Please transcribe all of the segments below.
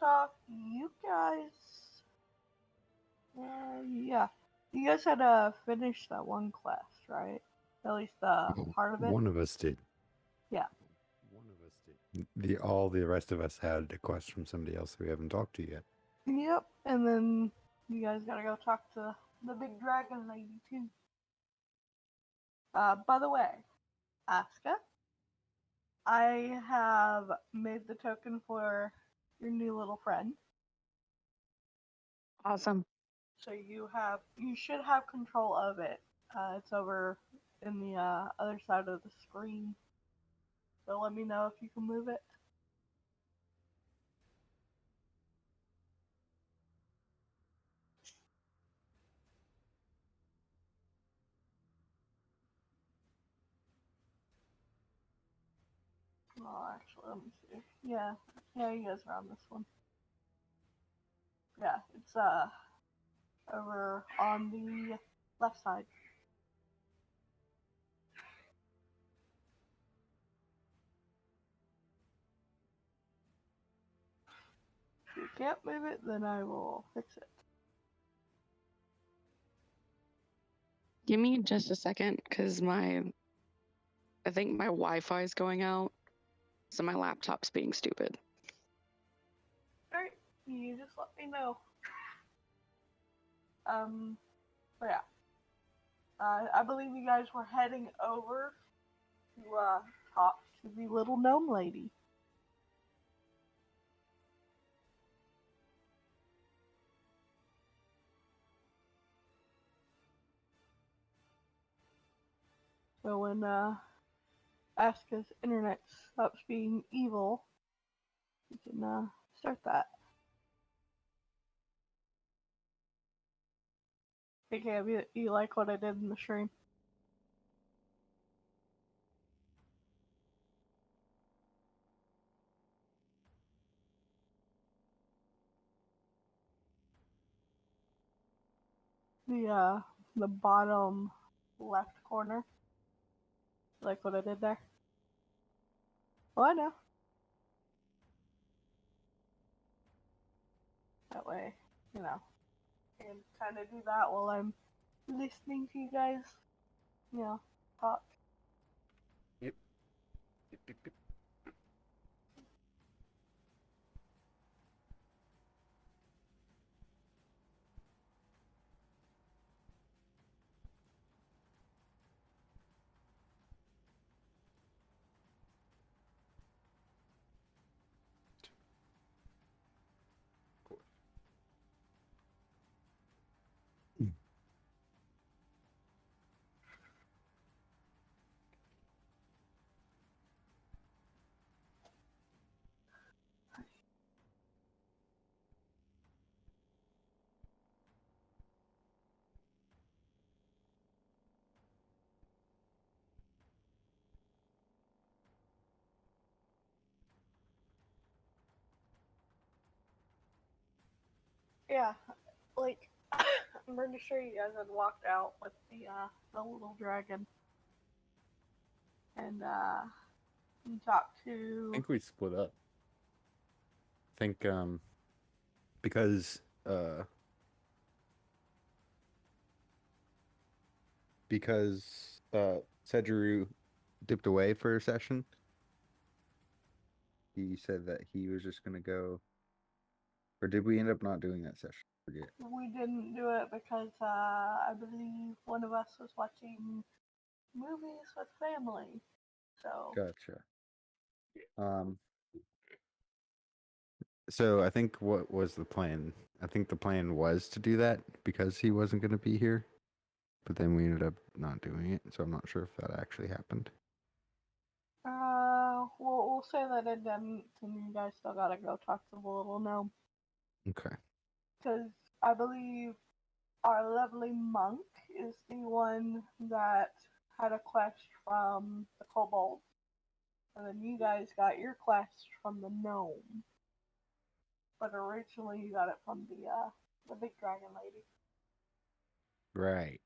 talk. You guys, yeah, you guys had finished that one class, right? At least part of it. One of us did. Yeah. One of us did. All the rest of us had a quest from somebody else that we haven't talked to yet. Yep. And then you guys gotta go talk to the big dragon lady too. By the way, Asuka, I have made the token for your new little friend. Awesome. So you should have control of it. It's over in the other side of the screen. So let me know if you can move it. Oh, actually, let me see. Yeah, you guys are on this one. Yeah, it's over on the left side. If you can't move it, then I will fix it. Give me just a second, because I think my Wi-Fi is going out, so my laptop's being stupid. Alright, you just let me know. But yeah. I believe you guys were heading over to talk to the little gnome lady. So when Asuka's internet stops being evil, you can start that. Hey Cam, you like what I did in the stream? The bottom left corner. Like what I did there? Oh, I know. That way, I can kind of do that while I'm listening to you guys, talk. Yep. Yep. Yeah, like I'm pretty sure you guys had walked out with the little dragon, and you talked I to. think we split up. I think because Sedgeru dipped away for a session. He said that he was just gonna go, or did we end up not doing that session? I forget. We didn't do it because I believe one of us was watching movies with family. So Gotcha. So I think what was the plan? I think the plan was to do that because he wasn't going to be here, but then we ended up not doing it. So I'm not sure if that actually happened. we'll say that it didn't, and you guys still gotta go talk to the little gnome. Okay. Because I believe our lovely monk is the one that had a quest from the kobold, and then you guys got your quest from the gnome. But originally you got it from the big dragon lady. Right.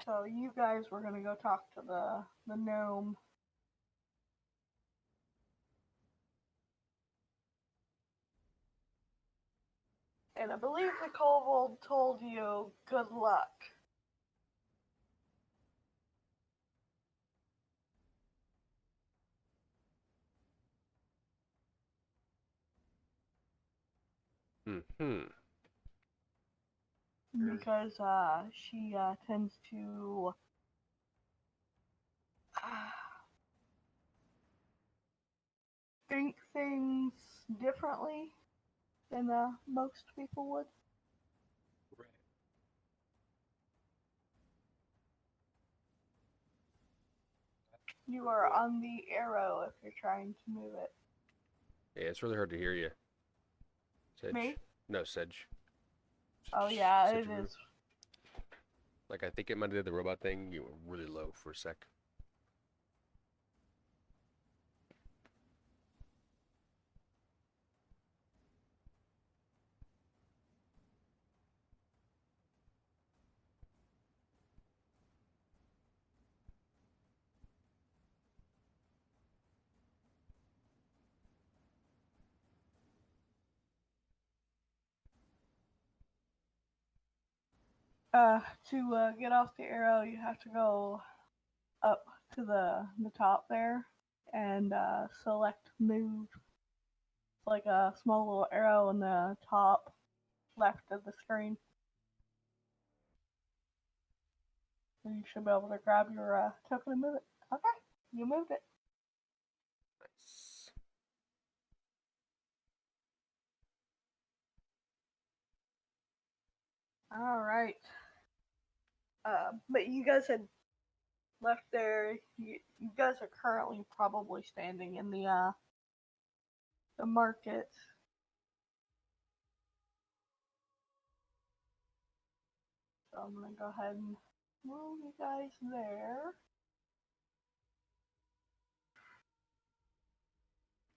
So you guys were gonna go talk to the gnome. And I believe the kobold told you good luck. Mm-hmm. Because she tends to think things differently than most people would. Right. You are on the arrow if you're trying to move it. Yeah, it's really hard to hear you. Sedge. Me? No, Sedge. Oh yeah, Sedge it room. is. Like, I think it might have did the robot thing. You were really low for a sec. To get off the arrow, you have to go up to the top there and select move. It's like a small little arrow in the top left of the screen. And you should be able to grab your token and move it. Okay, you moved it. Nice. All right. But you guys had left there. You guys are currently probably standing in the market. So I'm gonna go ahead and move you guys there.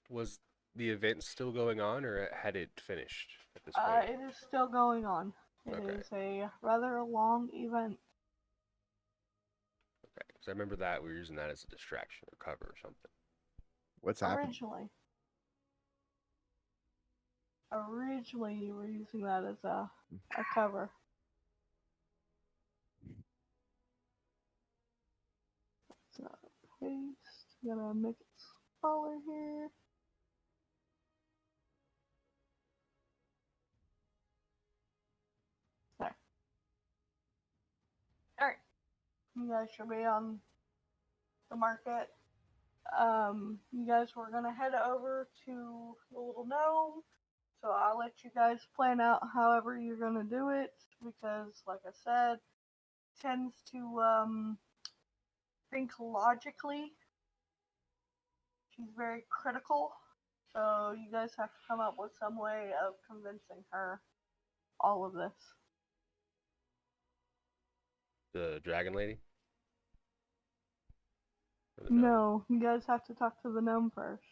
Was the event still going on, or had it finished at this point? It is still going on. It Okay. is a rather long event. Okay, because I remember that we were using that as a distraction or cover or something. What's happening? Originally, you were using that as a cover. So paste. Gonna make it smaller here. There. Alright. You guys should be on the market. You guys were gonna head over to the little gnome. So I'll let you guys plan out however you're gonna do it because, like I said, tends to think logically. She's very critical. So you guys have to come up with some way of convincing her all of this. The dragon lady? Or the gnome? No, you guys have to talk to the gnome first.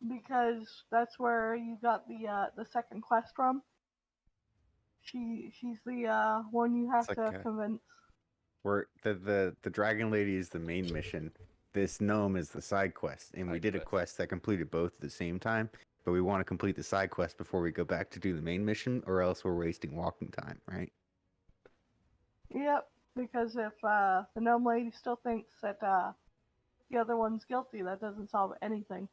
Because that's where you got the second quest from. She's the one you have It's to like convince. Where the dragon lady is the main mission. This gnome is the side quest, and we Side did a quest. quest that completed both at the same time. But we want to complete the side quest before we go back to do the main mission, or else we're wasting walking time, right? Yep, because if the gnome lady still thinks that the other one's guilty, that doesn't solve anything.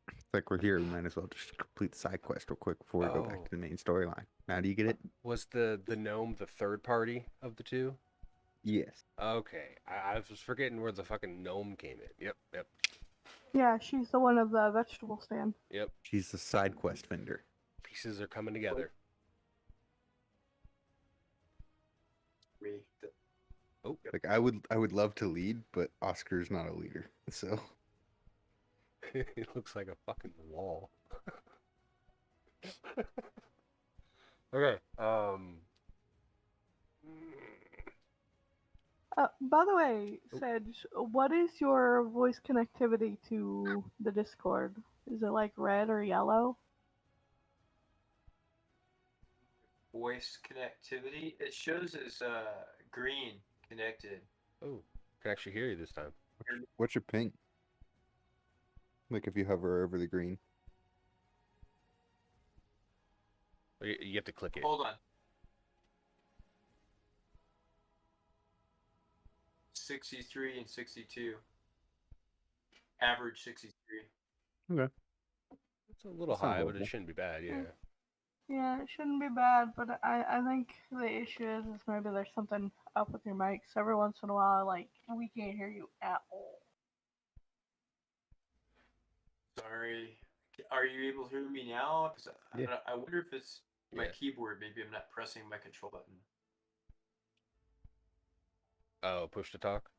It's like we're here, we might as well just complete the side quest real quick before we go back Oh. to the main storyline. Now, do you get it? Was the gnome the third party of the two? Yes. Okay, I was forgetting where the fucking gnome came in. Yep. Yeah, she's the one of the vegetable stand. She's the side quest vendor. Pieces are coming together. Oh, Like I would love to lead, but Oscar's not a leader, so it looks like a fucking wall. Okay. By the way, Sedge, what is your voice connectivity to the Discord? Is it like red or yellow? Voice connectivity. It shows as green connected. Oh, can actually hear you this time. what's your ping? Like if you hover over the green. Or you have to click it. Hold on. 63 and 62. Average 63. Okay. It's a little That's not high, but it horrible. shouldn't be bad. Yeah. Yeah, it shouldn't be bad, but I think the issue is maybe there's something up with your mics. Every once in a while, like, we can't hear you at all. Sorry. Are you able to hear me now? Because Yeah. I wonder if it's my Yeah. keyboard. Maybe I'm not pressing my control button. Oh, push to talk.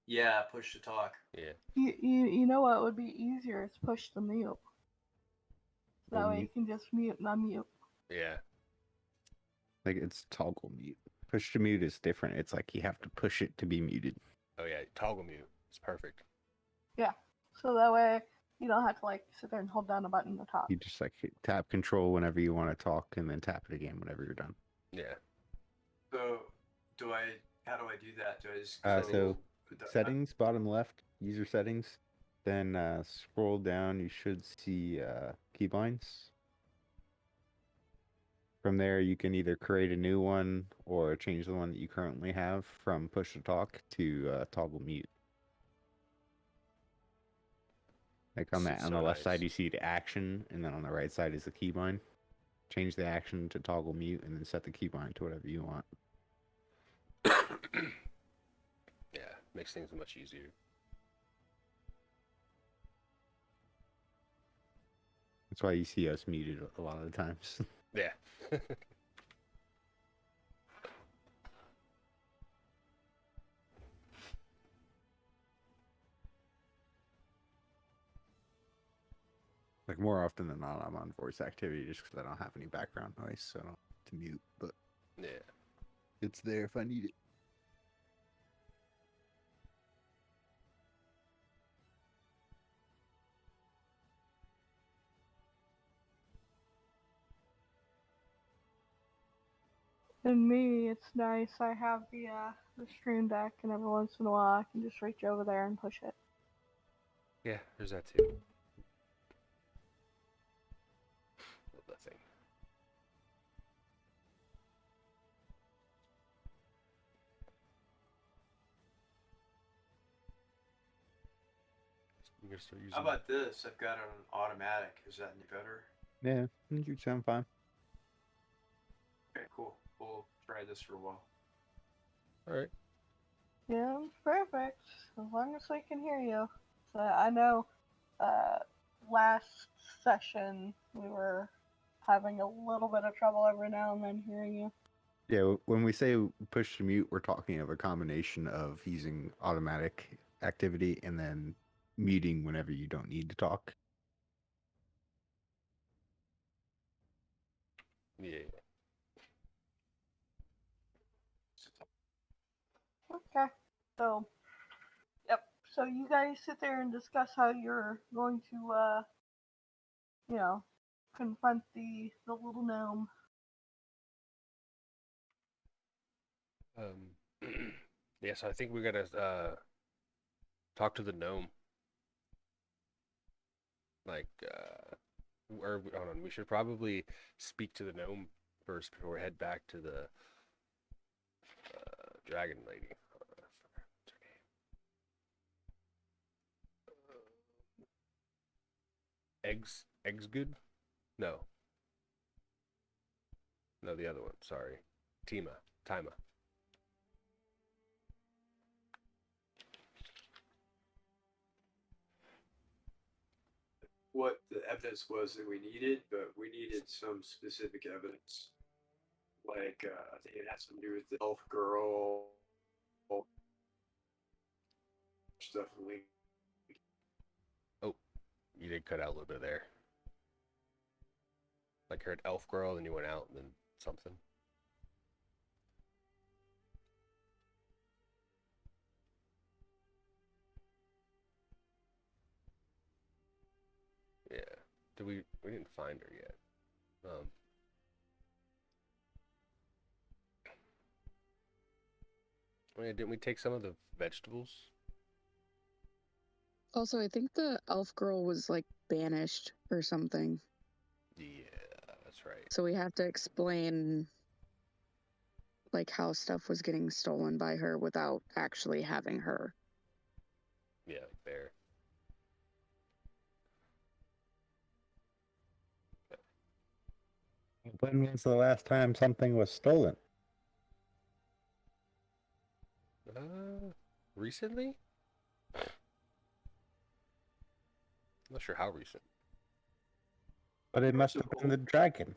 Yeah, push to talk. Yeah. You know what would be easier is push the mute. That way you Mute. can just mute and unmute. Yeah. Like it's toggle mute. Push to mute is different. It's like you have to push it to be muted. Oh yeah. Toggle mute. It's perfect. Yeah. So that way you don't have to like sit there and hold down a button to talk. You just like tap control whenever you want to talk, and then tap it again whenever you're done. Yeah. So, how do I do that? Do I just So the- settings, bottom left, user settings. Then scroll down. You should see keybinds. From there, you can either create a new one or change the one that you currently have from push to talk to toggle mute. Like on This is the so left side, nice. you see the action, and then on the right side is the keybind. Change the action to toggle mute, and then set the keybind to whatever you want. Yeah. Makes things much easier. That's why you see us muted a lot of the times. Yeah. Like more often than not, I'm on voice activity just because I don't have any background noise, so I don't have to mute. But Yeah. it's there if I need it. And me, it's nice. I have the stream deck, and every once in a while I can just reach over there and push it. Yeah. There's that too. Love that thing. I'm gonna start using. How about this? I've got it on automatic. Is that any better? Yeah, you sound fine. Okay, cool. We'll try this for a while. All right. Yeah, it's perfect. As long as we can hear you. So I know last session we were having a little bit of trouble every now and then hearing you. Yeah, when we say push to mute, we're talking of a combination of using automatic activity and then muting whenever you don't need to talk. Yeah. Okay. So, yep. So you guys sit there and discuss how you're going to, confront the little gnome. Yeah. So I think we gotta talk to the gnome. Like, or hold on. We should probably speak to the gnome first before we head back to the dragon lady. What's her name? Eggs good? No. No, the other one. Sorry. Tima. What the evidence was that we needed, but we needed some specific evidence. Like, I think it has something to do with the elf girl. Definitely. Oh, you did cut out a little bit there. Like heard elf girl, then you went out, and then something. Yeah. We didn't find her yet. Oh yeah, didn't we take some of the vegetables? Also, I think the elf girl was like banished or something. Yeah, that's right. So we have to explain like how stuff was getting stolen by her without actually having her. Yeah, fair. When was the last time something was stolen? Recently? Not sure how recent. But it must have been the dragon.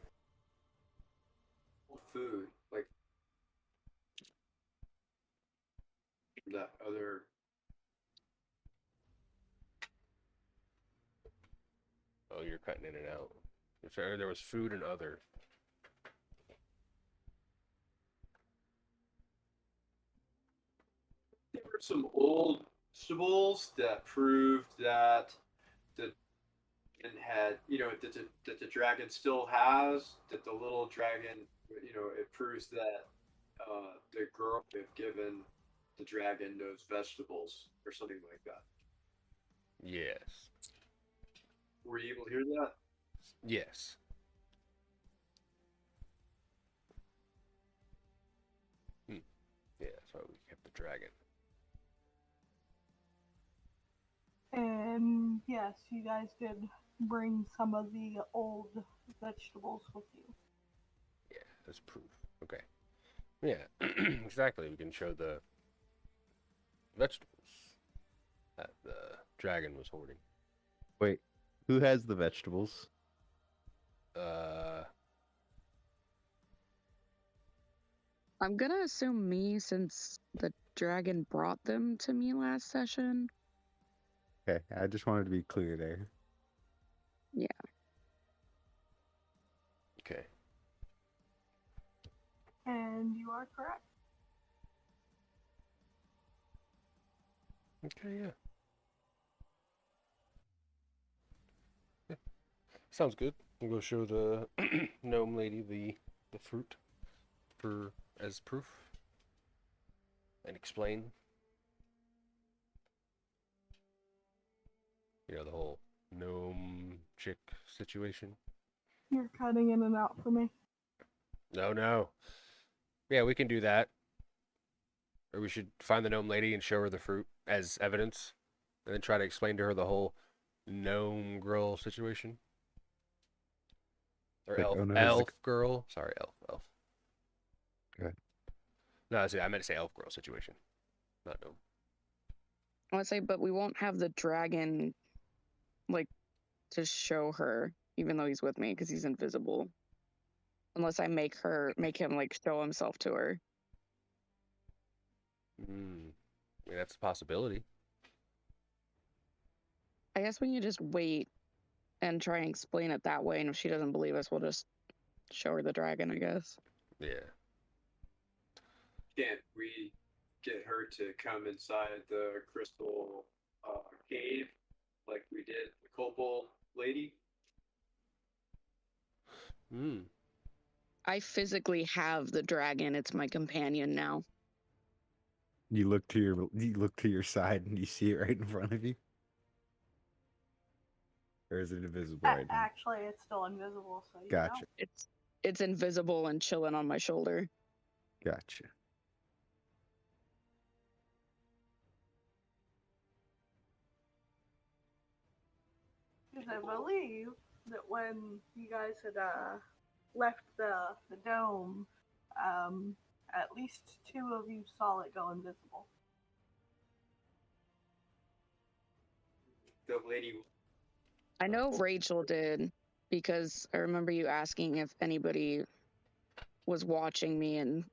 Food, like that other. Oh, you're cutting in and out. Sorry, there was food and other. There were some old vegetables that proved that the dragon had, that the dragon still has, that the little dragon, it proves that the girl have given the dragon those vegetables or something like that. Yes. Were you able to hear that? Yes. Yeah, that's why we kept the dragon. And yes, you guys did bring some of the old vegetables with you. Yeah, that's proof. Okay. Yeah, exactly. We can show the vegetables that the dragon was hoarding. Wait, who has the vegetables? I'm gonna assume me since the dragon brought them to me last session. Okay, I just wanted to be clear there. Yeah. Okay. And you are correct. Okay, yeah. Sounds good. We'll go show the gnome lady the fruit for as proof and explain. You know, the whole gnome chick situation. You're cutting in and out for me. No. Yeah, we can do that. Or we should find the gnome lady and show her the fruit as evidence. And then try to explain to her the whole gnome girl situation. Or Like, elf, oh no, elf girl. Sorry, elf. Go ahead. No, I meant to say elf girl situation. Not gnome. I would say, but we won't have the dragon like to show her, even though he's with me because he's invisible. Unless I make him like show himself to her. I mean, that's a possibility. I guess we can just wait and try and explain it that way, and if she doesn't believe us, we'll just show her the dragon, I guess. Yeah. Can't we get her to come inside the crystal cave like we did the kobold lady? I physically have the dragon. It's my companion now. You look to your side and you see it right in front of you? Or is it invisible right now? Actually, it's still invisible, so you Gotcha. know. It's invisible and chilling on my shoulder. Gotcha. Because I believe that when you guys had left the dome, at least two of you saw it go invisible. The lady. I know Rachel did because I remember you asking if anybody was watching me, and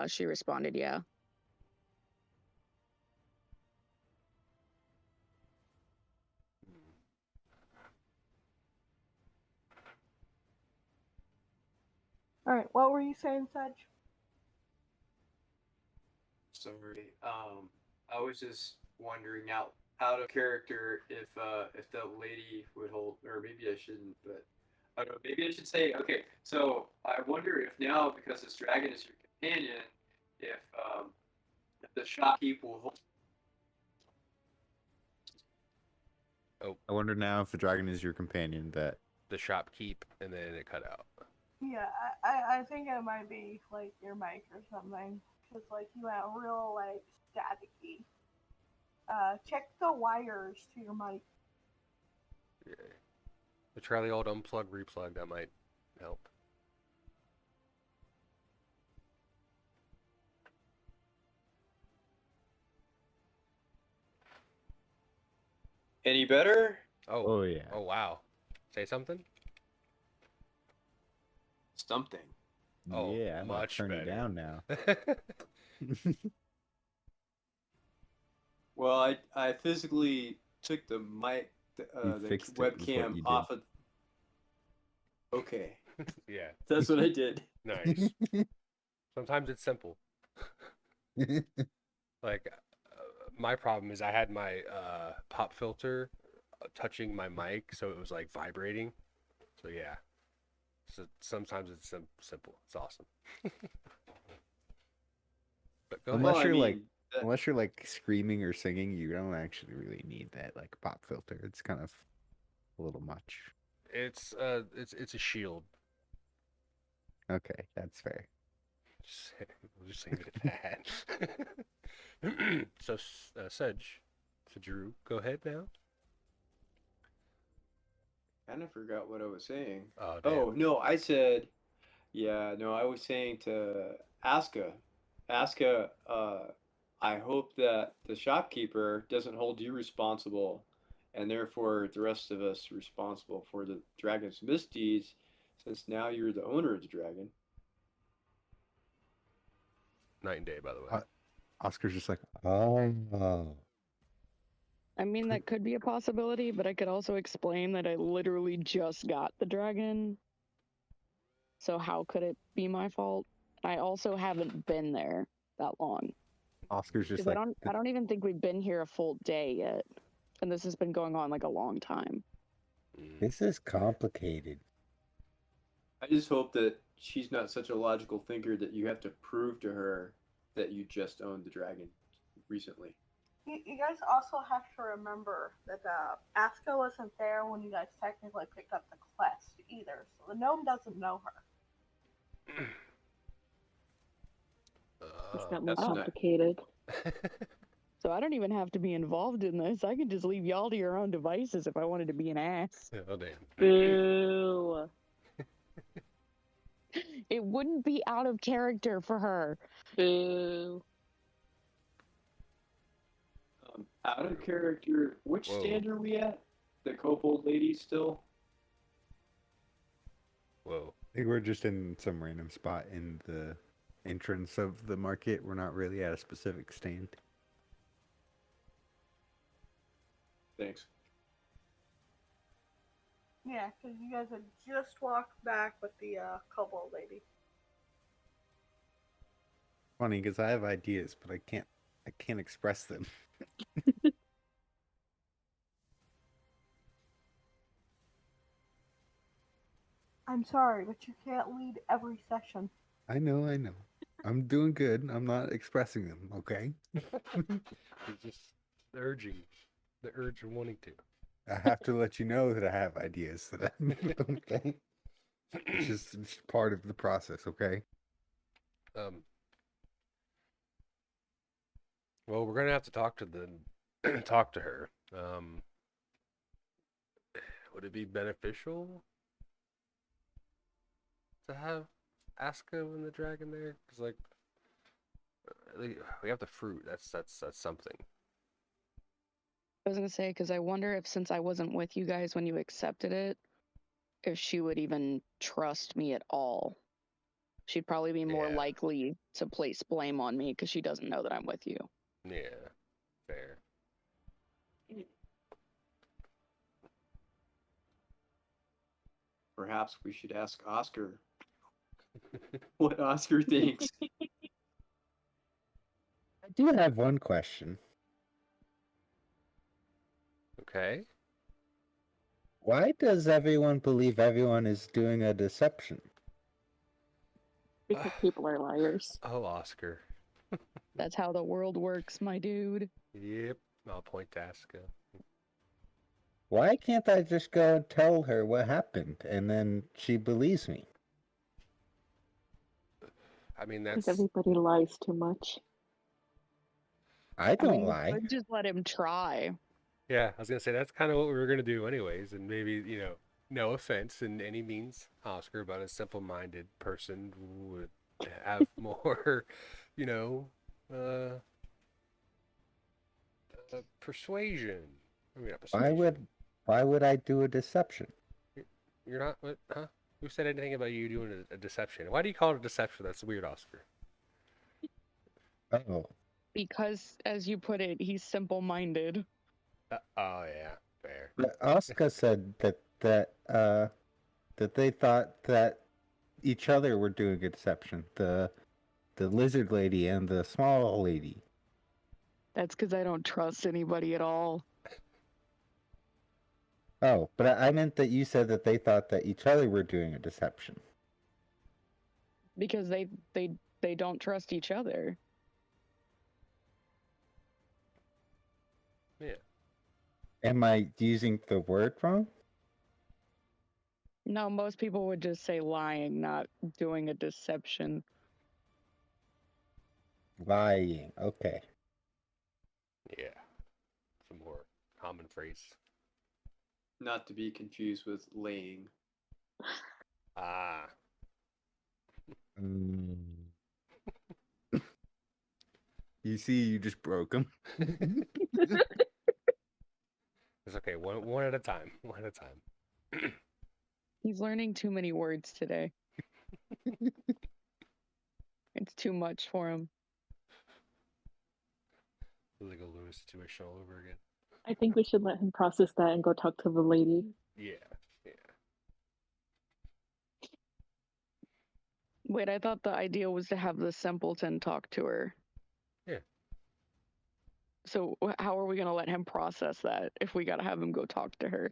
she responded, yeah. All right, what were you saying, Sedge? Sorry. I was just wondering out of character if the lady would hold, or maybe I shouldn't, but I don't know. Maybe I should say, okay. So I wonder if now, because this dragon is your companion, if the shopkeep will hold. Oh, I wonder now if the dragon is your companion. That the shopkeep, and then it cut out. Yeah, I think it might be like your mic or something. Cause like you went real like staticky. Check the wires to your mic. Yeah. But try the old unplug, replug. That might help. Any better? Oh. oh yeah. Oh wow. Say something. Something. Oh, Yeah, I'm gonna much turn you better. down now. Well, I physically took the mic, You the fixed it, is what webcam you did. off of. Okay, Yeah. that's what I did. Nice. Sometimes it's simple. Like, my problem is I had my pop filter touching my mic, so it was like vibrating. So yeah. So sometimes it's simple. It's awesome. But go Unless ahead. you're like, mean, that- unless you're like screaming or singing, you don't actually really need that like pop filter. It's kind of a little much. It's a shield. Okay, that's fair. We'll just leave it at that. So, Sedge, so Drew, go ahead now. I kind of forgot what I was saying. Oh, damn. Oh no, I said, yeah, no, I was saying to Aska, I hope that the shopkeeper doesn't hold you responsible, and therefore the rest of us responsible for the dragon's misdeeds, since now you're the owner of the dragon. Night and day, by the way. Oscar's just like, oh. I mean, that could be a possibility, but I could also explain that I literally just got the dragon. So how could it be my fault? I also haven't been there that long. Oscar's just 'Cause like, I don't even think we've been here a full day yet. And this has been going on like a long time. this is complicated. I just hope that she's not such a logical thinker that you have to prove to her that you just owned the dragon recently. You guys also have to remember that Aska wasn't there when you guys technically picked up the quest either, so the gnome doesn't know her. It's got more That's not- complicated. So I don't even have to be involved in this. I can just leave y'all to your own devices if I wanted to be an ass. Oh, damn. Boo. It wouldn't be out of character for her. Boo. Out of character. Which Whoa. stand are we at? The kobold lady still? Whoa. I think we're just in some random spot in the entrance of the market. We're not really at a specific stand. Thanks. Yeah, because you guys had just walked back with the kobold lady. Funny because I have ideas, but I can't express them. I'm sorry, but you can't lead every session. I know. I'm doing good. I'm not expressing them, okay? He's just urging. The urge of wanting to. I have to let you know that I have ideas. Okay? It's just part of the process, okay? Well, we're gonna have to talk to talk to her. Would it be beneficial to have Aska and the dragon there? Because like, we have the fruit. That's something. I was gonna say, because I wonder if since I wasn't with you guys when you accepted it, if she would even trust me at all. She'd probably be more Yeah. likely to place blame on me because she doesn't know that I'm with you. Yeah, fair. Perhaps we should ask Oscar what Oscar thinks. I do have one question. Okay. Why does everyone believe everyone is doing a deception? Because people are liars. Oh, Oscar. That's how the world works, my dude. Yep. I'll point to Aska. Why can't I just go and tell her what happened, and then she believes me? I mean, Because that's everybody lies too much. I I don't mean, lie. we could just let him try. yeah. I was gonna say that's kind of what we were gonna do anyways, and maybe no offense in any means, Oscar, but a simple-minded person would have more, you know, uh, persuasion. I mean, not persuasion. Why would I do a deception? You're not what? Huh? Who said anything about you doing a deception? Why do you call it a deception? That's weird, Oscar. Oh, Because, as you put it, he's simple-minded. Oh yeah, fair. but Oscar said that they thought that each other were doing a deception. The lizard lady and the small lady. That's because I don't trust anybody at all. Oh, but I meant that you said that they thought that each other were doing a deception. Because they don't trust each other. Yeah. Am I using the word wrong? No, most people would just say lying, not doing a deception. Lying. Okay. Yeah. Some more common phrase. Not to be confused with laying. Ah. Mm. You see, you just broke him. It's okay. One at a time. One at a time. He's learning too many words today. It's too much for him. Like a Lewis situation all over again. I think we should let him process that and go talk to the lady. Yeah. Yeah. Wait, I thought the idea was to have the simpleton talk to her. Yeah. So how are we gonna let him process that if we gotta have him go talk to her?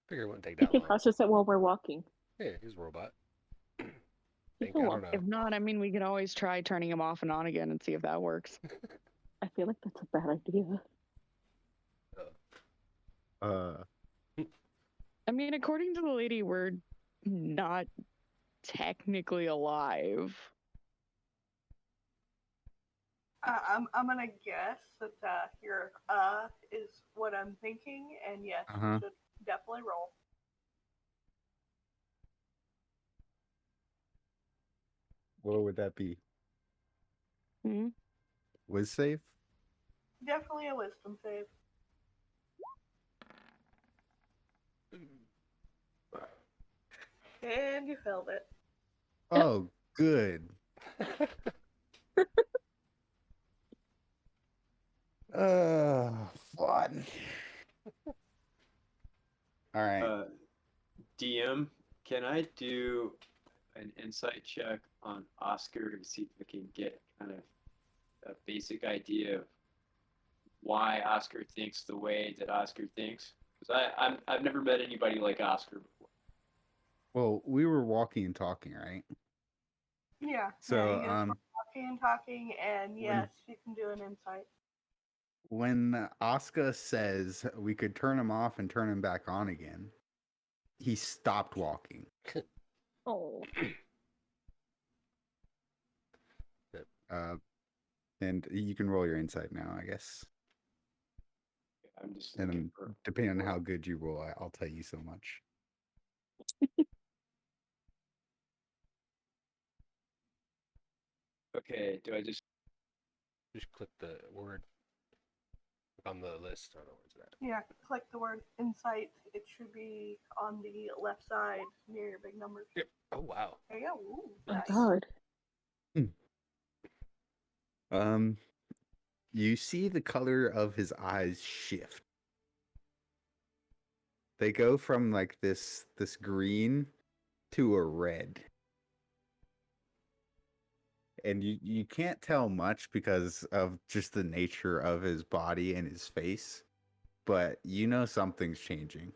Figure it wouldn't take He that can long. process it while we're walking. Yeah, he's a robot. He Think, can I walk. don't know. If not, I mean, we can always try turning him off and on again and see if that works. I feel like that's a bad idea. I mean, according to the lady, we're not technically alive. I'm gonna guess that your is what I'm thinking, and yes, you Uh-huh. should definitely roll. What would that be? Hmm? Was safe? Definitely a wisdom save. And you failed it. Oh, good. Fun. All right. DM, can I do an insight check on Oscar to see if I can get kind of a basic idea of why Oscar thinks the way that Oscar thinks? Because I've never met anybody like Oscar before. Well, we were walking and talking, right? Yeah. So, yeah, you guys were talking, and yes, you can do an insight. when Asuka says we could turn him off and turn him back on again, he stopped walking. Oh. And you can roll your insight now, I guess. I'm just And looking for. depending on how good you roll, I'll tell you so much. Okay, do I just click the word on the list. I don't know where's that. Yeah, click the word insight. It should be on the left side near your big numbers. Yep. Oh wow. There you go. Ooh, My nice. God. You see the color of his eyes shift. They go from like this green to a red. And you can't tell much because of just the nature of his body and his face, but you know something's changing.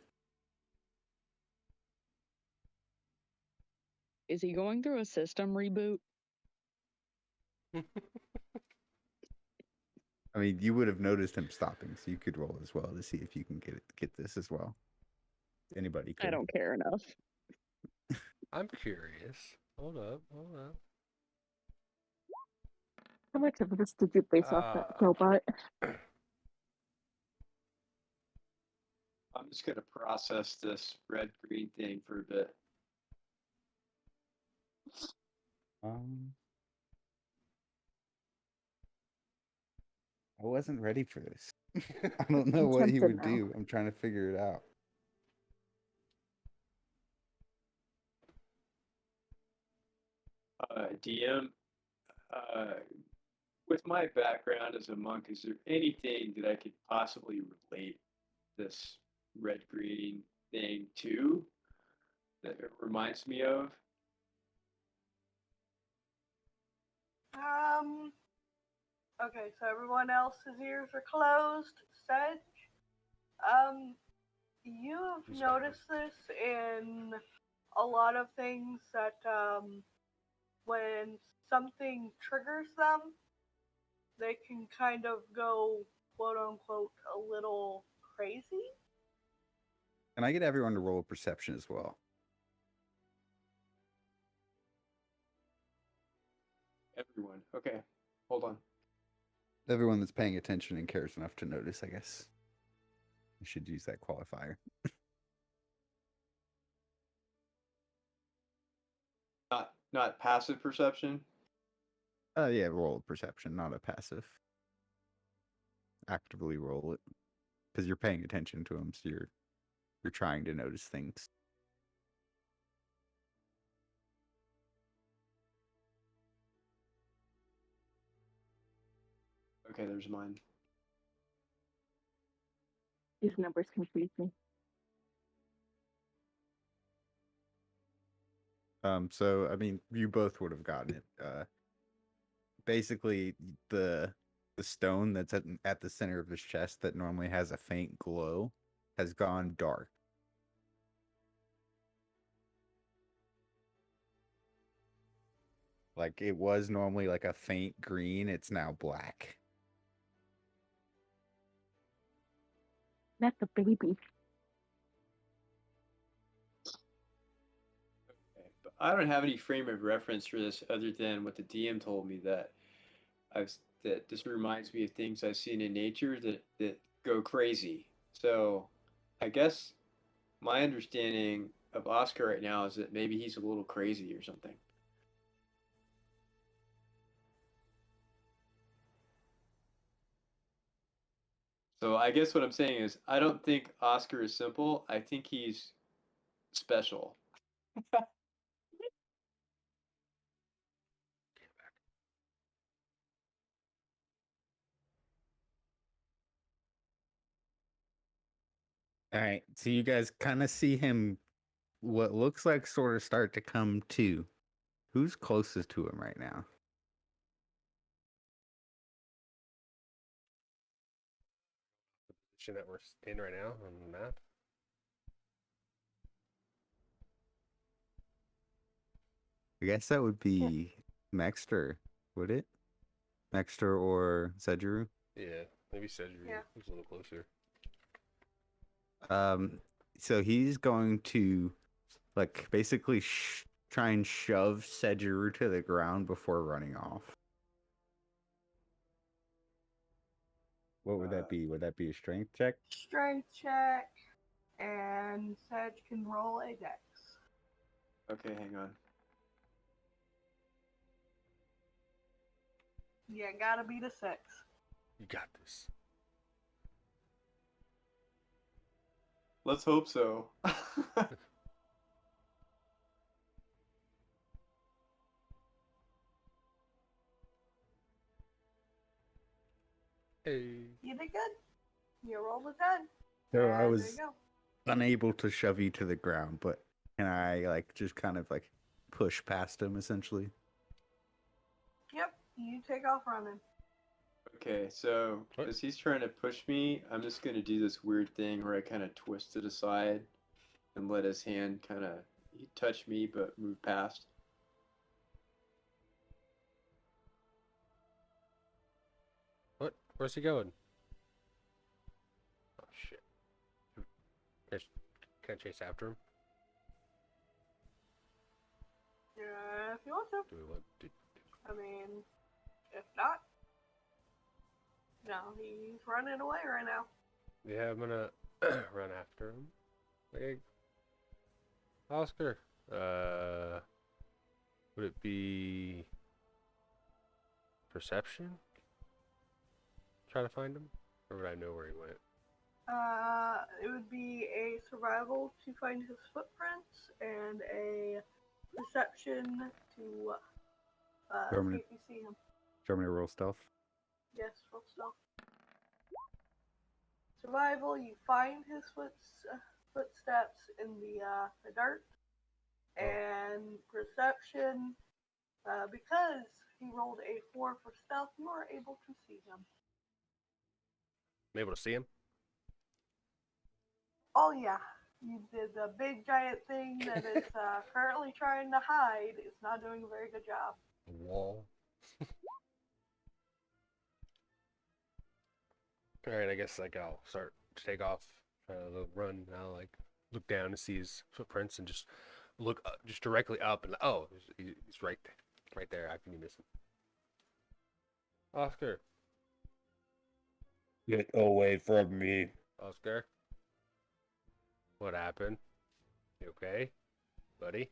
Is he going through a system reboot? I mean, you would have noticed him stopping, so you could roll as well to see if you can get this as well. Anybody could. I don't care enough. I'm curious. Hold up. How much of this did you base off that robot? I'm just gonna process this red-green thing for a bit. I wasn't ready for this. I don't know I'm what he tempted would now. do. I'm trying to figure it out. DM, with my background as a monk, is there anything that I could possibly relate this red-green thing to that it reminds me of? Okay, so everyone else's ears are closed. Sedge, you've Who's got noticed this in a lot of things that when something triggers them, they can kind of go quote unquote a little crazy. Can I get everyone to roll a perception as well? Everyone. Okay, hold on. Everyone that's paying attention and cares enough to notice, I guess. You should use that qualifier. Not passive perception. Yeah, roll a perception, not a passive. Actively roll it. Because you're paying attention to them, so you're trying to notice things. Okay, there's mine. These numbers confuse me. So I mean, you both would have gotten it. Basically, the stone that's at the center of his chest that normally has a faint glow has gone dark. Like it was normally like a faint green, it's now black. That's a baby. Okay, but I don't have any frame of reference for this other than what the DM told me that that this reminds me of things I've seen in nature that go crazy. So, I guess my understanding of Oscar right now is that maybe he's a little crazy or something. So I guess what I'm saying is I don't think Oscar is simple. I think he's special. All right, so you guys kind of see him, what looks like sort of start to come to. Who's closest to him right now? The position that we're in right now on the map. I guess that would be Mexter, would it? Mexter or Sedgeru? Yeah, maybe Cedric. Yeah. He's a little closer. So he's going to like basically try and shove Sedgeru to the ground before running off. What would that be? Would that be a strength check? Strength check, and Sedge can roll a dex. Okay, hang on. Yeah, gotta beat a 6. You got this. Let's hope so. Hey. You did good. You rolled a 10. So I And was there you go. unable to shove you to the ground, but can I like just kind of like push past him essentially? Yep, you take off running. Okay, so What? as he's trying to push me, I'm just gonna do this weird thing where I kind of twist it aside and let his hand kind of touch me but move past. What? Where's he going? Oh shit. Can I chase after him? Yeah, if you want to. Do we want to? I mean, if not, no, he's running away right now. Yeah, I'm gonna run after him. Hey, Oscar. Would it be perception? Try to find him? Or would I know where he went? It would be a survival to find his footprints and a perception to see if you see him. Do you want me to roll stealth? Yes, roll stealth. Survival, you find his footsteps in the dirt, and perception, because he rolled a 4 for stealth, you are able to see him. I'm able to see him? Oh yeah, you did the big giant thing that it's currently trying to hide. It's not doing a very good job. A wall. Alright, I guess like I'll start to take off, try to run. I'll like look down and see his footprints and just look just directly up and oh, he's right there. How can you miss him? Oscar. Get away from me. Oscar. What happened? You okay, buddy?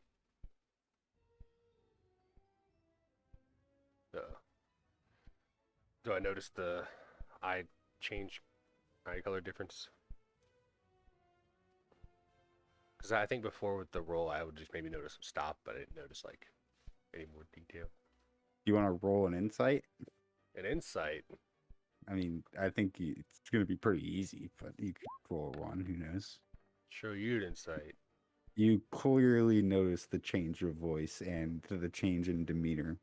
Do I notice the eye color difference? Because I think before with the roll, I would just maybe notice some stop, but I didn't notice like any more detail. You want to roll an insight? An insight. I mean, I think it's going to be pretty easy, but you could roll one. Who knows? Show you an insight. You clearly notice the change of voice and the change in demeanor.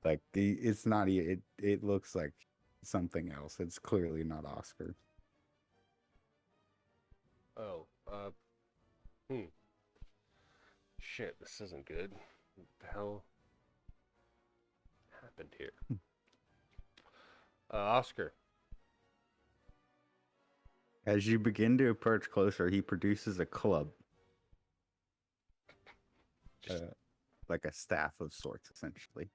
Like it's not. It looks like something else. It's clearly not Oscar. Oh, shit, this isn't good. What the hell happened here? Oscar. As you begin to approach closer, he produces a club, like a staff of sorts, essentially.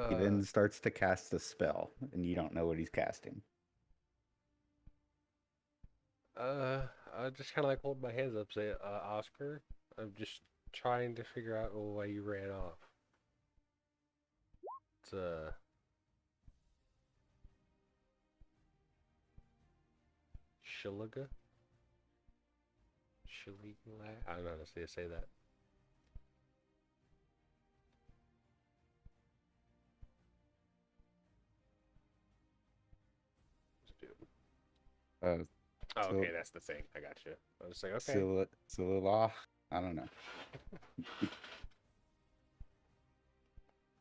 He then starts to cast a spell, and you don't know what he's casting. I just kind of like hold my hands up, say, Oscar, I'm just trying to figure out why you ran off. It's, Shiliga? Shiliga? I don't know how to say that. Oh, okay, that's the thing. I got you. I was like, okay. Silila, I don't know.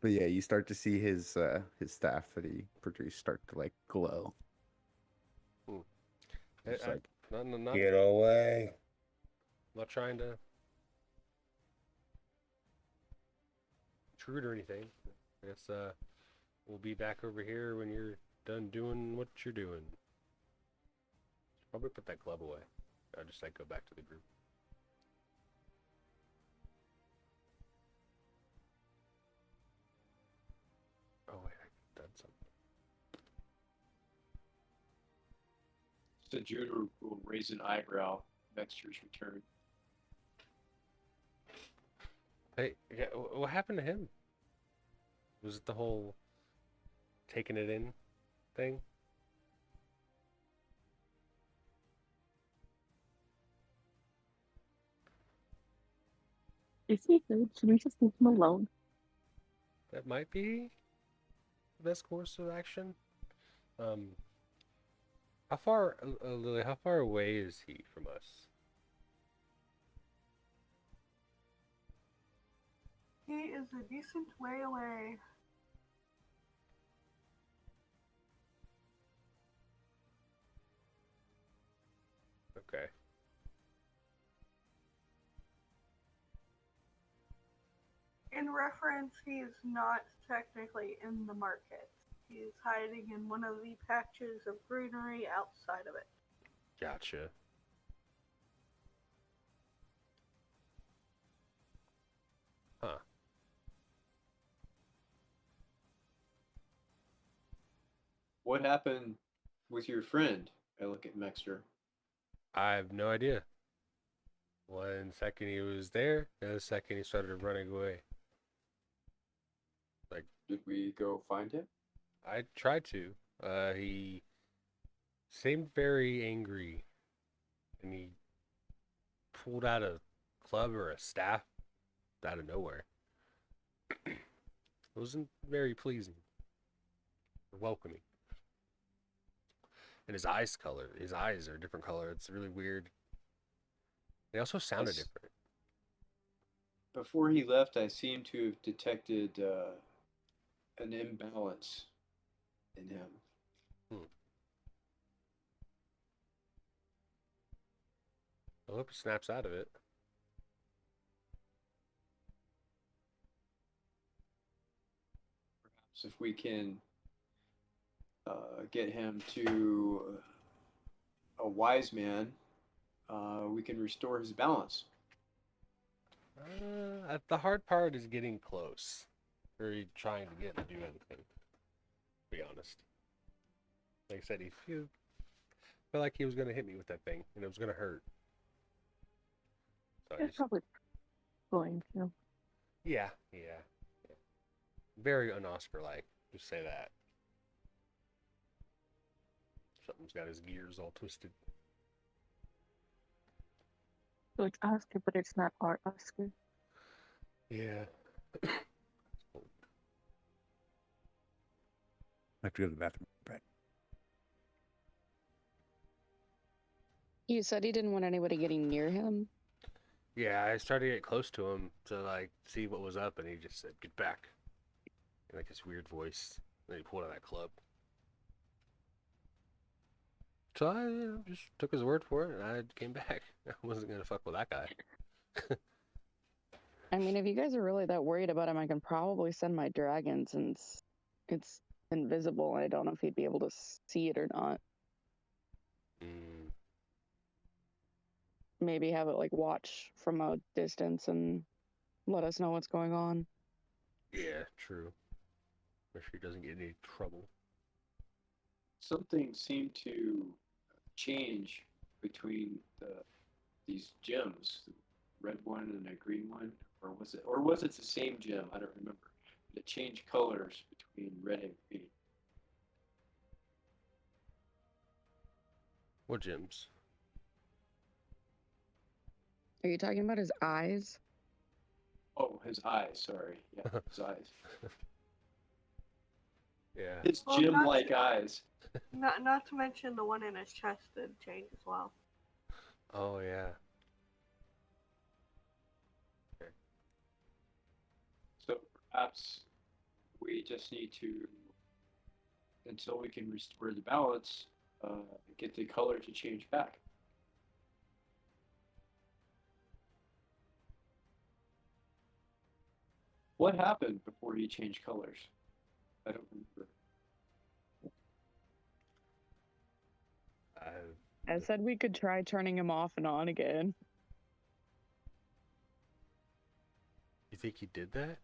But yeah, you start to see his staff that he produced start to like glow. It's like, not, Get away. not trying to intrude or anything. I guess we'll be back over here when you're done doing what you're doing. Probably put that glove away. I'll just like go back to the group. Oh wait, I've done something. Judah will raise an eyebrow next year's return. Hey, yeah, what happened to him? Was it the whole taking it in thing? Is he good? Should we just leave him alone? That might be the best course of action. How far, Lily, how far away is he from us? He is a decent way away. Okay. In reference, he is not technically in the market. He is hiding in one of the patches of greenery outside of it. Gotcha. Huh. What happened with your friend? I look at Mexter. I have no idea. 1 second he was there, the other second he started running away. Like, Did we go find him? I tried to. He seemed very angry, and he pulled out a club or a staff out of nowhere. It wasn't very pleasing or welcoming. And his eyes are a different color. It's really weird. They also sounded different. Before he left, I seem to have detected an imbalance in him. I hope he snaps out of it. Perhaps if we can get him to a wise man, we can restore his balance. The hard part is getting close. Or trying to get him to do anything. To be honest. Like I said, he felt like he was going to hit me with that thing, and it was going to hurt. So It's probably going to. Yeah. Very un-Oscar-like. Just say that. Something's got his gears all twisted. So it's Oscar, but it's not our Oscar. Yeah. I have to go to the bathroom. Right. You said he didn't want anybody getting near him. Yeah, I started to get close to him to like see what was up, and he just said, "Get back." In like this weird voice. And then he pulled out that club. So I just took his word for it, and I came back. I wasn't gonna fuck with that guy. I mean, if you guys are really that worried about him, I can probably send my dragon since it's invisible. I don't know if he'd be able to see it or not. Maybe have it like watch from a distance and let us know what's going on. Yeah, true. Make sure he doesn't get in any trouble. Something seemed to change between these gems, the red one and a green one, or was it the same gem? I don't remember. It changed colors between red and green. What gems? Are you talking about his eyes? Oh, his eyes. Sorry, yeah, his eyes. Yeah. His Well, gem-like eyes. Not to mention the one in his chest did change as well. Oh, yeah. Okay. So perhaps we just need to, until we can restore the balance, get the color to change back. What happened before he changed colors? I don't remember. I said we could try turning him off and on again. You think he did that?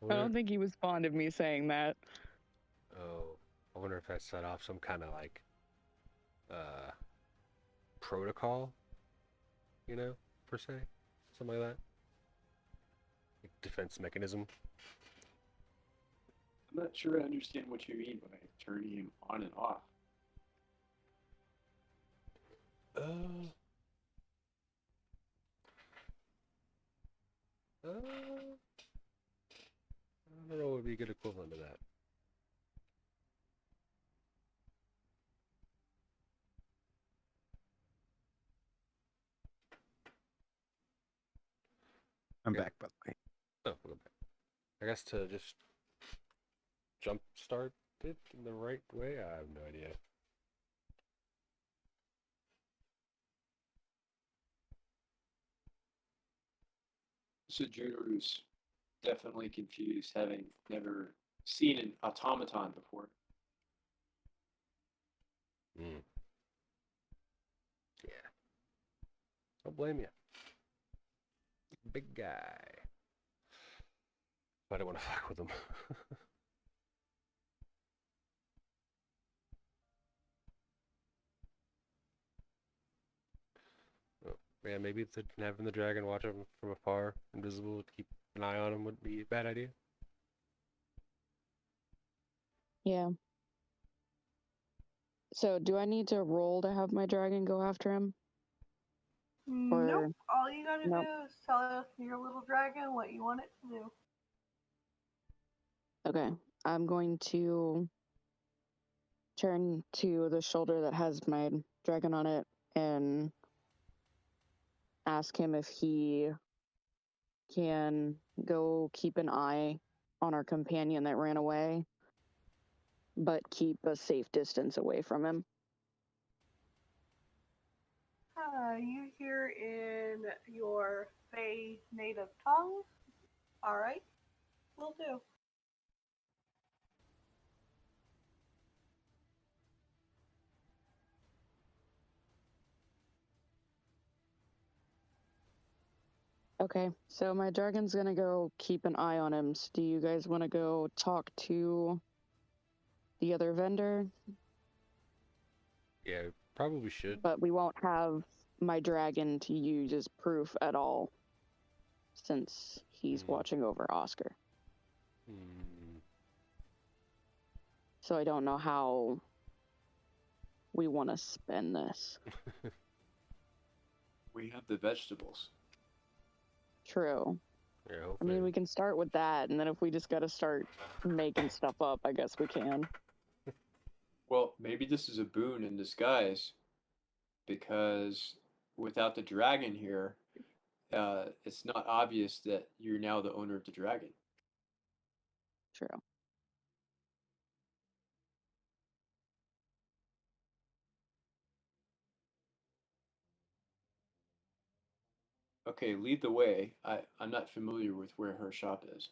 I don't think he was fond of me saying that. Oh, I wonder if that set off some kind of like protocol, per se, something like that. Like defense mechanism. I'm not sure I understand what you mean by turning him on and off. I don't know what would be a good equivalent to that. I'm Yeah. back, by the way. Oh, we'll go back. I guess to just jump start it in the right way? I have no idea. Sujuru's definitely confused, having never seen an automaton before. Mm. Yeah. Don't blame you. Big guy. But I don't want to fuck with him. Oh, yeah, maybe having the dragon watch him from afar, invisible, to keep an eye on him would be a bad idea. Yeah. So, do I need to roll to have my dragon go after him? Nope. All you gotta Nope. do is tell your little dragon what you want it to do. Okay. I'm going to turn to the shoulder that has my dragon on it and ask him if he can go keep an eye on our companion that ran away, but keep a safe distance away from him. You hear in your Fey native tongue. Alright, will do. Okay, so my dragon's gonna go keep an eye on him. So do you guys want to go talk to the other vendor? Yeah, probably should. But we won't have my dragon to use as proof at all, since he's watching over Oscar. So I don't know how we want to spend this. We have the vegetables. True. Yeah, I hopefully. mean, we can start with that, and then if we just gotta start making stuff up, I guess we can. Well, maybe this is a boon in disguise, because without the dragon here, it's not obvious that you're now the owner of the dragon. True. Okay, lead the way. I'm not familiar with where her shop is.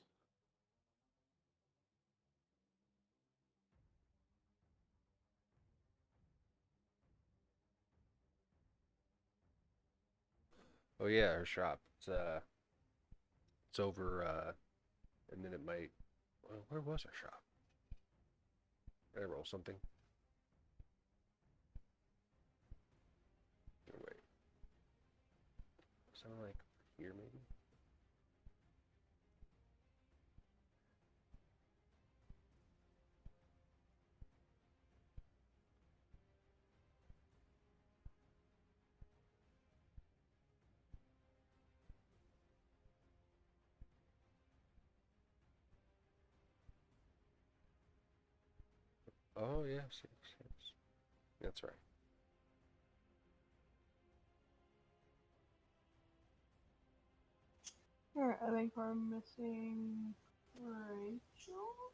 Oh yeah, her shop. It's over. And then it might. Well, where was her shop? Did I roll something? Oh, wait. Sound like here maybe? Oh yeah, yes. That's right. Alright, I think we're missing Rachel.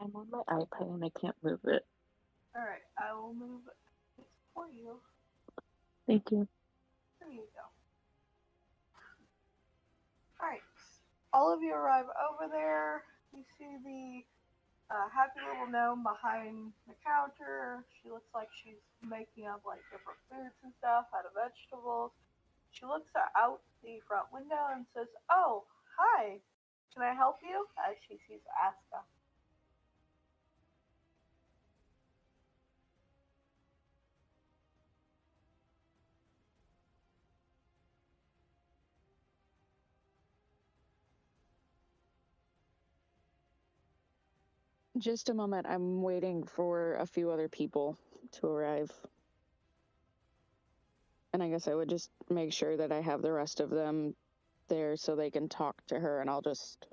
I'm on my iPad and I can't move it. Alright, I will move it for you. Thank you. There you go. Alright, all of you arrive over there. You see the happy little gnome behind the counter. She looks like she's making up like different foods and stuff out of vegetables. She looks out the front window and says, "Oh, hi. Can I help you?" As she sees Aska. Just a moment. I'm waiting for a few other people to arrive. And I guess I would just make sure that I have the rest of them there so they can talk to her, and I'll just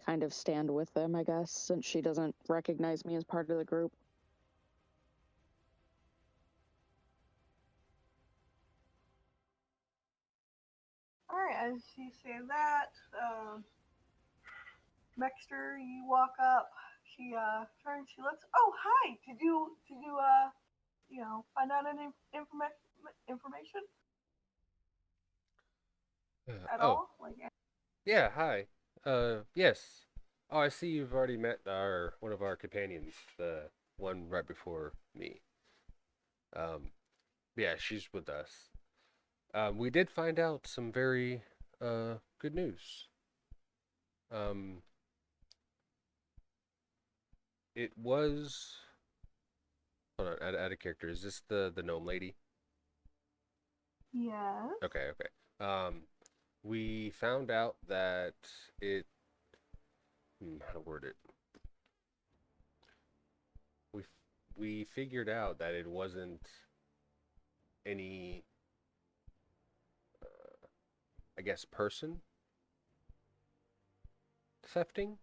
kind of stand with them, I guess, since she doesn't recognize me as part of the group. Alright, as you say that, Mexter, you walk up. She turns. She looks. "Oh, hi. Did you find out any information?" at Oh, all? Like, yeah, hi. Yes. Oh, I see you've already met one of our companions, the one right before me. Um, yeah, she's with us. We did find out some very good news. Um, it was hold on, out of character. Is this the gnome lady? yes. Okay, okay. We found out that it how to word it. We we figured out that it wasn't any I guess person thefting.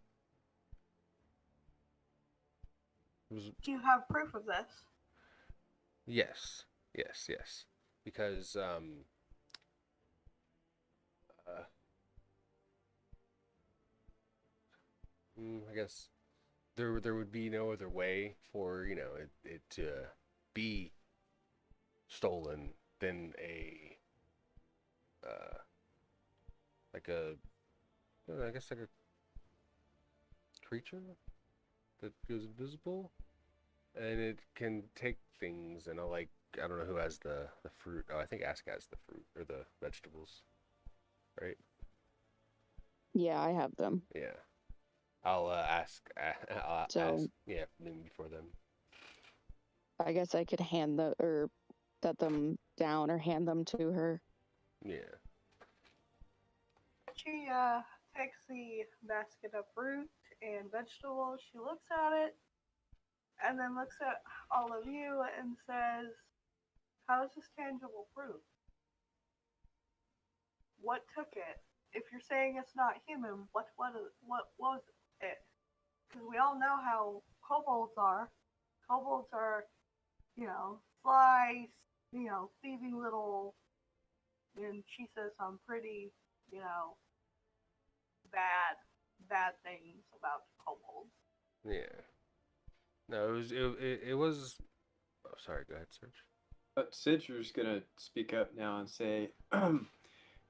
It was Do you have proof of this? yes, yes, yes. Because uh, I guess there would be no other way for it to be stolen than a like a I guess like a creature that goes invisible and it can take things and I don't know who has the fruit. Oh, I think Ask has the fruit or the vegetables, right? Yeah, I have them. Yeah. I'll ask. I'll So- ask. Yeah, maybe before them. I guess I could hand the or set them down or hand them to her. Yeah. She takes the basket of fruit and vegetables. She looks at it and then looks at all of you and says, "How is this tangible proof? What took it? If you're saying it's not human, what was it? Because we all know how kobolds are. Kobolds are, sly, thieving little." And she says some pretty, you know, bad things about kobolds. Yeah. No, it was. Oh, sorry. Go ahead, Serge. Citra's gonna speak up now and say,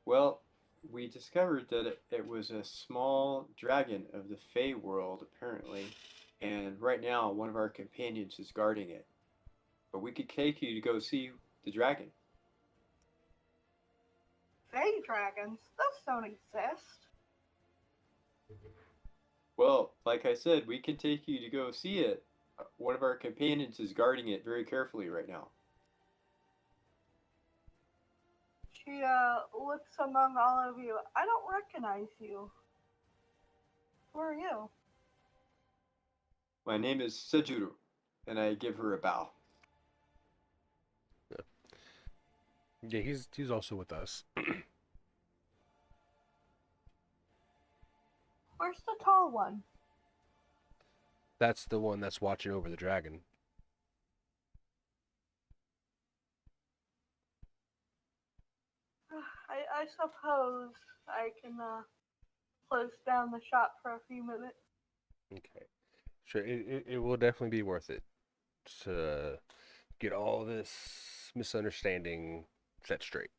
well, we discovered that it was a small dragon of the Fey world, apparently, and right now one of our companions is guarding it. But we could take you to go see the dragon. Fey dragons? Those don't exist. Well, like I said, we can take you to go see it. One of our companions is guarding it very carefully right now. She looks among all of you. I don't recognize you. Who are you? My name is Sejuru, and I give her a bow. Yeah, he's also with us. Where's the tall one? That's the one that's watching over the dragon. I suppose I can close down the shop for a few minutes. Okay. Sure. It will definitely be worth it to get all this misunderstanding set straight.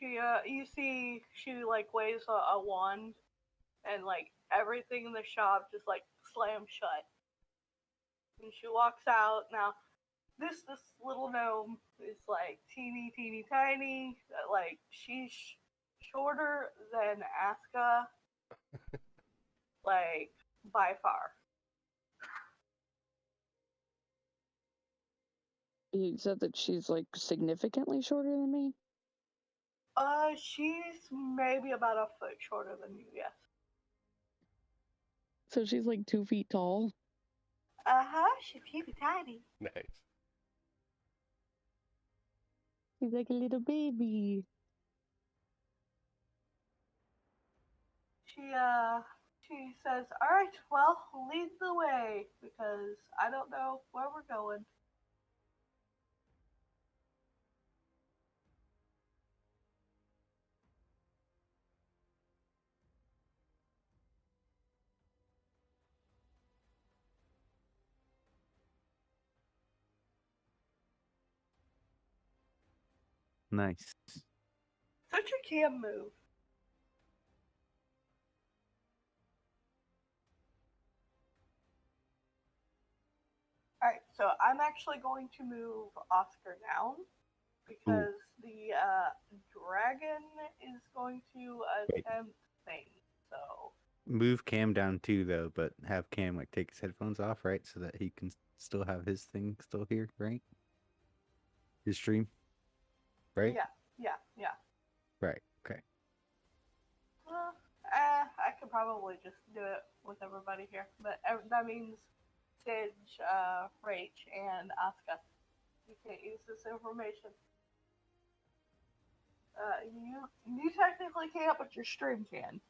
You see, she like waves a wand, and like everything in the shop just like slams shut. And she walks out. Now, this little gnome is like teeny tiny. Like she's shorter than Aska, like by far. You said that she's like significantly shorter than me. She's maybe about a foot shorter than you. Yes. So she's like 2 feet tall. She's teeny tiny. Nice. She's like a little baby. She says, "All right, well, lead the way because I don't know where we're going." Nice. Such a cam move. Alright, so I'm actually going to move Oscar down because the dragon is going to Wait. attempt things. So Move Cam down too, though, but have Cam like take his headphones off, right, so that he can still have his thing still here, right? His stream, right? yeah. Right. Okay. I could probably just do it with everybody here, but that means Sidge, Rach, and Asuka. You can't use this information. You technically can't, but your stream can.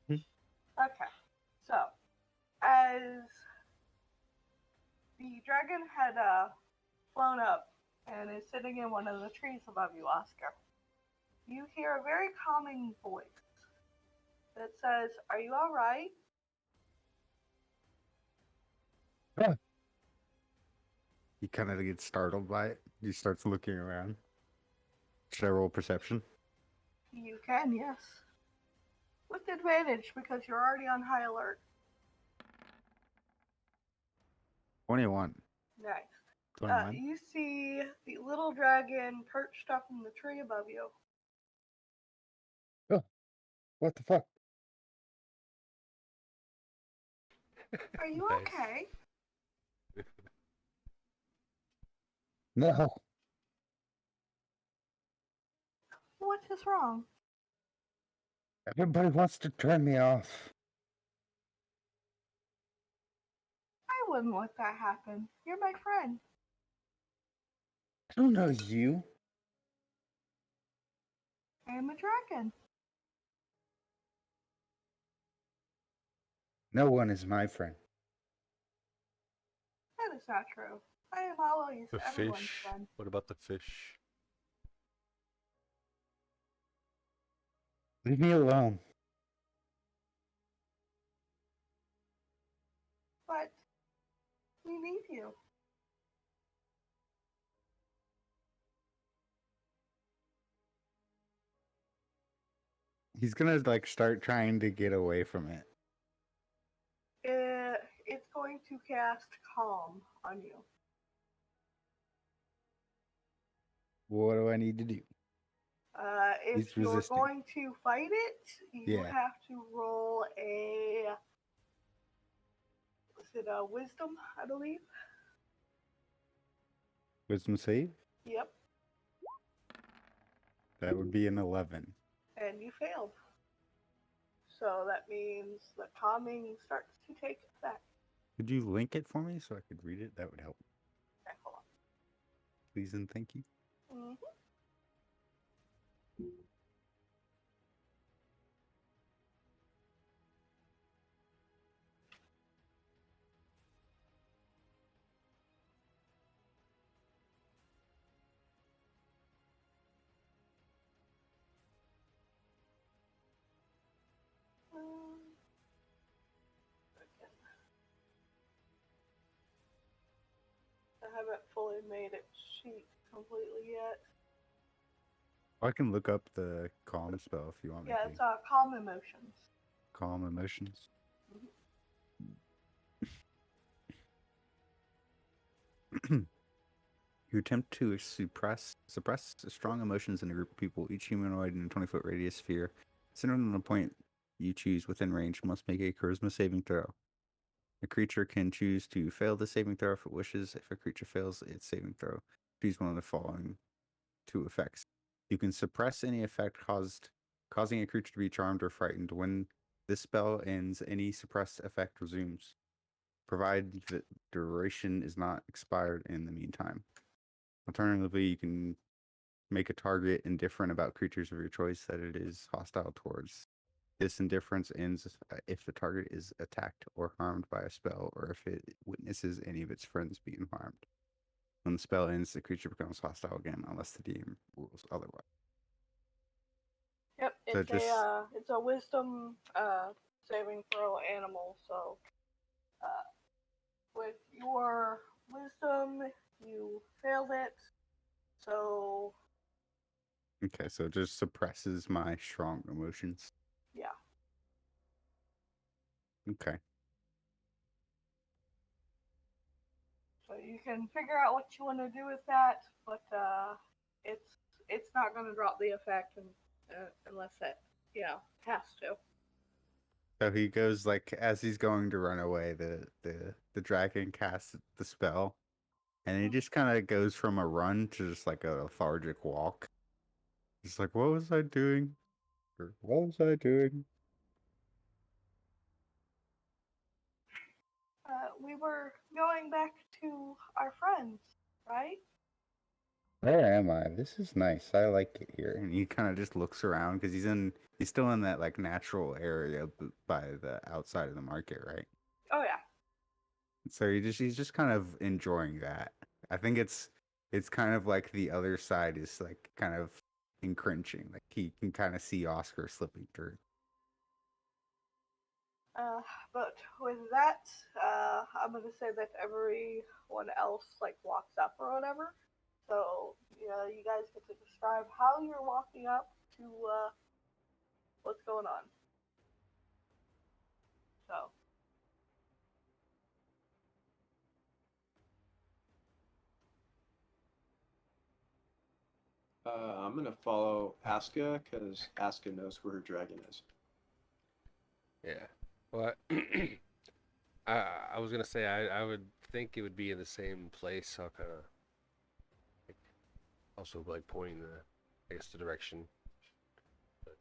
Okay, so as the dragon had flown up and is sitting in one of the trees above you, Oscar, you hear a very calming voice that says, "Are you all right?" He kind of gets startled by it. He starts looking around. Should I roll perception? You can, yes. With advantage because you're already on high alert. 21. Nice. 21. You see the little dragon perched up in the tree above you. What the fuck? Are you Nice. okay? No. What is wrong? Everybody wants to turn me off. I wouldn't let that happen. You're my friend. I don't know you. I am a dragon. No one is my friend. That is not true. I am always The everyone's fish. friend. What about the fish? Leave me alone. But we need you. He's gonna like start trying to get away from it. It's going to cast calm on you. What do I need to do? If He's you're resisting. going to fight it, you Yeah. have to roll a. Was it a wisdom, I believe? Wisdom save? Yep. That would be an 11. And you failed. So that means the calming starts to take effect. Could you link it for me so I could read it? That would help. Okay, hold Please and thank you. on. I haven't fully made it sheet completely yet. I can look up the calm spell if you want me Yeah, to. it's calm emotions. Calm emotions. You attempt to suppress strong emotions in a group of people. Each humanoid in a 20-foot radius sphere, centered on a point you choose within range, must make a charisma saving throw. A creature can choose to fail the saving throw if it wishes. If a creature fails its saving throw, choose one of the following two effects. You can suppress any effect causing a creature to be charmed or frightened. When this spell ends, any suppressed effect resumes, provided the duration is not expired in the meantime. Alternatively, you can make a target indifferent about creatures of your choice that it is hostile towards. This indifference ends if the target is attacked or harmed by a spell, or if it witnesses any of its friends being harmed. When the spell ends, the creature becomes hostile again, unless the DM rules otherwise. Yep, So it's a wisdom saving throw animal. So with your wisdom, you failed it. So, Okay, so it just suppresses my strong emotions. yeah. Okay. So you can figure out what you want to do with that, but it's not going to drop the effect unless it, has to. So he goes like as he's going to run away, the dragon casts the spell, and he just kind of goes from a run to just like a lethargic walk. Just like, what was I doing? Or, what was I doing? We were going back to our friends, right? Where am I? This is nice. I like it here. And he kind of just looks around because he's still in that like natural area by the outside of the market, right? Oh yeah. So he's just kind of enjoying that. I think it's kind of like the other side is like kind of encroaching. Like he can kind of see Oscar slipping through. But with that, I'm gonna say that everyone else like walks up or whatever. So you guys get to describe how you're walking up to what's going on. So I'm gonna follow Aska because Aska knows where her dragon is. Yeah. Well, I was gonna say I would think it would be in the same place. So I'll kind of like, also like pointing I guess the direction. But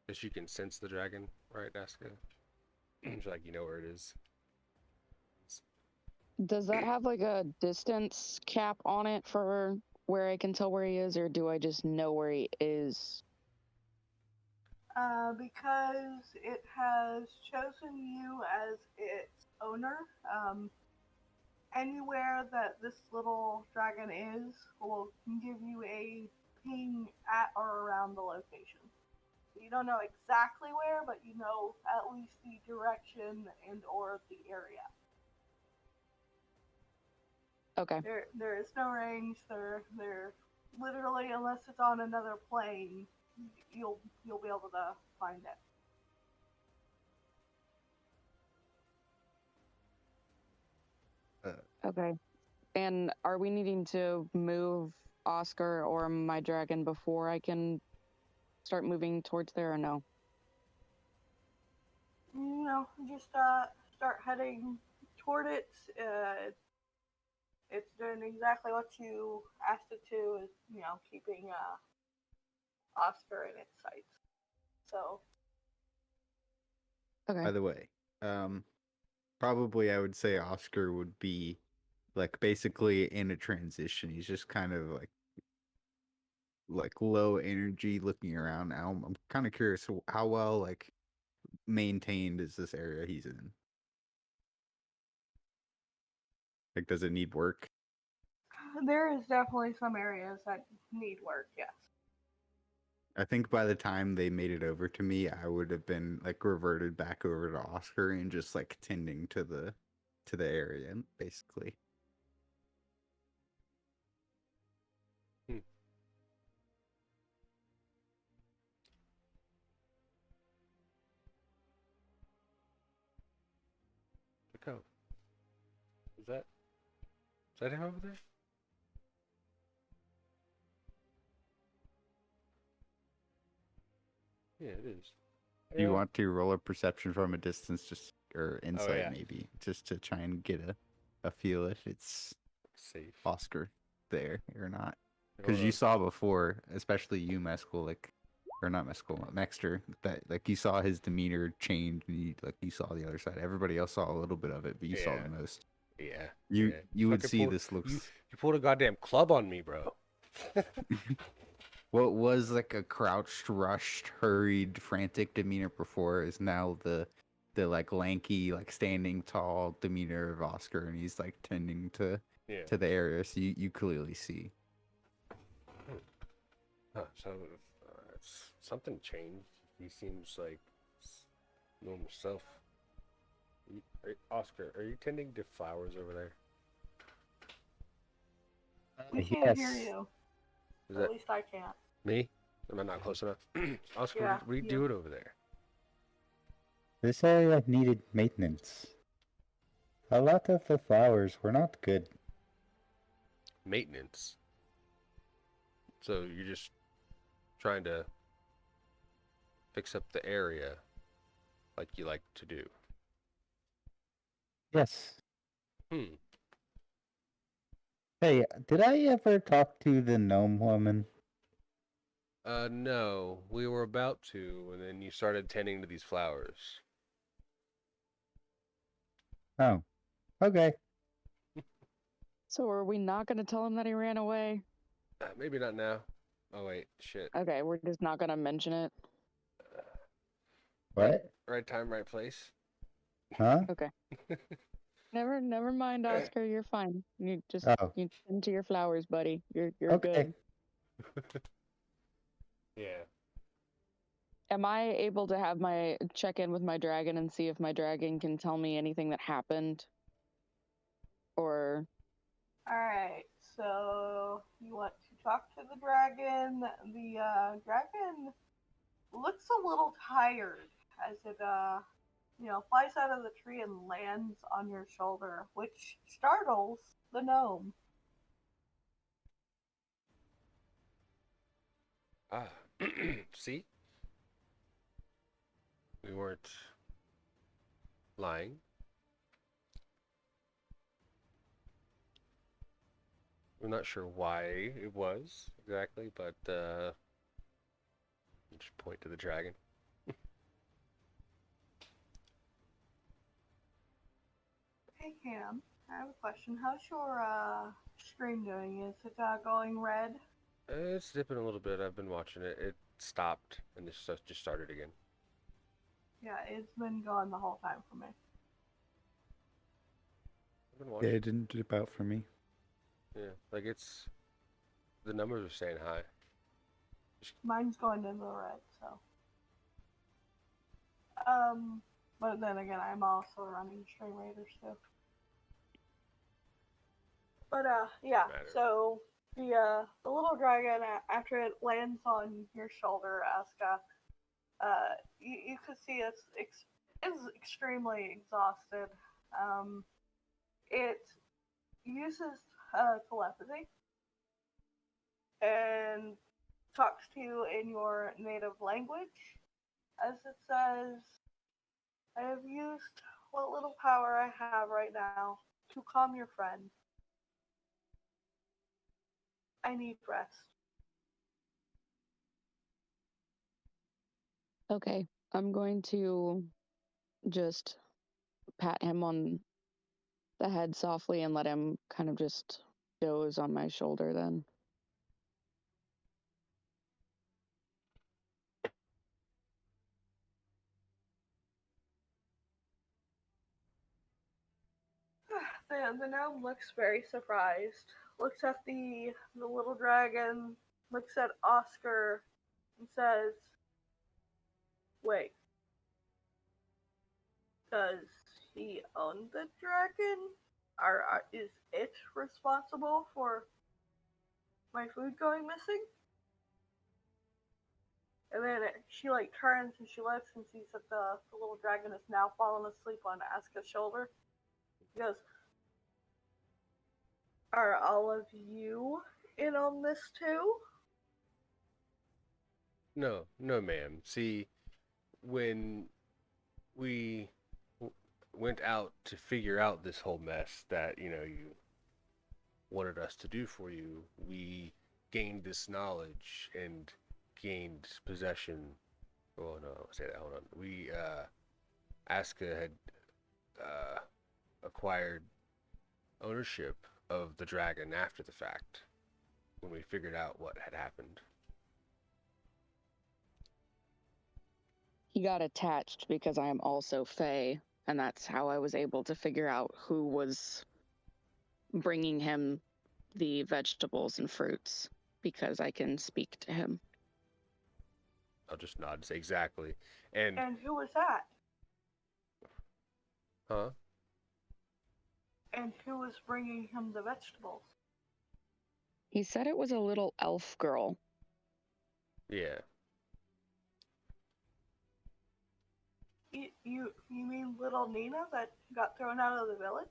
guess you can sense the dragon, right, Aska? So, like you know where it is. Does that have like a distance cap on it for where I can tell where he is, or do I just know where he is? because it has chosen you as its owner, anywhere that this little dragon is will give you a ping at or around the location. You don't know exactly where, but you know at least the direction and or the area. Okay. There is no range. There literally, unless it's on another plane, you'll be able to find it. Okay. And are we needing to move Oscar or my dragon before I can start moving towards there, or no? Just start heading toward it. It's doing exactly what you asked it to. Is keeping Oscar in its sights. So Okay. By the way, probably I would say Oscar would be like basically in a transition. He's just kind of like low energy looking around now. I'm kind of curious how well like maintained is this area he's in? Like, does it need work? there is definitely some areas that need work. Yes. I think by the time they made it over to me, I would have been like reverted back over to Oscar and just like tending to the area, basically. Hmm. Look out. Is that him over there? Yeah, it is. Do you want to roll a perception from a distance, just or insight yeah. maybe, just to try and get a feel if it's Safe. Oscar there or not? Hold Because you on. saw before, especially you, Mescal, like, or not Mescal, Mexter, that like you saw his demeanor change, and you saw the other side. Everybody else saw a little bit of it, but you saw the most. Yeah. You would Fucking see pulled- this looks. You pulled a goddamn club on me, bro. What was like a crouched, rushed, hurried, frantic demeanor before is now the like lanky, like standing tall demeanor of Oscar, and he's like tending to the area, so you clearly see. Huh, so something changed. He seems like normal self. Oscar, are you tending to flowers over there? We can't hear you. Is At that least I can't. me? Am I not close enough? Oscar, Yeah, what are you you. doing over there? This area needed maintenance. A lot of the flowers were not good. Maintenance. So you're just trying to fix up the area like you like to do. Yes. Hmm. Hey, did I ever talk to the gnome woman? No, we were about to, and then you started tending to these flowers. Oh, okay. So are we not going to tell him that he ran away? Maybe not now. Oh wait, shit. Okay, we're just not going to mention it. What? Right time, right place. Huh? Okay. Never mind, Oscar. You're fine. You just Oh, you tend to your flowers, buddy. You're okay. good. Yeah. Am I able to have my check in with my dragon and see if my dragon can tell me anything that happened? Or Alright, so you want to talk to the dragon. The dragon looks a little tired as it flies out of the tree and lands on your shoulder, which startles the gnome. Ah. See? We weren't lying. I'm not sure why it was exactly, but just point to the dragon. Hey Cam, I have a question. How's your stream doing? Is it going red? It's dipping a little bit. I've been watching it. It stopped and this stuff just started again. Yeah, it's been going the whole time for me. I've been Yeah, watching. it didn't dip out for me. Yeah, like the numbers are staying high. Mine's going into the red, so. But then again, I'm also running Stream Raiders too. But yeah. Matter. So the little dragon, after it lands on your shoulder, Asuka, you can see it's extremely exhausted. It uses telepathy and talks to you in your native language, as it says, I have used what little power I have right now to calm your friend. I need rest. okay, I'm going to just pat him on the head softly and let him kind of just doze on my shoulder then. The gnome looks very surprised. Looks at the little dragon, looks at Oscar, and says, "Wait, does he own the dragon? Is it responsible for my food going missing?" And then she turns and she looks and sees that the little dragon is now fallen asleep on Asuka's shoulder. He goes, "Are all of you in on this too?" No, no, ma'am. See, when we went out to figure out this whole mess that you wanted us to do for you, we gained this knowledge and gained possession. Oh no, I'll say that. Hold on. We Asuka had uh, acquired ownership of the dragon after the fact when we figured out what had happened. He got attached because I am also Fae, and that's how I was able to figure out who was bringing him the vegetables and fruits, because I can speak to him. I'll just nod and say exactly. And And who was that? huh? And who was bringing him the vegetables? He said it was a little elf girl. Yeah. You mean little Nina that got thrown out of the village?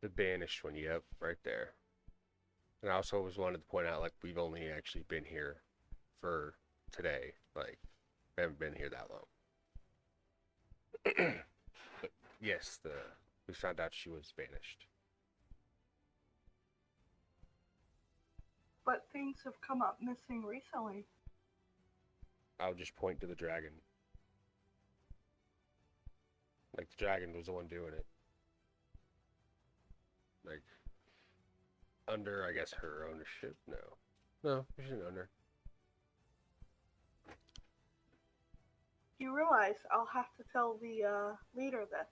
The banished one, yep, right there. And I also always wanted to point out, like, we've only actually been here for today. Like, we haven't been here that long. But yes, we found out she was banished. But things have come up missing recently. I'll just point to the dragon. Like, the dragon was the one doing it. Like, under, I guess, her ownership? No, she didn't own her. You realize I'll have to tell the leader this.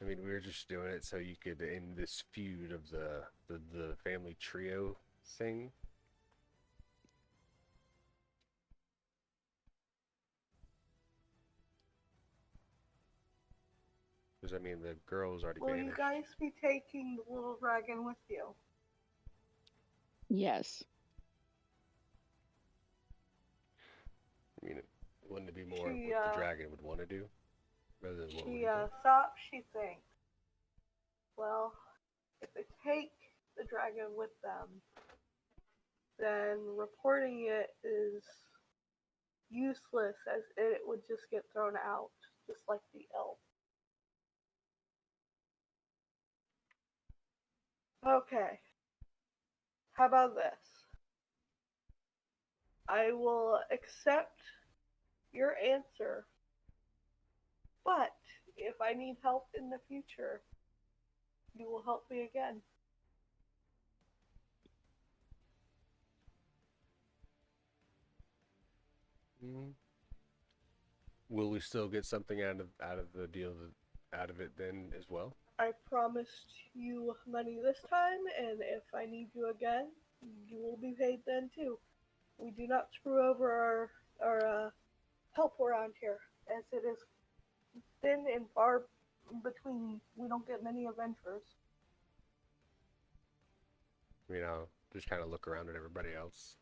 I mean, we were just doing it so you could end this feud of the family trio thing. Because, I mean, the girl was already Will banished. you guys be taking the little dragon with you? Yes. I mean, wouldn't it be more of what the dragon would want to do? Rather than what we She do? stops, she thinks. Well, if they take the dragon with them, then reporting it is useless as it would just get thrown out, just like the elf. Okay. How about this? I will accept your answer, but if I need help in the future, you will help me again. Will we still get something out of the deal out of it then as well? I promised you money this time, and if I need you again, you will be paid then too. We do not screw over our help around here, as it is thin and far between. We don't get many adventurers. I mean, I'll just kind of look around at everybody else.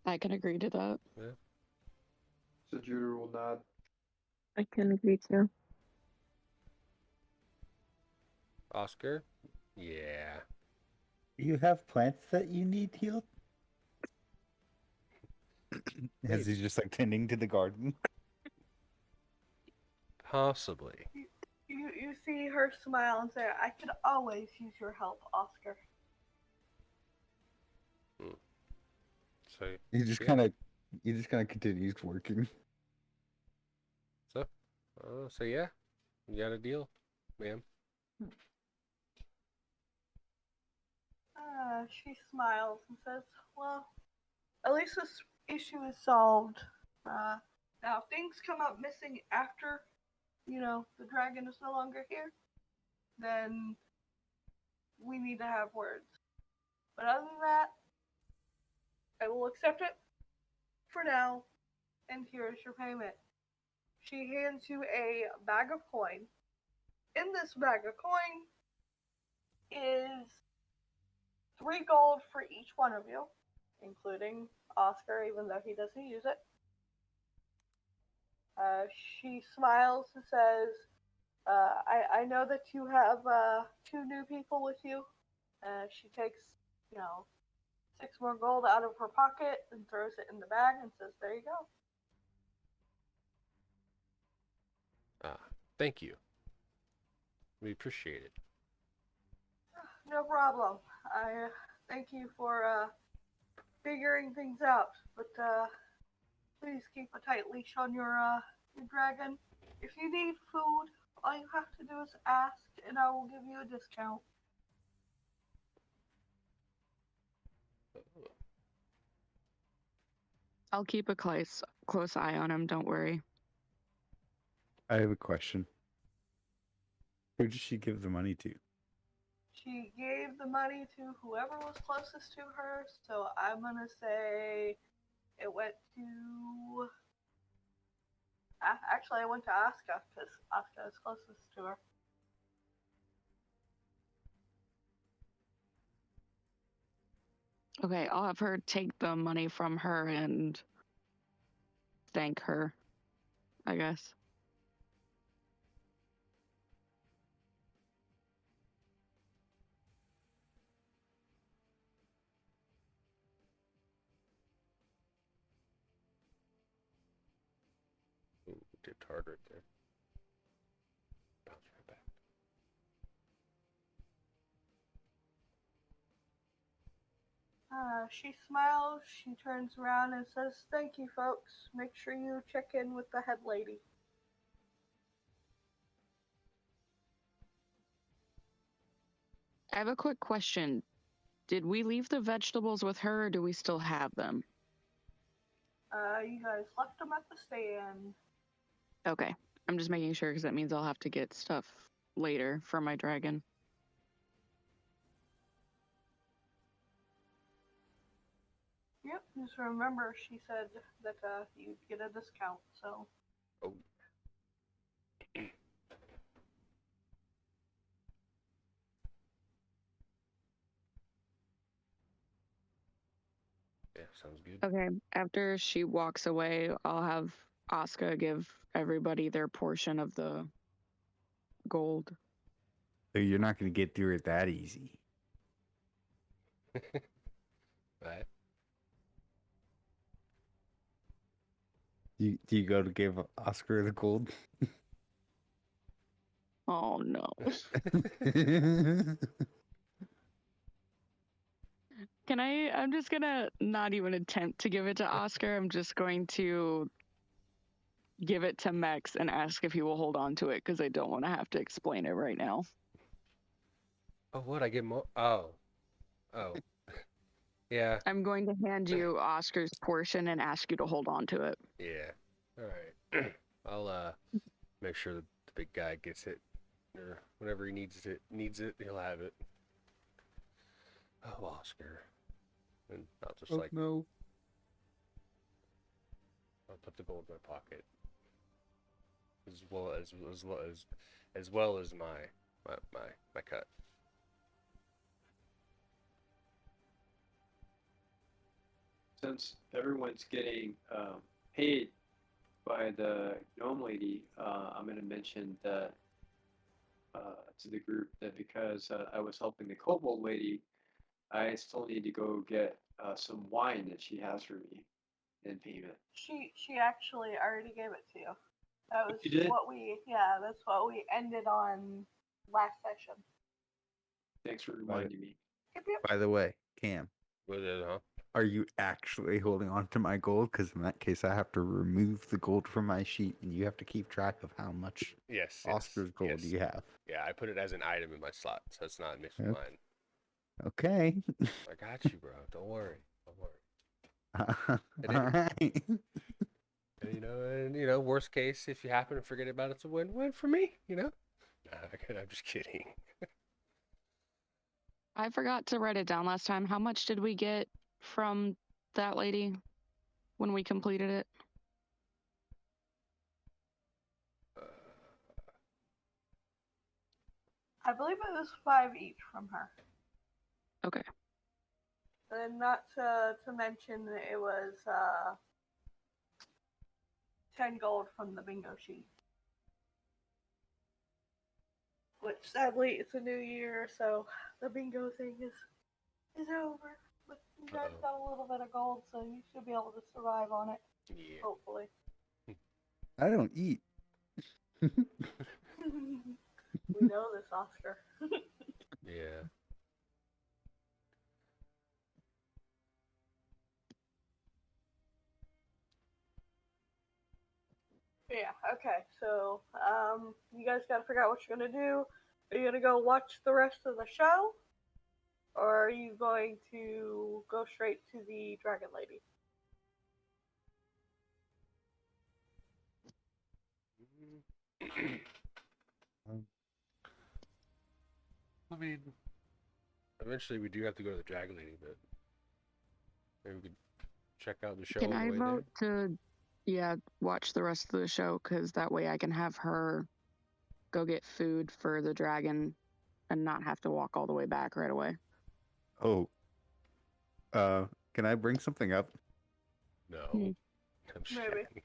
I can agree to that. Yeah. So Judah will nod. I can agree too. Oscar? Yeah. You have plants that you need healed? As he's just like tending to the garden. Possibly. You see her smile and say, I could always use your help, Oscar. So He just yeah. kind of continues working. So yeah, you got a deal, ma'am. She smiles and says, well, at least this issue is solved. Now, if things come up missing after, the dragon is no longer here, then we need to have words. But other than that, I will accept it for now, and here is your payment. She hands you a bag of coin. In this bag of coin is 3 gold for each one of you, including Oscar, even though he doesn't use it. She smiles and says, I know that you have 2 new people with you. She takes, 6 more gold out of her pocket and throws it in the bag and says, there you go. Thank you. We appreciate it. No problem. I thank you for figuring things out, but please keep a tight leash on your dragon. If you need food, all you have to do is ask, and I will give you a discount. I'll keep a close eye on him, don't worry. I have a question. Who did she give the money to? She gave the money to whoever was closest to her, so I'm gonna say it went to. Actually, I went to Asuka because Asuka is closest to her. Okay, I'll have her take the money from her and thank her, I guess. Ooh, dipped hard right there. Bounce right back. She smiles, she turns around and says, "Thank you, folks. Make sure you check in with the head lady." I have a quick question. Did we leave the vegetables with her or do we still have them? You guys left them at the stand. Okay. I'm just making sure because that means I'll have to get stuff later for my dragon. Yep, just remember she said that you'd get a discount, so. Oh. Yeah, sounds good. Okay. After she walks away, I'll have Asuka give everybody their portion of the gold. So you're not going to get through it that easy. Right. Do you go to give Oscar the gold? Oh no. I'm just gonna not even attempt to give it to Oscar. I'm just going to give it to Mex and ask if he will hold on to it because I don't want to have to explain it right now. Oh, what? I get more? Oh. Oh. Yeah. I'm going to hand you Oscar's portion and ask you to hold on to it. Yeah. All right. I'll make sure the big guy gets it, or whenever he needs it, he'll have it. Oh, Oscar. And I'll just no. I'll put the gold in my pocket, as well as my cut. Since everyone's getting paid by the gnome lady, I'm going to mention that to the group that because I was helping the kobold lady, I still need to go get some wine that she has for me in payment. She actually already gave it to you. That was You did? that's what we ended on last session. Thanks for reminding me. Yep, yep. By the way, Cam, Was it, huh? are you actually holding on to my gold? Because in that case, I have to remove the gold from my sheet, and you have to keep track of how much Yes. Oscar's gold yes. you have. Yeah, I put it as an item in my slot, so it's not mixed with Yep. mine. Okay. I got you, bro. Don't worry. All right. And you know, worst case, if you happen to forget about it, it's a win-win for me. You know. Nah, I'm just kidding. I forgot to write it down last time. How much did we get from that lady when we completed it? I believe it was 5 each from her. Okay. And not to mention it was 10 gold from the bingo sheet. Which sadly it's a new year, so the bingo thing is over. But you guys got a little bit of gold, so you should be able to survive on it. Yeah. Hopefully. I don't eat. We know this, Oscar. Yeah. Yeah, okay, so you guys gotta figure out what you're gonna do. Are you gonna go watch the rest of the show? Or are you going to go straight to the Dragon Lady? I mean, eventually we do have to go to the Dragon Lady, but maybe we could check out the show Can on the I way vote to, watch the rest of the show? Because that way I can have her go get food for the dragon and not have to walk all the way back right away. Oh. Can I bring something up? No. Hmm. I'm just Maybe. kidding.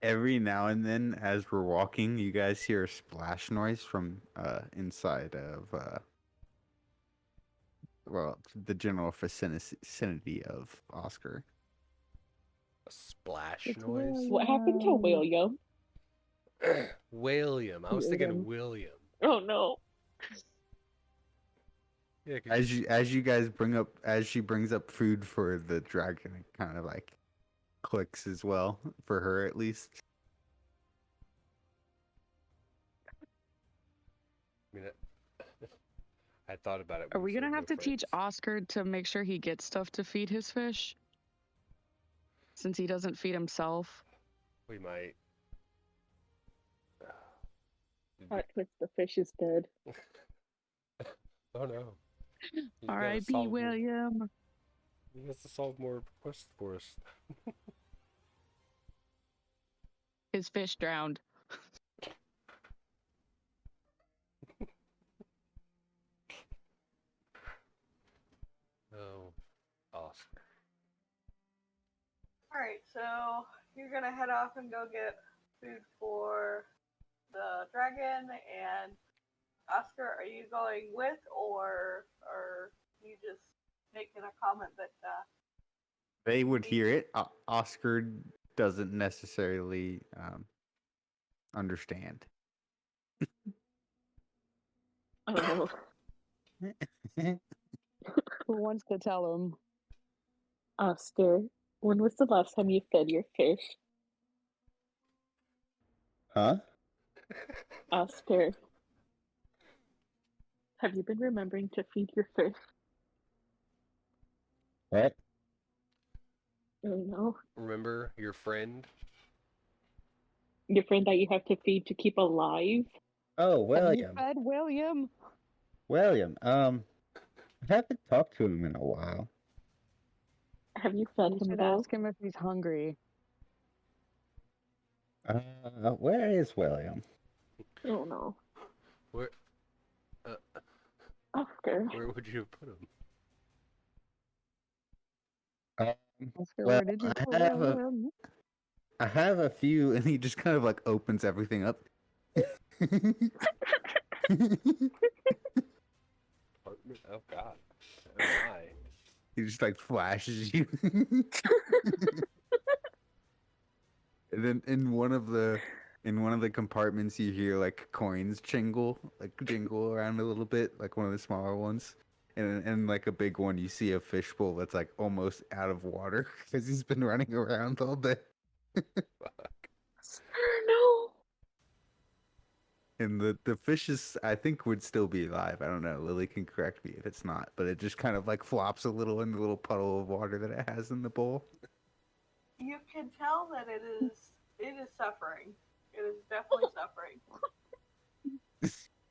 Every now and then, as we're walking, you guys hear a splash noise from inside of well, the general vicinity of Oscar. A splash It's noise? What happened to William. William? William. I was thinking William. Oh no. Yeah, 'cause As you guys bring up, as she brings up food for the dragon, it kind of like clicks as well for her at least. I mean, I thought about it. Are when we you gonna said have no to teach friends. Oscar to make sure he gets stuff to feed his fish? Since he doesn't feed himself. We might. Hot twist, the fish is dead. Oh no. He's gotta R.I.P. solve more- William. He has to solve more quests for us. His fish drowned. Oh, Oscar. Alright, so you're gonna head off and go get food for the dragon, and Oscar, are you going with, or are you just making a comment that They would hear it. Oscar doesn't necessarily understand. Oh, Who wants to tell him? Oscar, when was the last time you fed your fish? Huh? Oscar, have you been remembering to feed your fish? What? Oh no. Remember your friend? Your friend that you have to feed to keep alive? Oh, Have you William. fed William? William. I haven't talked to him in a while. Have you fed You him should though? ask him if he's hungry. Where is William? Oh no. Where? Oscar. Where would you have put him? Oscar, Well, where did you put I have a, William? I have a few, and he just kind of like opens everything up. Apartment? Oh God. Oh my. He just like flashes you. And then in one of the compartments you hear like coins jingle around a little bit, like one of the smaller ones. And in like a big one you see a fishbowl that's like almost out of water because he's been running around all day. Fuck. No. And the fishes I think would still be alive. I don't know. Lily can correct me if it's not, but it just kind of like flops a little in the little puddle of water that it has in the bowl. you can tell that it is suffering. It is definitely suffering.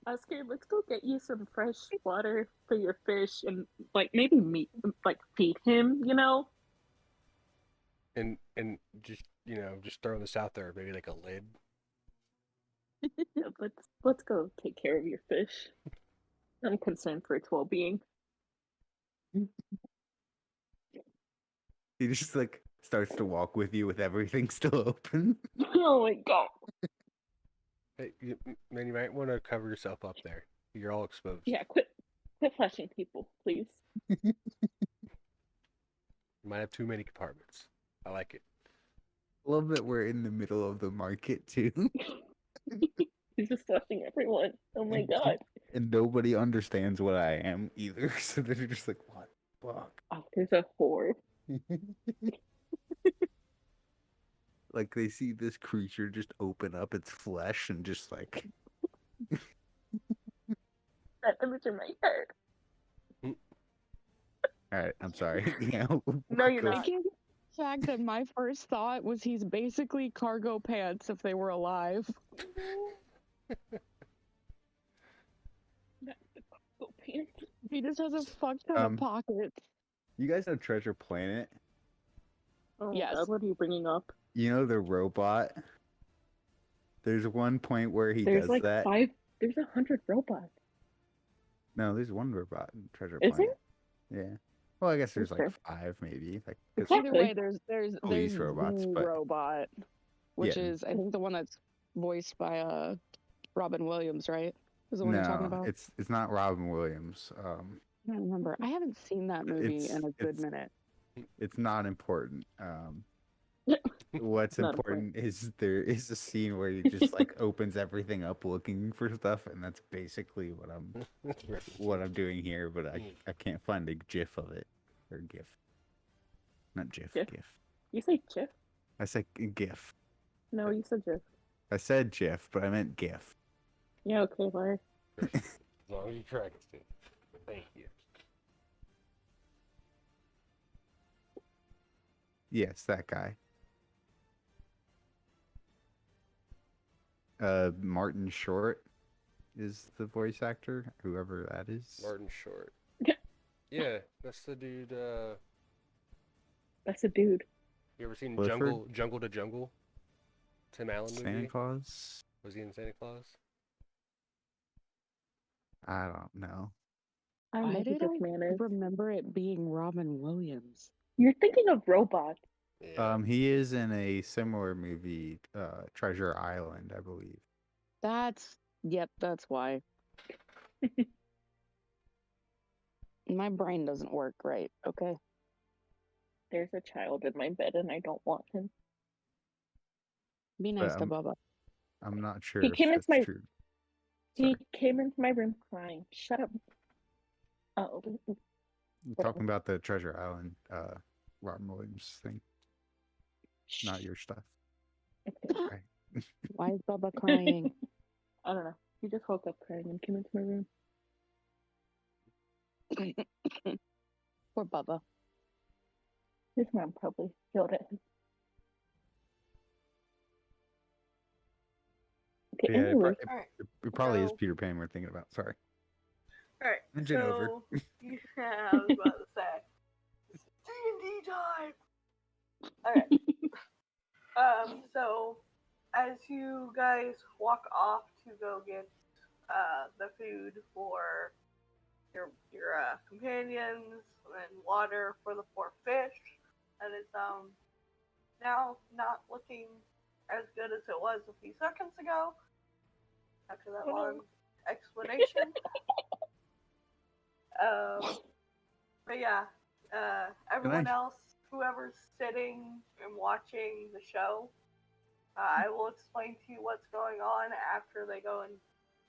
Oscar, let's go get you some fresh water for your fish and like maybe meat, like feed him, you know? And just just throw this out there, maybe like a lid. Yeah, let's go take care of your fish. I'm concerned for its well-being. He just like starts to walk with you with everything still open. Oh my god. Hey, man, you might want to cover yourself up there. You're all exposed. Yeah, quit flashing people, please. You might have too many compartments. I like it. Love that we're in the middle of the market too. He's just flashing everyone. Oh my god. And nobody understands what I am either. So they're just like, what the fuck? Oscar's a whore. Like they see this creature just open up its flesh and just like That image in my head. alright, I'm sorry. Yeah. No, you're go- not. Thinking the fact that my first thought was he's basically cargo pants if they were alive. Go pants. He just has a fuck ton of pockets. You guys know Treasure Planet? Oh Yes. god, what are you bringing up? You know the robot? There's one point where he There's does like that. there's 100 robots. No, there's one robot in Treasure Is Planet. Yeah. Well, I guess there's like Sure. 5 maybe. Like 'cause Either way, Exactly. there's police robots, the but robot, which yeah, is I think the one that's voiced by Robin Williams, right? Is the one you're talking no, about? it's not Robin Williams. I don't remember. I haven't seen that movie in a good minute. It's not important. What's Not important. important is there is a scene where he just like opens everything up looking for stuff, and that's basically what I'm doing here. But I can't find a GIF of it or GIF, not GIF, GIF? GIF. You say GIF? I said GIF. No, you said GIF. I said GIF, but I meant GIF. Yeah, okay, bye. As long as you correct it. Thank you. Yes, that guy. Martin Short is the voice actor, whoever that is. Martin Short. Yeah, that's the dude. That's a dude. You ever seen Clifford? Jungle to Jungle? Tim Allen movie? Santa Claus? Was he in Santa Claus? I don't know. I don't know Why who did this I man is. remember it being Robin Williams? You're thinking of robots. Yeah. He is in a similar movie, Treasure Island, I believe. Yep, that's why. My brain doesn't work right, okay? There's a child in my bed and I don't want him. Be But nice to Bubba. I'm not sure He if came into that's my true. He Sorry. came into my room crying. Shut up. Oh, You're talking about the Treasure Island, Robin Williams thing, not your stuff. okay. Right. Why is Bubba crying? I don't know. He just woke up crying and came into my room. Poor Bubba. His mom probably yelled at him. Okay, Yeah, anyway. Alright. it probably is So- Peter Pan we're thinking about. Sorry. Alright. Engine so over. Yeah, I was about to say. It's D&D time! Alright. So as you guys walk off to go get the food for your companions and water for the poor fish, and it's now not looking as good as it was a few seconds ago after that long explanation. But yeah, everyone else, whoever's sitting and watching the show, I will explain to you what's going on after they go and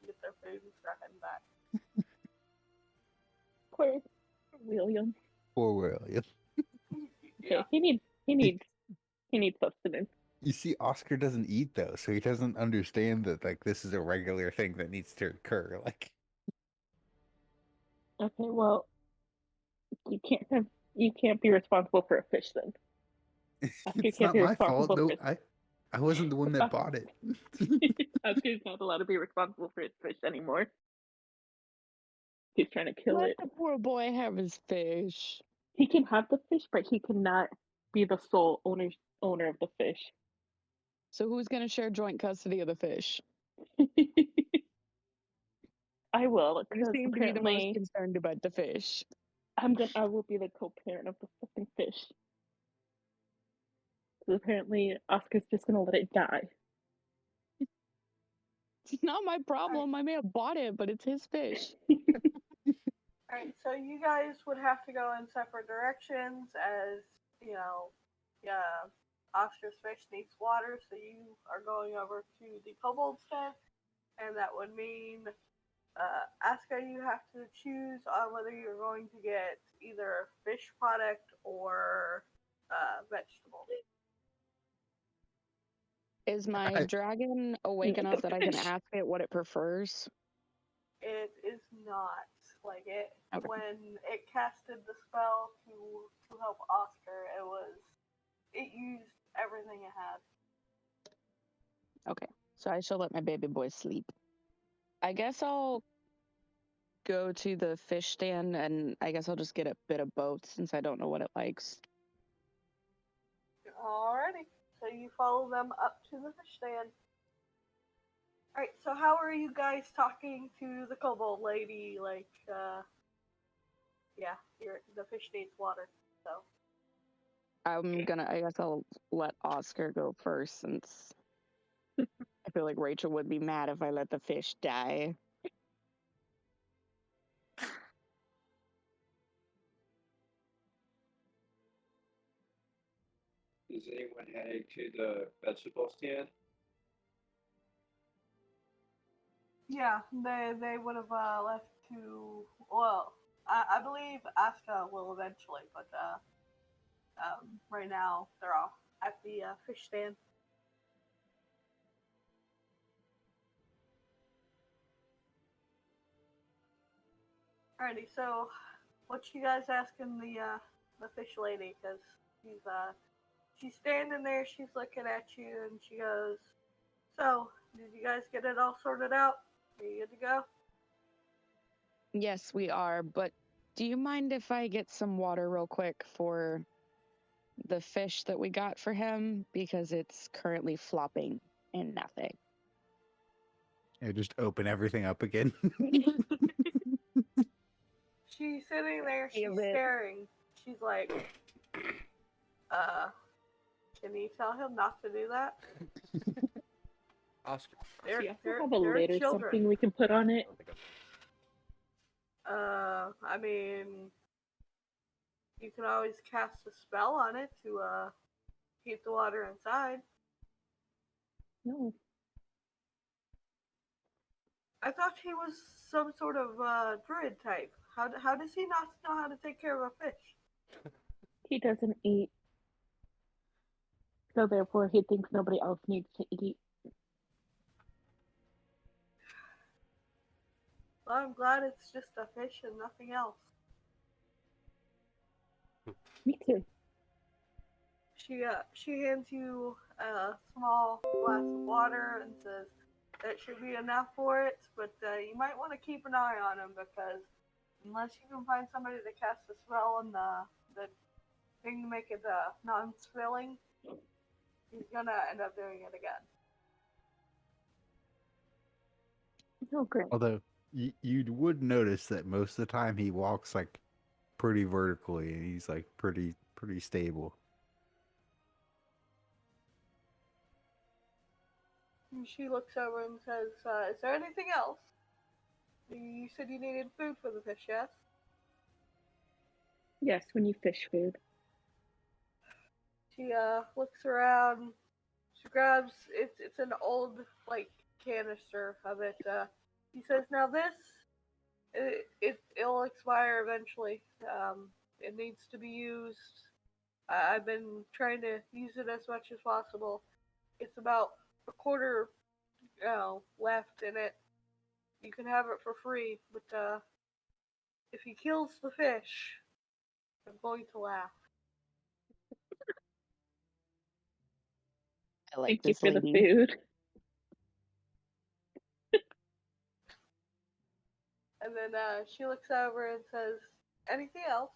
get their food and start heading back. Poor William. Poor William. Okay, he needs sustenance. You see, Oscar doesn't eat though, so he doesn't understand that like this is a regular thing that needs to occur. Like, Okay, well, you can't be responsible for a fish then. Oscar it's can't not be my fault. responsible No, for I wasn't the one that bought it. Oscar's not allowed to be responsible for his fish anymore. He's trying to kill Let it. the poor boy have his fish. He can have the fish, but he cannot be the sole owner of the fish. So who's going to share joint custody of the fish? I will, You because seem to be the most apparently concerned about the fish. I will be the co-parent of the fucking fish. So apparently Oscar's just gonna let it die. It's not my problem. I may have bought it, but it's his fish. Alright, so you guys would have to go in separate directions as, you know, Oscar's fish needs water, so you are going over to the kobold's den, and that would mean, Asuka, you have to choose on whether you're going to get either fish product or vegetable. Is my dragon awake enough that I can ask it what it prefers? It is not. Like it Okay. when it casted the spell to help Oscar, it used everything it had. Okay, so I shall let my baby boy sleep. I guess I'll go to the fish stand and I guess I'll just get a bit of both since I don't know what it likes. Alrighty. So you follow them up to the fish stand. Alright, so how are you guys talking to the kobold lady? Like, yeah, the fish needs water. So I guess I'll let Oscar go first since I feel like Rachel would be mad if I let the fish die. Is anyone heading to the vegetable stand? yeah, they would have left to. Well, I believe Aska will eventually, but right now they're off at the fish stand. Alrighty, so what you guys asking the fish lady? Because she's standing there, she's looking at you, and she goes, "So, did you guys get it all sorted out? Are you good to go?" Yes, we are, but do you mind if I get some water real quick for the fish that we got for him? Because it's currently flopping in nothing. Yeah, just open everything up again. She's sitting there, she's Damn it. staring. She's like, can you tell him not to do that? Oscar. Do you They're have a lid or children. something we can put on I it? don't think I'm- I mean, you can always cast a spell on it to keep the water inside. No. I thought he was some sort of druid type. How does he not know how to take care of a fish? He doesn't eat. So therefore he thinks nobody else needs to eat. Well, I'm glad it's just a fish and nothing else. Me too. She hands you a small glass of water and says that should be enough for it, but you might want to keep an eye on him because unless you can find somebody to cast a spell on the thing to make it non-spilling, he's gonna end up doing it again. Oh, great. Although you would notice that most of the time he walks like pretty vertically and he's like pretty stable. And she looks over and says, "Is there anything else? You said you needed food for the fish, yes?" Yes, when you fish food. She looks around. She grabs it's an old like canister of it. He says, "Now this it'll expire eventually. It needs to be used. I've been trying to use it as much as possible. It's about a quarter, left in it. You can have it for free, but if he kills the fish, I'm going to laugh." I like Thank you this for lady. the food. And then she looks over and says, "Anything else?"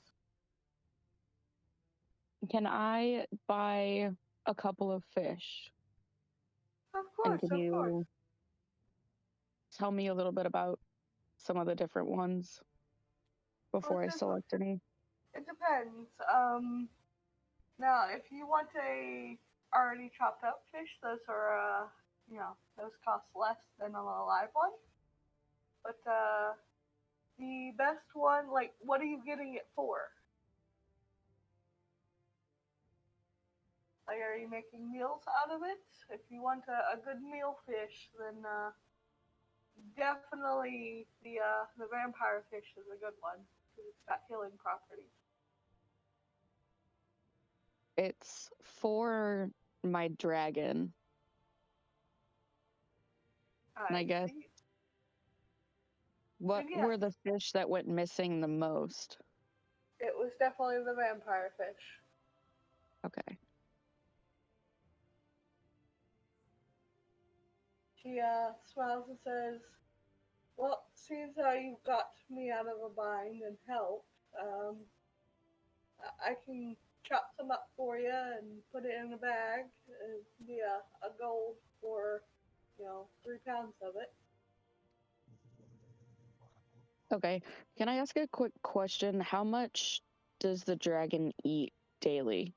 Can I buy a couple of fish? Of And course, can of course. you tell me a little bit about some of the different ones before I select any? It depends. Now if you want a already chopped up fish, those are those cost less than a live one. But the best one, like, what are you getting it for? Like, are you making meals out of it? If you want a good meal fish, then definitely the vampire fish is a good one because it's got healing properties. It's for my dragon. And I guess See. what Yeah. were the fish that went missing the most? It was definitely the vampire fish. Okay. She smiles and says, "Well, seems how you got me out of a bind and helped. I can chop some up for you and put it in a bag. It'd be a gold for, 3 pounds of it." Okay. Can I ask a quick question? How much does the dragon eat daily?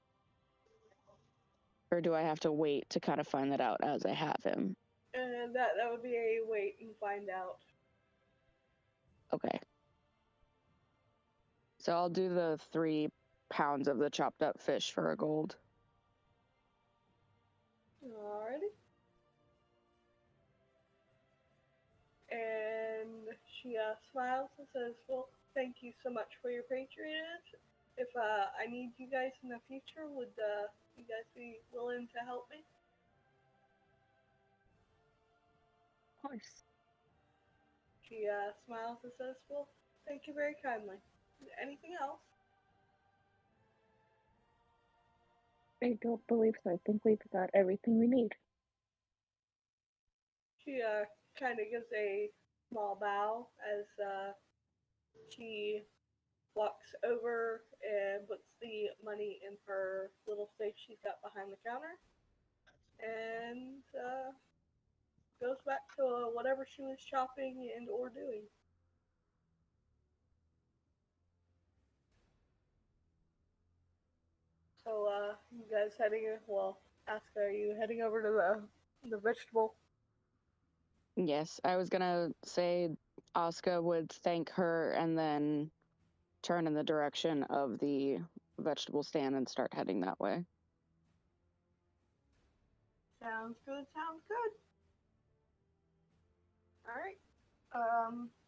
Or do I have to wait to kind of find that out as I have him? And that would be a wait and find out. Okay. So I'll do the 3 pounds of the chopped up fish for a gold. Alrighty. And she smiles and says, "Well, thank you so much for your patronage. If I need you guys in the future, would you guys be willing to help me?" Of course. She smiles and says, "Well, thank you very kindly. Anything else?" I don't believe so. I think we've got everything we need. She kind of gives a small bow as she walks over and puts the money in her little safe she's got behind the counter, and goes back to whatever she was shopping and or doing. So you guys heading? Well, Asuka, are you heading over to the vegetable? Yes, I was gonna say Asuka would thank her and then turn in the direction of the vegetable stand and start heading that way. Sounds good. Sounds good. All right.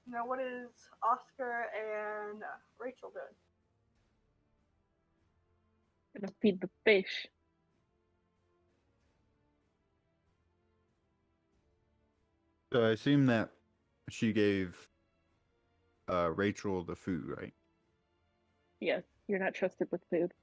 Now what is Oscar and Rachel doing? Gonna feed the fish. So I assume that she gave Rachel the food, right? Yes, you're not trusted with food.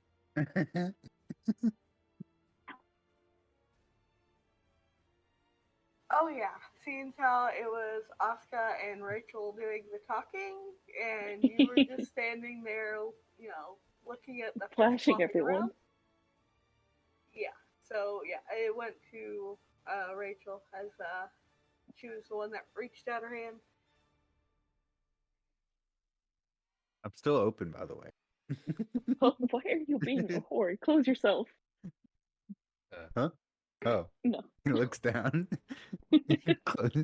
Oh yeah, seeing how it was Oscar and Rachel doing the talking, and you were just standing there, looking at the fish Flashing flopping everyone. around. Yeah. So yeah, it went to Rachel as she was the one that reached out her hand. I'm still open, by the way. Oh, why are you being a whore? Close yourself. Huh? Oh, No. he looks down. Close.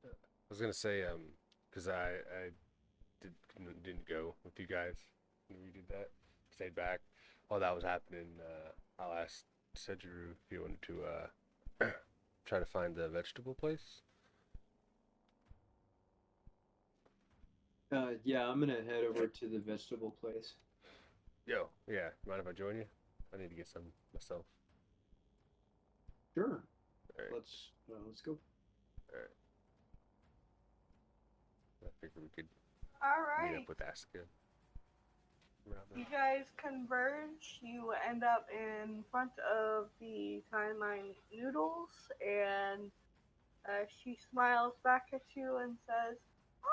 I was gonna say, because I didn't go with you guys when we did that. Stayed back while that was happening. I'll ask Sedgeru if you wanted to try to find the vegetable place. Yeah, I'm gonna head over to the vegetable place. Yo, yeah. Mind if I join you? I need to get some myself. Sure. All right. Let's go. All right. I figured we could All meet right. up with Asuka. You guys converge. You end up in front of the timeline noodles, and she smiles back at you and says,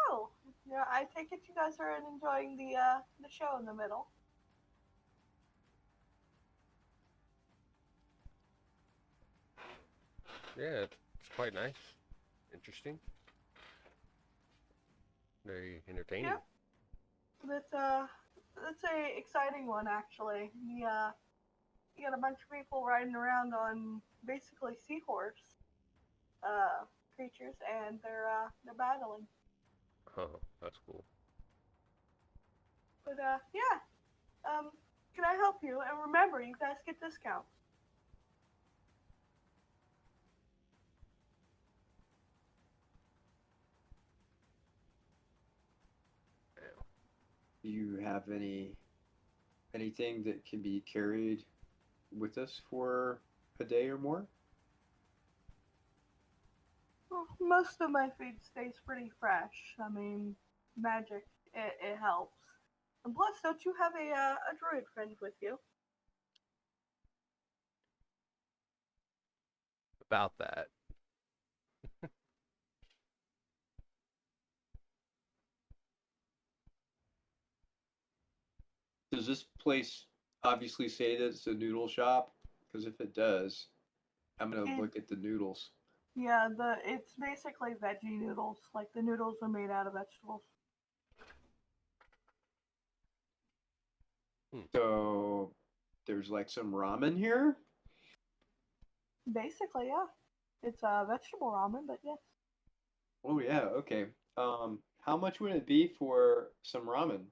"Oh, yeah, I take it you guys are enjoying the show in the middle." Yeah, it's quite nice. Interesting. Very entertaining. Yep. That's a exciting one actually. You got a bunch of people riding around on basically seahorse creatures, and they're battling. Oh, that's cool. But yeah. Can I help you? And remember, you guys get discounts. Do you have anything that can be carried with us for a day or more? Well, most of my food stays pretty fresh. I mean, magic, it helps. And plus, don't you have a druid friend with you? About that. Does this place obviously say that it's a noodle shop? Because if it does, I'm gonna It, look at the noodles. Yeah, it's basically veggie noodles. Like the noodles are made out of vegetables. So there's like some ramen here. Basically, yeah. It's a vegetable ramen, but yes. Oh yeah, okay. How much would it be for some ramen?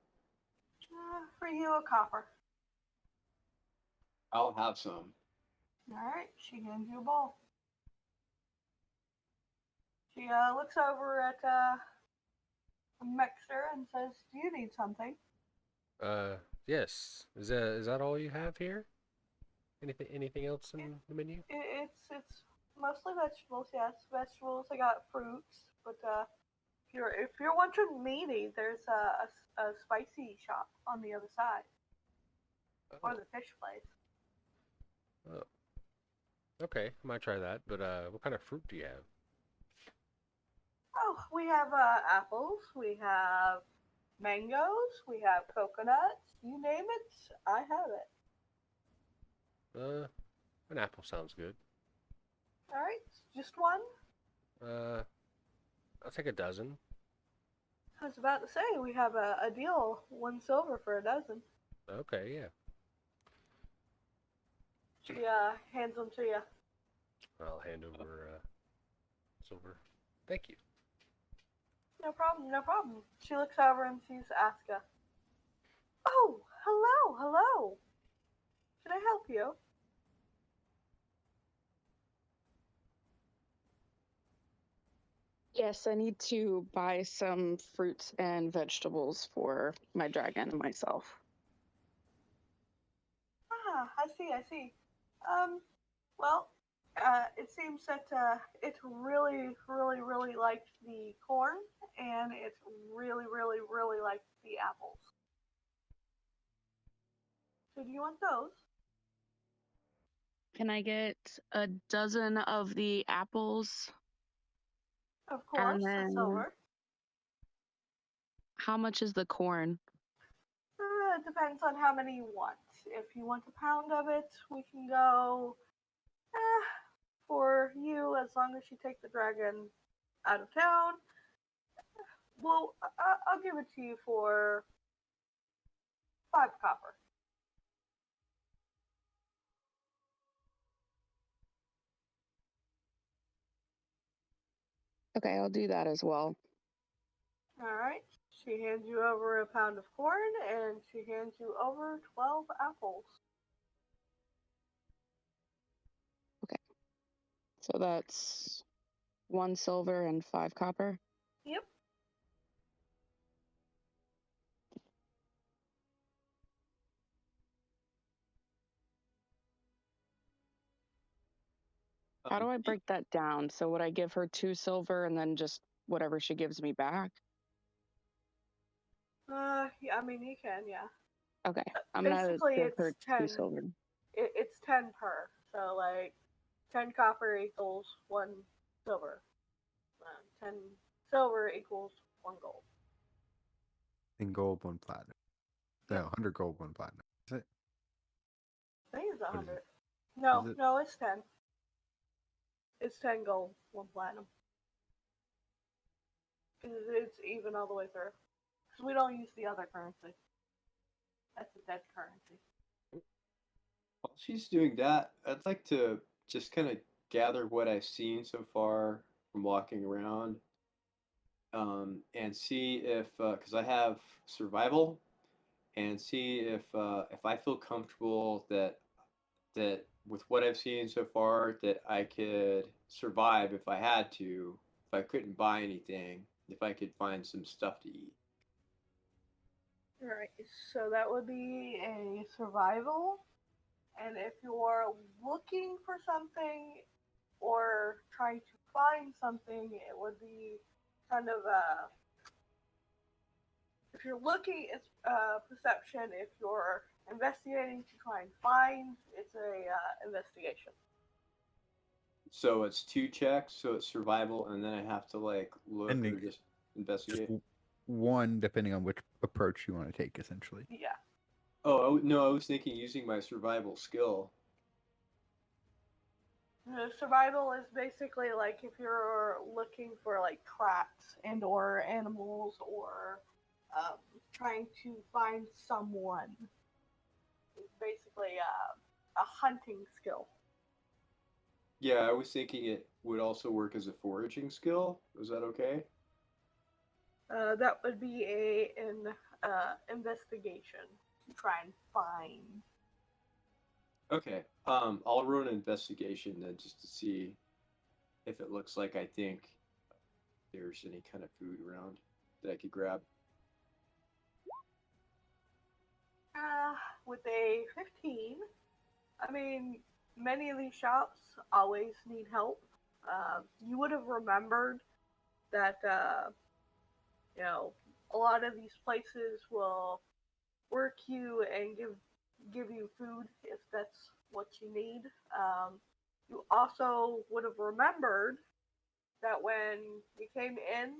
For you, a copper. I'll have some. Alright, she hands you a bowl. She looks over at Mixer and says, "Do you need something?" Yes. Is that all you have here? Anything else in the menu? It's mostly vegetables, yes. Vegetables. I got fruits, but if you're wanting meaty, there's a spicy shop on the other side, or Oh, the fish place. oh. Okay, I might try that. But what kind of fruit do you have? Oh, we have apples. We have mangoes. We have coconuts. You name it, I have it. An apple sounds good. All right, just one. Uh, I'll take a dozen. I was about to say we have a deal, 1 silver for a dozen. Okay, yeah. She hands them to you. I'll hand over silver. Thank you. No problem, no problem. She looks over and sees Aska. Oh, hello, hello. Can I help you? Yes, I need to buy some fruits and vegetables for my dragon and myself. Ah, I see. Well, it seems that it really liked the corn, and it really liked the apples. So do you want those? Can I get a dozen of the apples? Of course, And the then silver. how much is the corn? It depends on how many you want. If you want a pound of it, we can go for you as long as you take the dragon out of town. Well, I'll give it to you for 5 copper. Okay, I'll do that as well. All right. She hands you over a pound of corn and she hands you over 12 apples. Okay. So that's 1 silver and 5 copper. Yep. How do I break that down? So would I give her 2 silver and then just whatever she gives me back? Yeah, I mean, you can, yeah. Okay, I'm gonna Basically, give it's her 10. 2 silver. It's 10 per. So, like, 10 copper equals 1 silver. 10 silver equals 1 gold. In gold, 1 platinum. No, Yep. 100 gold, 1 platinum. Is it? I think it's What is 100. it? No, Is it? no, it's 10. It's 10 gold, 1 platinum. It's even all the way through. Because we don't use the other currency. That's a dead currency. While she's doing that, I'd like to just kind of gather what I've seen so far from walking around, and see if, because I have survival, and see if I feel comfortable that with what I've seen so far that I could survive if I had to, if I couldn't buy anything, if I could find some stuff to eat. Alright, so that would be a survival. And if you're looking for something or trying to find something, it would be kind of a. If you're looking, it's perception. If you're investigating to try and find, it's a investigation. So it's 2 checks, so it's survival, and then I have to like look And or it- just Just investigate. one, depending on which approach you want to take, essentially. Yeah. Oh no, I was thinking using my survival skill. The survival is basically like if you're looking for like traps and or animals or um, trying to find someone. It's basically a hunting skill. Yeah, I was thinking it would also work as a foraging skill. Was that okay? That would be an investigation to try and find. Okay. I'll run an investigation then just to see if it looks like I think there's any kind of food around that I could grab. Uh, with a 15, I mean, many of these shops always need help. You would have remembered that, you know, a lot of these places will work you and give you food if that's what you need. You also would have remembered that when you came in,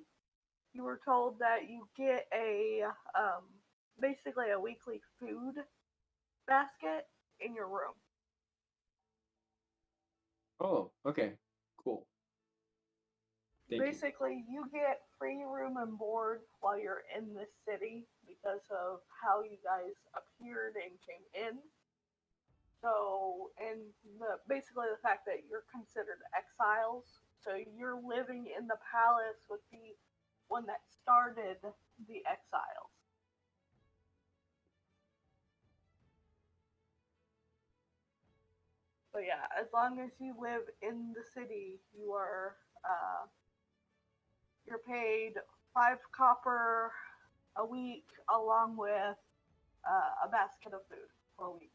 you were told that you get a basically a weekly food basket in your room. Oh, okay. Cool. Thank you. Basically, you get free room and board while you're in this city because of how you guys appeared and came in. So, and basically the fact that you're considered exiles, so you're living in the palace with the one that started the exiles. So yeah, as long as you live in the city, you're paid 5 copper a week along with a basket of food for a week.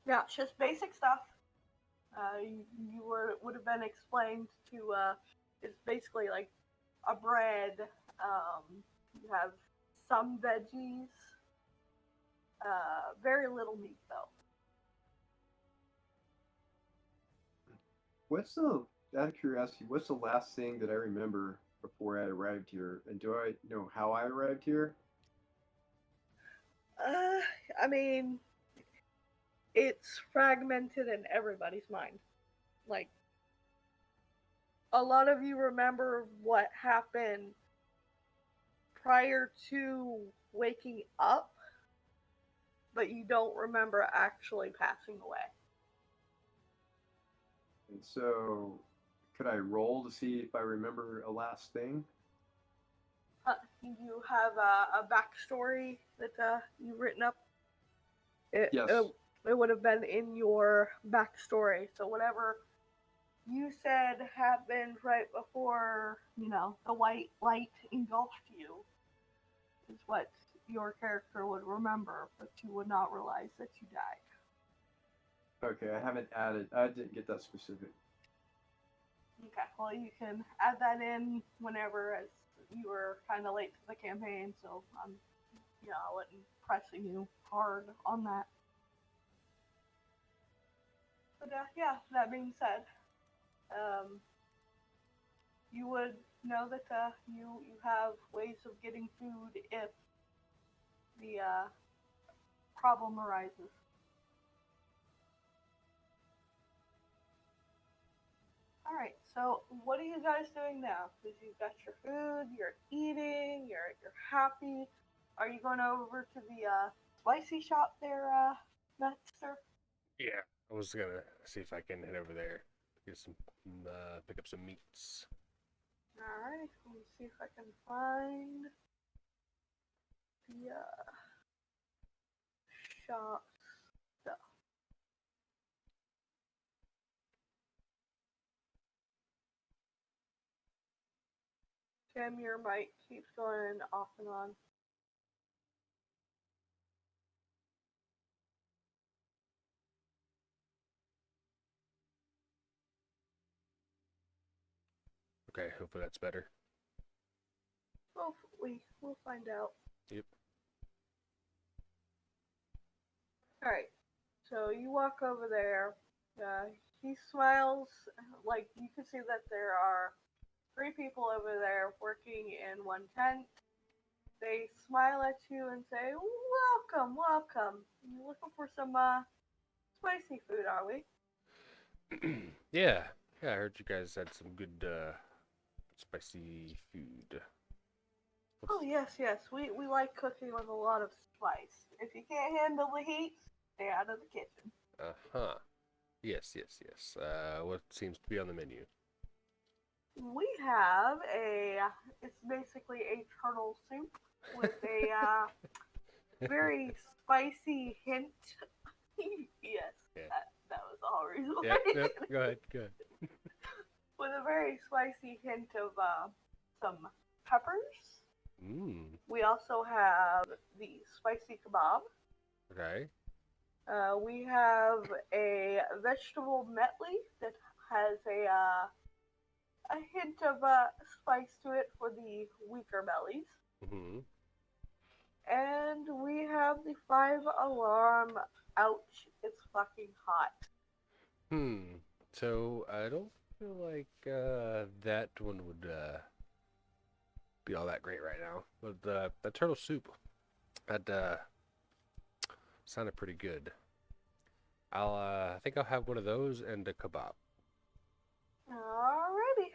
Yeah, it's just basic stuff. You would have been explained to it's basically like a bread. You have some veggies, very little meat though. What's the Out of curiosity, what's the last thing that I remember before I arrived here? And do I know how I arrived here? Uh, I mean, it's fragmented in everybody's mind. Like a lot of you remember what happened prior to waking up, but you don't remember actually passing away. And so, could I roll to see if I remember a last thing? You have a backstory that you've written up. It, Yes. it, it would have been in your backstory. So whatever you said happened right before, the white light engulfed you is what your character would remember, but you would not realize that you died. Okay, I haven't added. I didn't get that specific. Okay, well, you can add that in whenever, as you were kind of late to the campaign, so I wasn't pressing you hard on that. But yeah, that being said, you would know that you have ways of getting food if the problem arises. All right. So what are you guys doing now? Because you've got your food, you're eating, you're happy. Are you going over to the spicy shop there, Master? Yeah, I was gonna see if I can head over there, get some, pick up some meats. All right. Let me see if I can find the shop stuff. Tim, your mic keeps going off and on. Okay, hopefully that's better. Hopefully, we'll find out. Yep. All right. So you walk over there. He smiles. Like you can see that there are 3 people over there working in one tent. They smile at you and say, "Welcome, welcome. You looking for some spicy food, are we? Yeah. Yeah, I heard you guys had some good spicy food. Oh yes, yes. We like cooking with a lot of spice. If you can't handle the heat, stay out of the kitchen. Uh-huh. Yes, yes, yes. What seems to be on the menu? We have it's basically a turtle soup with a very spicy hint. Yes, Yeah. that was the whole reason. Yep, yep. Go ahead, go ahead. With a very spicy hint of some peppers. Mmm. We also have the spicy kebab. Okay. We have a vegetable medley that has a hint of spice to it for the weaker bellies. Mm-hmm. And we have the 5 alarm. Ouch, it's fucking hot. So I don't feel like that one would be all that great right now. But the turtle soup, that sounded pretty good. I think I'll have one of those and a kebab. Alrighty,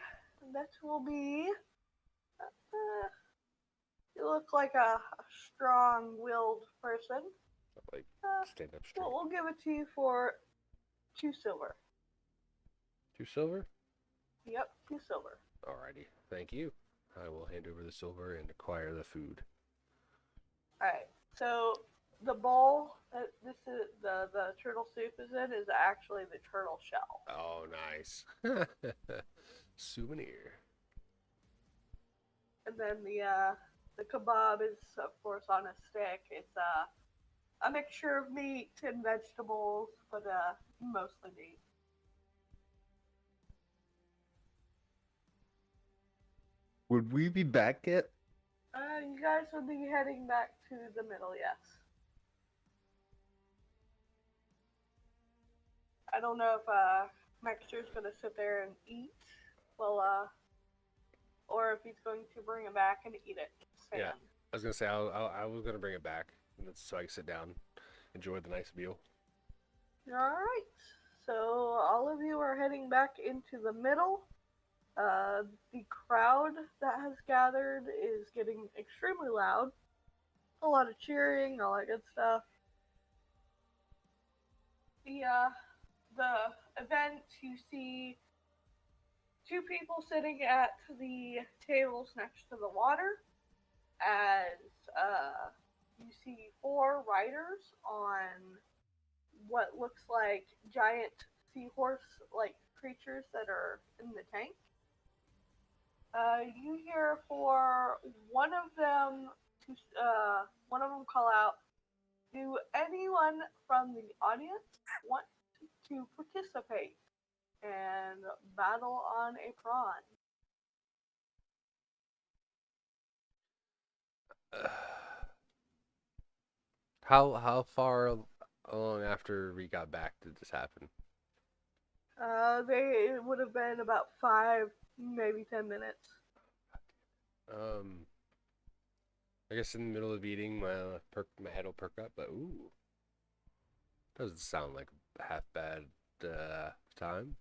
that will be. You look like a strong-willed person. Like stand up straight. We'll give it to you for 2 silver. 2 silver? Yep, 2 silver. Alrighty, thank you. I will hand over the silver and acquire the food. Alright, so the bowl that this is the turtle soup is in is actually the turtle shell. Oh, nice. Souvenir. And then the kebab is of course on a stick. It's a mixture of meat and vegetables, but mostly meat. Would we be back yet? You guys will be heading back to the middle, yes. I don't know if Maxter's gonna sit there and eat, well, or if he's going to bring it back and eat it. Sam. Yeah. I was gonna say I was gonna bring it back, and so I can sit down, enjoy the nice meal. All right. So all of you are heading back into the middle. The crowd that has gathered is getting extremely loud. A lot of cheering, all that good stuff. The event, you see 2 people sitting at the tables next to the water, as you see 4 riders on what looks like giant seahorse-like creatures that are in the tank. You hear for one of them call out, "Do anyone from the audience want to participate and battle on a prawn?" How far along after we got back did this happen? It would have been about 5, maybe 10 minutes. I guess in the middle of eating, my head will perk up, but ooh, doesn't sound like a half bad time.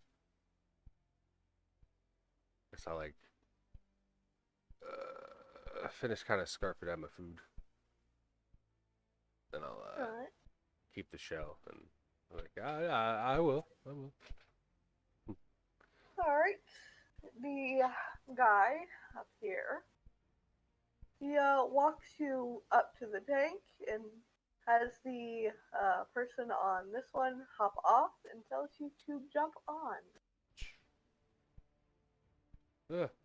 Guess I'll finish kind of scarfing out my food. Then I'll Alright. keep the shell, and I'm like, I will. Alright. The guy up here, he walks you up to the tank and has the person on this one hop off and tells you to jump on.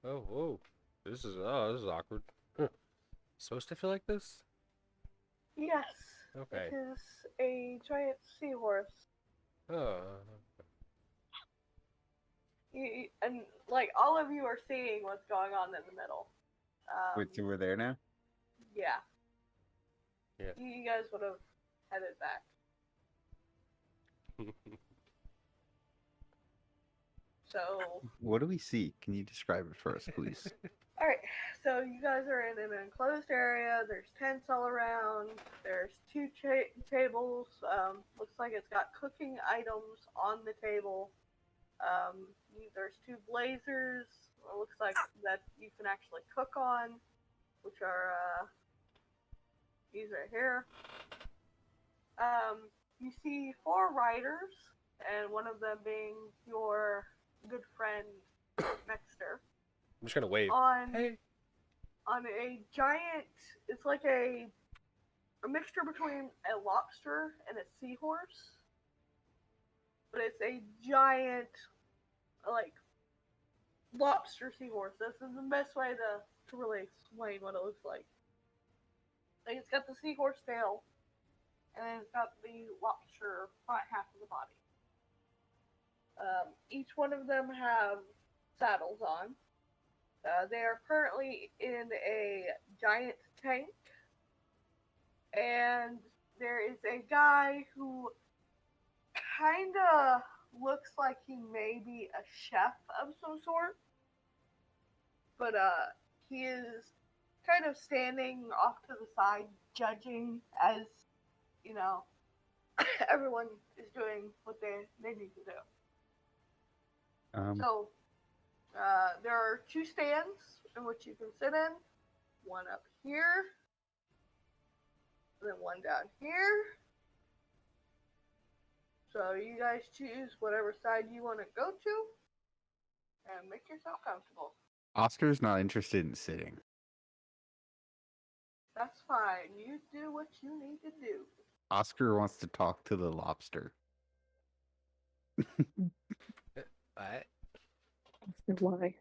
Whoa. This is awkward. Huh. Supposed to feel like this? Yes. Okay. It is a giant seahorse. Oh. And like all of you are seeing what's going on in the middle. Wait, so we're there now? Yeah. Yeah. You guys would have headed back. So What do we see? Can you describe it for us, please? Alright, so you guys are in an enclosed area. There's tents all around. There's two tables. Looks like it's got cooking items on the table. There's two blazers. It looks like that you can actually cook on, which are these right here. You see 4 riders, and one of them being your good friend Nexter. I'm just gonna wave. Hey. On a giant, it's like a mixture between a lobster and a seahorse, but it's a giant, like, lobster seahorse. This is the best way to really explain what it looks like. Like, it's got the seahorse tail, and then it's got the lobster front half of the body. Each one of them have saddles on. They are currently in a giant tank, and there is a guy who kinda looks like he may be a chef of some sort, but he is kind of standing off to the side judging as, you know, everyone is doing what they need to do. So there are 2 stands in which you can sit in, one up here, and then one down here. So you guys choose whatever side you want to go to, and make yourself comfortable. Oscar's not interested in sitting. That's fine. You do what you need to do. Oscar wants to talk to the lobster. What? Why?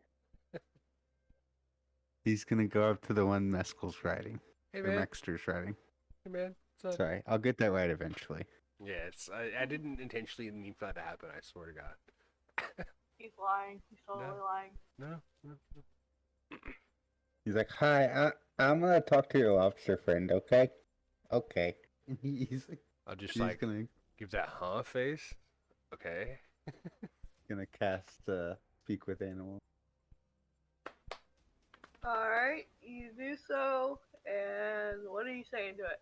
He's gonna go up to the one Mescal's riding. Hey Or man. Mexter's riding. Hey man. What's up? Sorry, I'll get that right eventually. Yeah, I didn't intentionally mean for that to happen. I swear to God. He's lying. He's totally lying. No. He's like, "Hi, I'm gonna talk to your lobster friend, okay? Okay." He's I'll just he's gonna give that face. Okay. cast speak with animals. Alright, you do so, and what are you saying to it?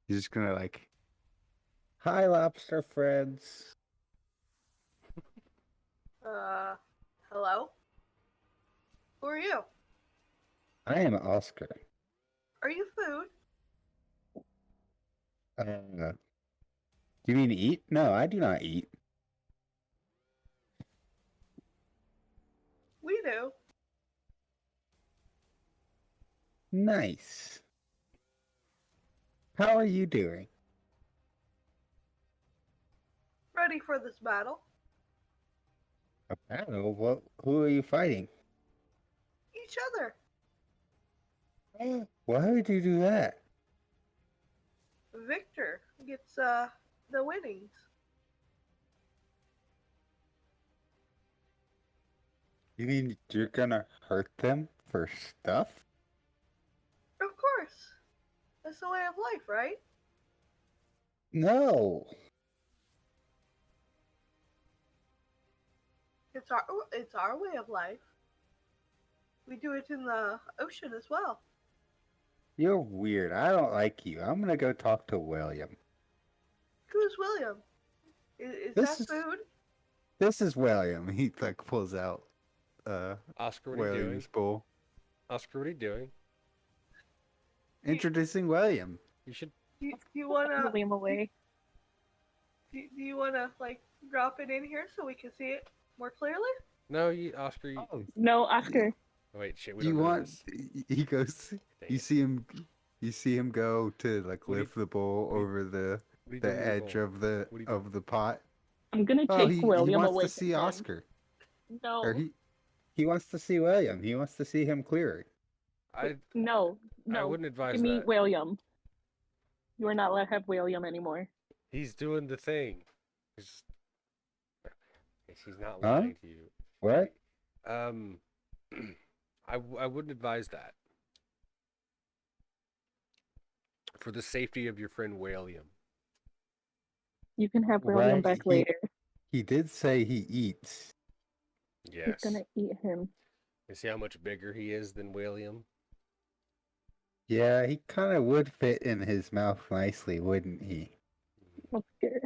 He's just gonna hi lobster friends. Hello? Who are you? I am Oscar. Are you food? Do you mean eat? No, I do not eat. We do. Nice. How are you doing? Ready for this battle. I don't know. Who are you fighting? Each other. Why would you do that? Victor gets the winnings. You mean you're gonna hurt them for stuff? Of course. That's the way of life, right? No. It's our way of life. We do it in the ocean as well. You're weird. I don't like you. I'm gonna go talk to William. Who's William? Is This that is- food? This is William. He pulls out Oscar, what are you doing? William's bowl. Oscar, what are you doing? Introducing William. You should. Do you wanna William away. do you wanna drop it in here so we can see it more clearly? No, Oscar. Oh, No, Oscar. Oh, wait, shit. We you don't know want? this. He goes. Dang You it. see him. You see him go to do you- lift the bowl what do you- over the What are you doing with edge bowl? of the What are you doing? of the pot. I'm gonna Oh, take he William wants away to from see him. Oscar. No, Or he wants to see William. He wants to see him clearer. no. I wouldn't advise Give me that. William. You are not allowed to have William anymore. He's doing the thing. He's not Huh? lying to you. What? I wouldn't advise that. For the safety of your friend William. You can have William Right, back later. He did say he eats. Yes. He's gonna eat him. You see how much bigger he is than William? Yeah, he kind of would fit in his mouth nicely, wouldn't he? Okay.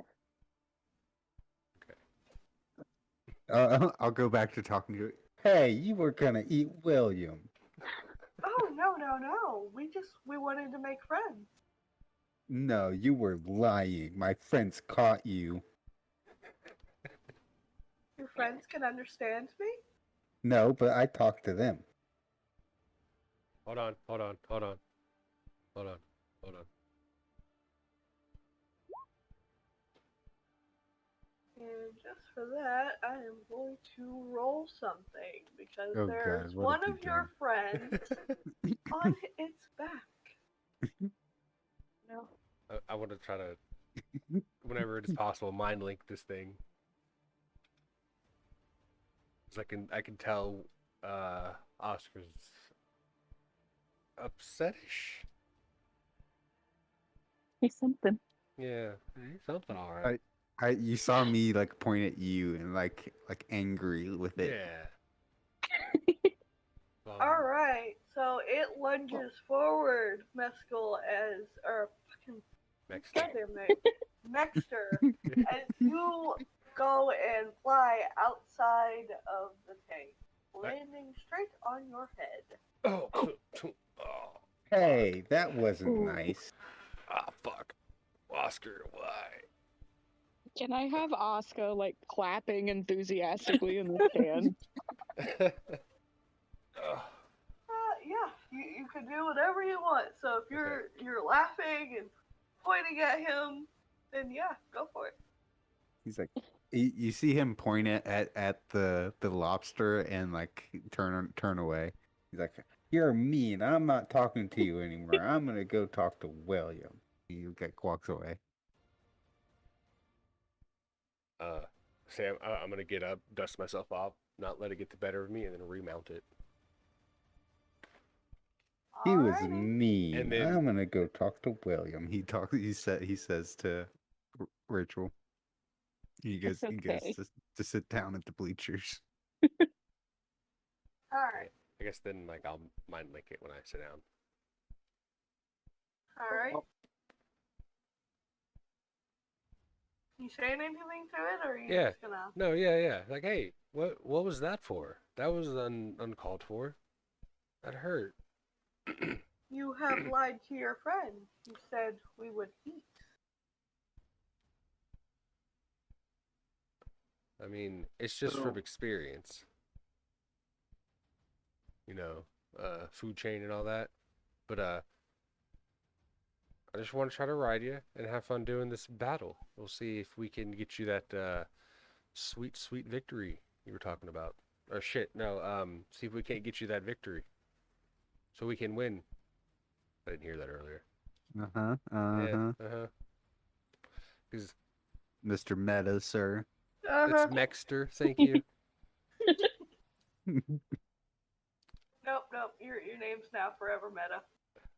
I'll go back to talking to you. Hey, you were gonna eat William. Oh, no. We wanted to make friends. No, you were lying. My friends caught you. Your friends can understand me? No, but I talked to them. Hold on. And just for that, I am going to roll something because Oh, there's God, what one have you of your friends on its back. No. I want to try to, whenever it is possible, mind link this thing. 'Cause I can tell Oscar's upsetish. He's something. Yeah, something all right. You saw me like point at you and like angry with it. Yeah. All right, so it lunges forward, Mescal, or fucking Next. goddamn name, Nexter, as you go and fly outside of the tank, landing straight on your head. Oh, Hey, that wasn't Ooh. nice. fuck. Oscar, why? Can I have Oscar like clapping enthusiastically in the stand? Yeah, you can do whatever you want. So if you're laughing and pointing at him, then yeah, go for it. He's like, you see him point at the lobster and like turn away. He's like, you're mean. I'm not talking to you anymore. I'm gonna go talk to William. He like walks away. Sam, I'm gonna get up, dust myself off, not let it get the better of me, and then remount it. He was Alrighty. mean. And then- I'm gonna go talk to William. He says to Rachel. He goes okay. to sit down at the bleachers. Alright. I guess then like I'll mind link it when I sit down. Alright. You saying anything to it, or are you Yeah. just gonna? No, yeah. Like, hey, what was that for? That was uncalled for. That hurt. You have lied to your friend. You said we would eat. I mean, it's just from experience. You know, food chain and all that. But I just want to try to ride you and have fun doing this battle. We'll see if we can get you that sweet victory you were talking about. Or shit, no. See if we can't get you that victory, so we can win. I didn't hear that earlier. Yeah. Because Mr. Meta, sir. it's Mexter. Thank you. Nope. Your name's now forever Meta.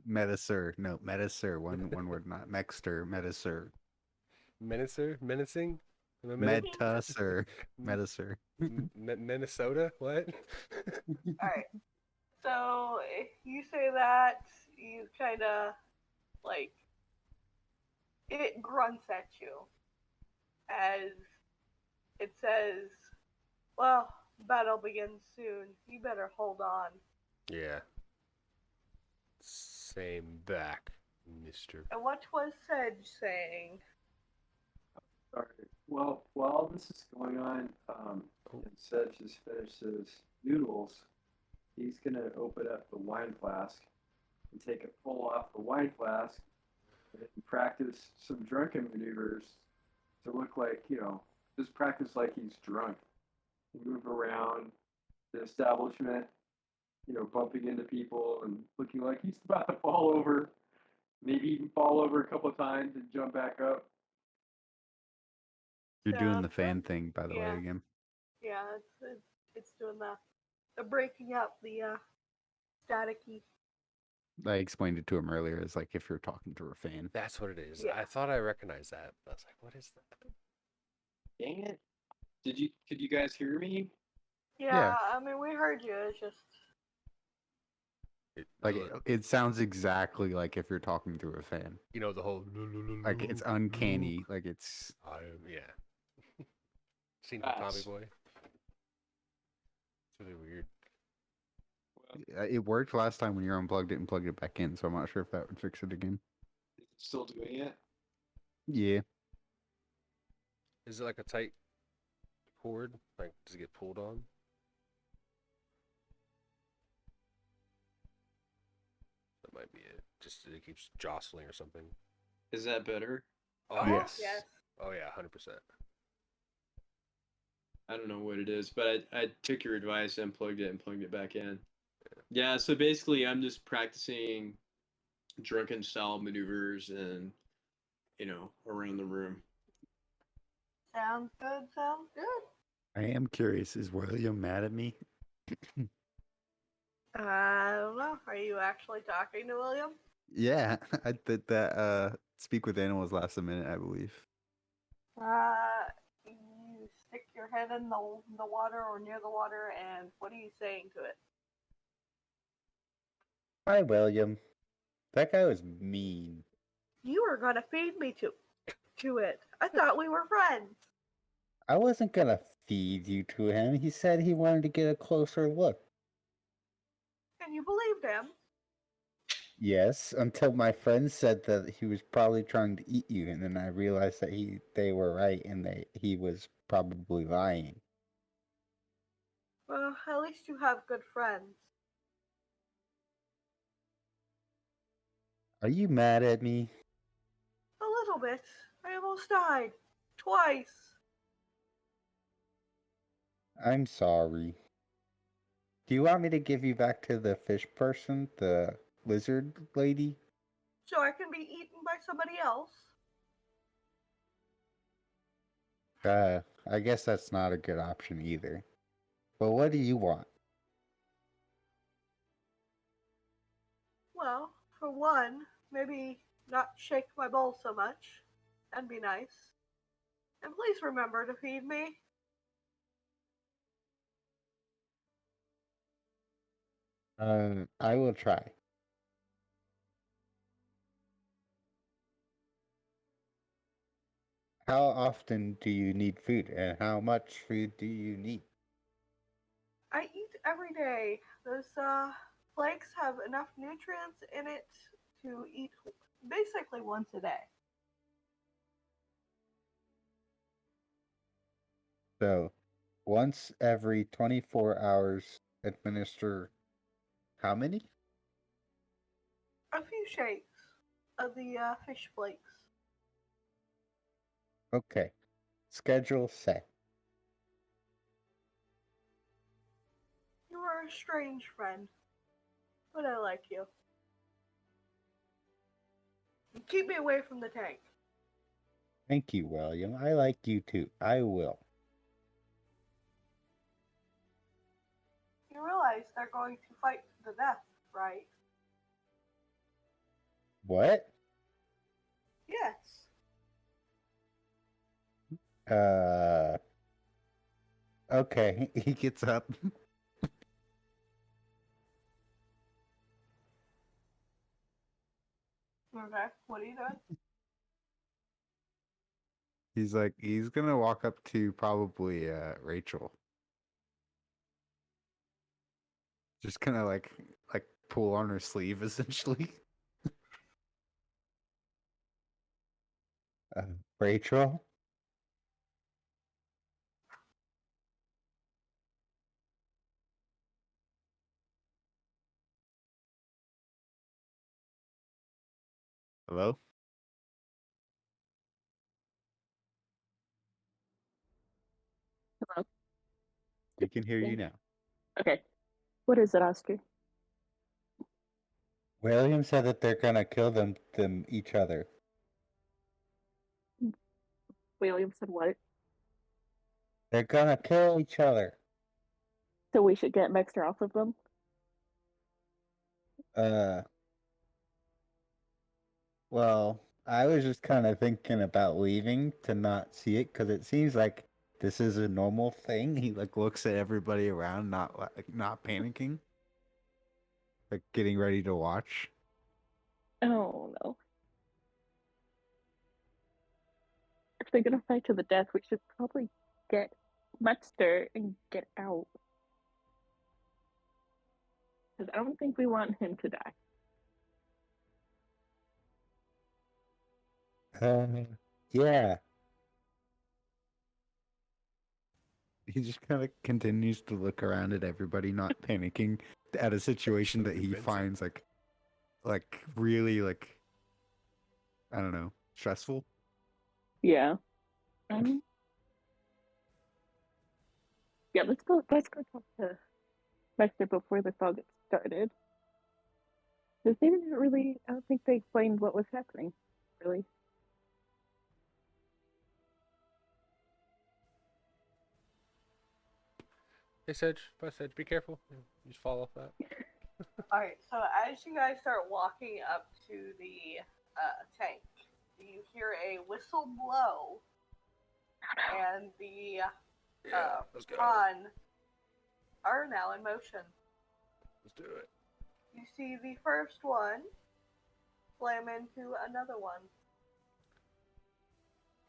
Meta, sir. No, Meta, sir. One word, not Mexter. Meta, sir. Menacing? Meta, sir. Meta, sir. Minnesota? What? Alright. So if you say that, you kind of like it grunts at you as it says, "Well, battle begins soon. You better hold on." Yeah. Same back, mister. And what was Sedge saying? Sorry. Well, while this is going on, and Sedge has finished his noodles, he's gonna open up the wine flask and take a pull off the wine flask and practice some drunken maneuvers to look like, just practice like he's drunk. Move around the establishment, bumping into people and looking like he's about to fall over. Maybe even fall over a couple of times and jump back up. You're doing the fan thing, by the way, Yeah. again. Yeah, it's doing the breaking up the staticky. I explained it to him earlier. It's like if you're talking to a fan. That's what it is. Yeah. I thought I recognized that. I was like, what is that? Dang it. Could you guys hear me? Yeah, I mean, we heard you. It's just. Like it sounds exactly like if you're talking through a fan. you know, the whole Like it's uncanny. Like it's I am, yeah. Seen from Tommy Fast. Boy. It's really weird. it worked last time when you unplugged it and plugged it back in, so I'm not sure if that would fix it again. Still doing it? Yeah. Is it like a tight cord? Like, does it get pulled on? That might be it. Just it keeps jostling or something. Is that better? Oh, Yes. Yes. Oh yeah, 100%. I don't know what it is, but I took your advice and plugged it and plugged it back in. Yeah, so basically I'm just practicing drunken style maneuvers and, around the room. Sounds good. Sounds good. I am curious, is William mad at me? I don't know. Are you actually talking to William? Yeah, I did that speak with animals last a minute, I believe. You stick your head in the water or near the water, and what are you saying to it? Hi, William. That guy was mean. You were gonna feed me to it. I thought we were friends. I wasn't gonna feed you to him. He said he wanted to get a closer look. And you believed him. Yes, until my friend said that he was probably trying to eat you, and then I realized that they were right and he was probably lying. Well, at least you have good friends. Are you mad at me? A little bit. I almost died. Twice. I'm sorry. Do you want me to give you back to the fish person, the lizard lady? So I can be eaten by somebody else. I guess that's not a good option either. But what do you want? Well, for one, maybe not shake my bowl so much. That'd be nice. And please remember to feed me. I will try. How often do you need food, and how much food do you need? I eat every day. Those flakes have enough nutrients in it to eat basically once a day. So, once every 24 hours, administer how many? A few shakes of the fish flakes. Okay. Schedule set. You are a strange friend, but I like you. Keep me away from the tank. Thank you, William. I like you too. I will. You realize they're going to fight to the death, right? What? Yes. Okay. He gets up. Okay, what are you doing? He's gonna walk up to probably Rachel. Just kinda like pull on her sleeve essentially. Rachel? Hello? Hello? We can hear you now. Okay. What is it, Oscar? William said that they're gonna kill them each other. William said what? They're gonna kill each other. So we should get Mexter off of them? Well, I was just kind of thinking about leaving to not see it because it seems like this is a normal thing. He like looks at everybody around, not panicking, like getting ready to watch. Oh no. If they're gonna fight to the death, we should probably get Mexter and get out. Because I don't think we want him to die. Yeah. He just kind of continues to look around at everybody, not panicking at a situation that he Convincing. finds like really like I don't know, stressful. Yeah. Yeah, let's go talk to Mexter before this all gets started. Because they didn't really, I don't think they explained what was happening, really. Hey, Sedge. Bye, Sedge. Be careful. You just fall off that. Alright, so as you guys start walking up to the tank, you hear a whistle blow, and the Let's go. prawn are now in motion. Let's do it. You see the first one slam into another one.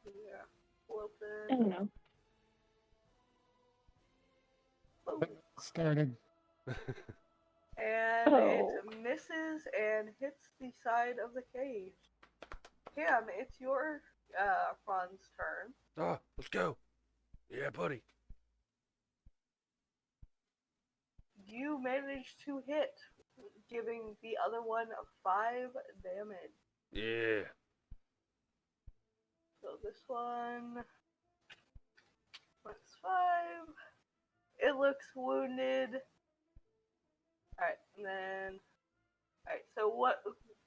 Yeah, I don't open. know. Boom. Started. And Oh. it misses and hits the side of the cage. Cam, it's your prawn's turn. Ah, let's go. Yeah, buddy. You managed to hit, giving the other one 5 damage. Yeah. So this one plus 5. It looks wounded. Alright, and then alright, so what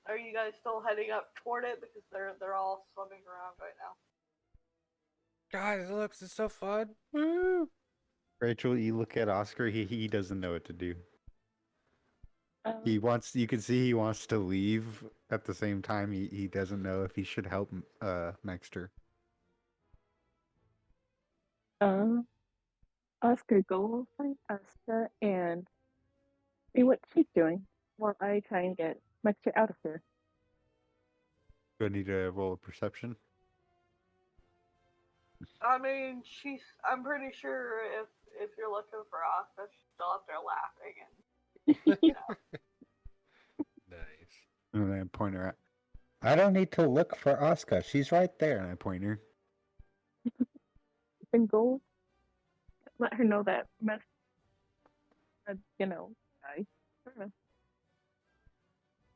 are you guys still heading up toward it? Because they're all swimming around right now. Guys, look, this is so fun. Woo! Rachel, you look at Oscar, he doesn't know what to do. You can see he wants to leave. At the same time, he doesn't know if he should help Mexter. Oscar, go find Asta and see what she's doing while I try and get Mexter out of here. Do I need to roll a perception? I mean, I'm pretty sure if you're looking for Oscar, she's still up there laughing and you know. Nice. And then I point her at. I don't need to look for Oscar. She's right there. And I point her. Then go let her know that I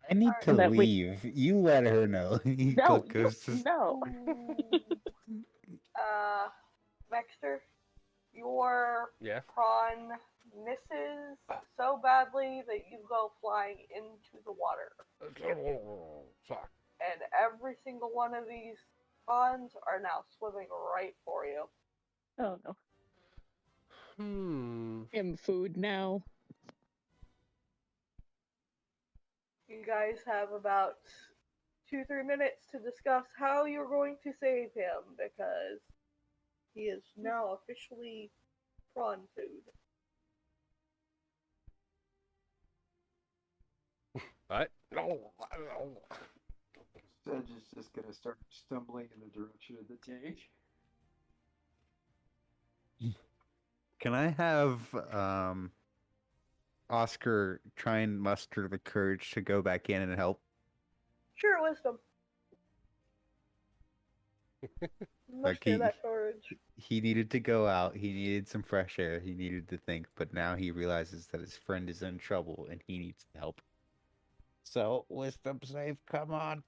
I need to That we- leave. You let her know. He No, goes to- no. Mexter, your Yeah. prawn misses so badly that you go flying into the water. Fuck. And every single one of these prawns are now swimming right for you. Oh no. Him food now. You guys have about 2-3 minutes to discuss how you're going to save him, because he is now officially prawn food. What? Sedge is just gonna start stumbling in the direction of the tank. Can I have Oscar try and muster the courage to go back in and help? Sure, wisdom. Like Muster that courage. he needed to go out. He needed some fresh air. He needed to think. But now he realizes that his friend is in trouble and he needs help. So wisdom save. Come on.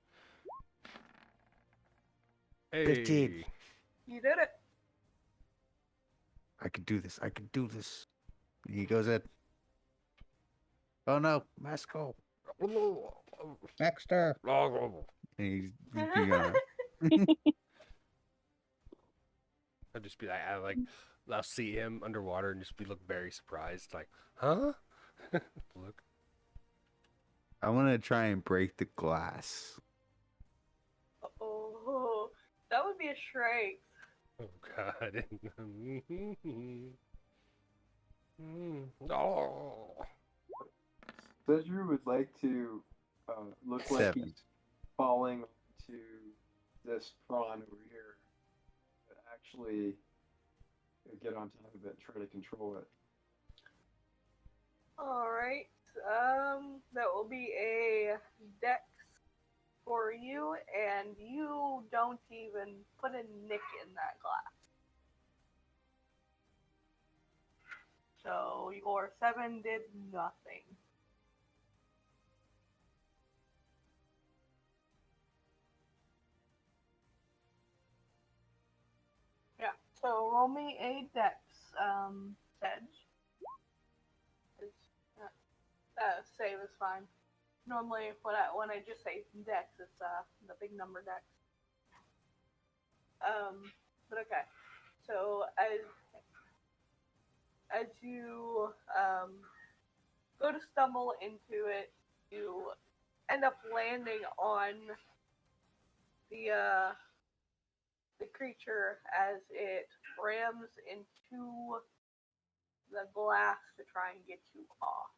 Hey. 15. You did it. I can do this. I can do this. He goes in. Oh no, Masco. Mexter. And he's gone. I'll just be like, I'll see him underwater and just look very surprised, like, huh? Look. I want to try and break the glass. Oh, that would be a strength. Oh God. Oh. Cedru would like to look like 7. he's falling to this prawn over here, but actually get on top of it and try to control it. Alright. That will be a dex for you, and you don't even put a nick in that glass. So your 7 did nothing. Yeah, so roll me a dex, Sedge. Save is fine. Normally, when I just say dex, it's the big number dex. But okay. So as you go to stumble into it, you end up landing on the creature as it rams into the glass to try and get you off.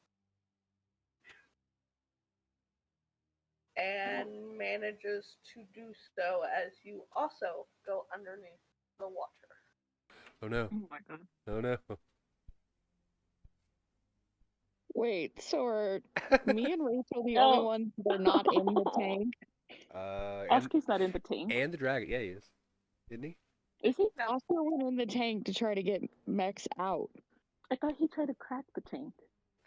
And manages to do so as you also go underneath the water. Oh no. Oh my god. Oh no. Wait, so are me and Rachel the No. only ones that are not in the tank? And, Oscar's not in the tank. and the dragon. Yeah, he is. Isn't he? Is he? No. Oscar went in the tank to try to get Mex out. I thought he tried to crack the tank.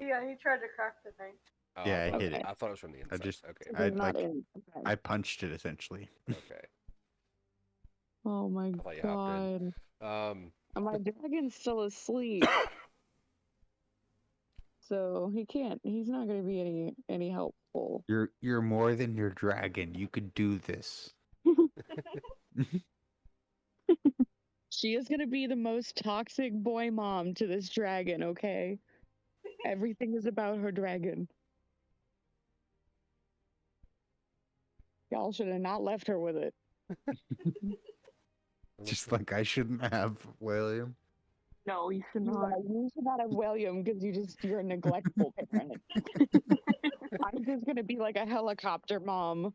Yeah, he tried to crack the thing. Oh, Yeah, I hit it. I thought it was from the inside. just- Okay. So he's I'd not like- in. Okay. I punched it essentially. Okay. Oh my thought you hopped in. god. Um. And my dragon's still asleep. So he's not gonna be any helpful. You're more than your dragon. You could do this. She is gonna be the most toxic boy mom to this dragon, okay? Everything is about her dragon. Y'all should have not left her with it. Just like I shouldn't have, William. No, you should Yeah, not. you should not have William because you're a neglectful parent. I'm just gonna be like a helicopter mom.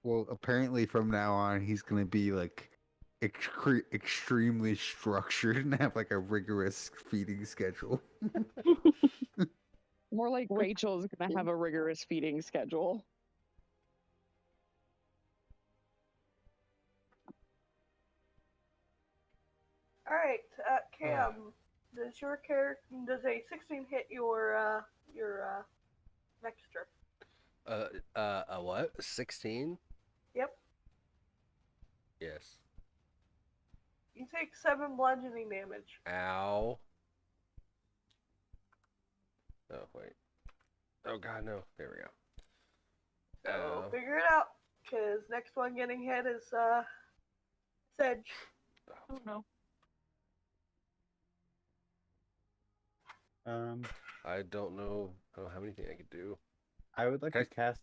Well, apparently from now on, he's gonna be like extremely structured and have like a rigorous feeding schedule. More like Rachel's gonna have a rigorous feeding schedule. Alright, Cam, does a 16 hit your Nexter? A what? 16? Yep. Yes. You take 7 bludgeoning damage. Ow. Oh wait. Oh god, no. There we go. So Ow. figure it out, because next one getting hit is Sedge. Oh no. I don't know how anything I could do. I would like Can to cast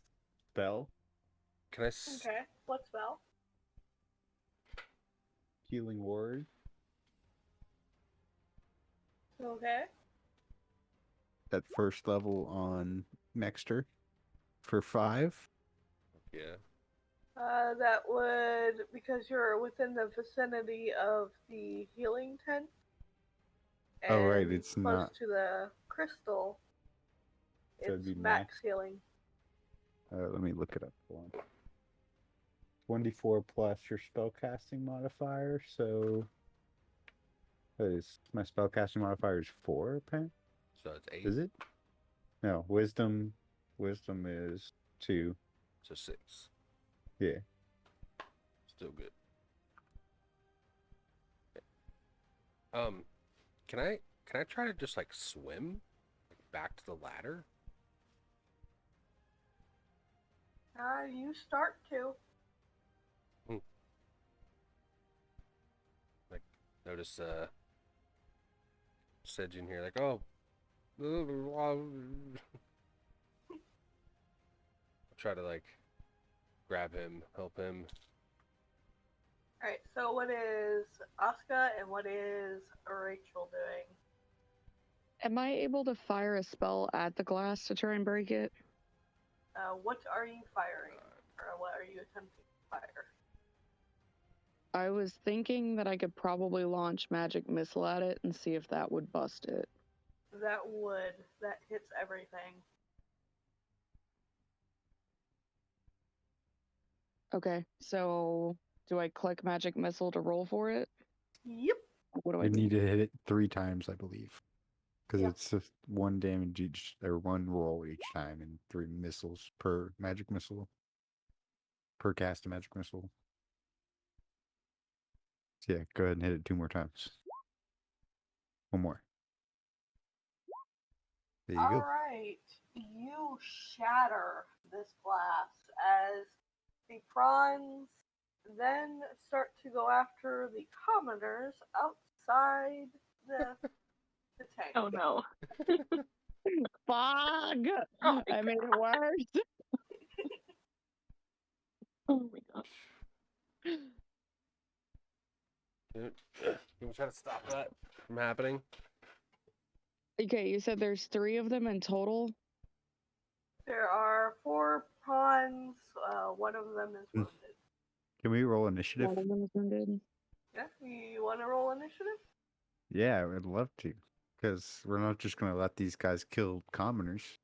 spell Can I? Okay, what spell? healing word. Okay. At first level on Nexter for 5. Yeah. That would, because you're within the vicinity of the healing tent. Oh, right, and it's close not- to the crystal. So it'd It's be max max. healing. Let me look it up. Hold on. 24 plus your spellcasting modifier. So my spellcasting modifier is 4, apparently. So it's 8. Is it? No, wisdom. Wisdom is 2. So 6. Yeah. Still good. Can I try to just like swim back to the ladder? You start to. Like notice Sedge in here like, oh, I'll try to like grab him, help him. Alright, so what is Asuka and what is Rachel doing? Am I able to fire a spell at the glass to try and break it? What are you firing? Or what are you attempting to fire? I was thinking that I could probably launch magic missile at it and see if that would bust it. That would. That hits everything. Okay, so do I click magic missile to roll for it? Yep. What do I You do? need to hit it 3 times, I believe. Because Yeah. it's just 1 damage each, or 1 roll each time, and 3 missiles per magic missile. Per cast a magic missile. So yeah, go ahead and hit it 2 more times. 1 more. There you go. Alright. You shatter this glass as the prawns then start to go after the commoners outside the tank. Oh no. Fog! Oh my I made it worse. Oh my god. Can we try to stop that from happening? Okay, you said there's 3 of them in total? There are 4 prawns. One of them is wounded. Can we roll initiative? One of them is wounded. Yeah, you want to roll initiative? Yeah, I would love to. Because we're not just going to let these guys kill commoners.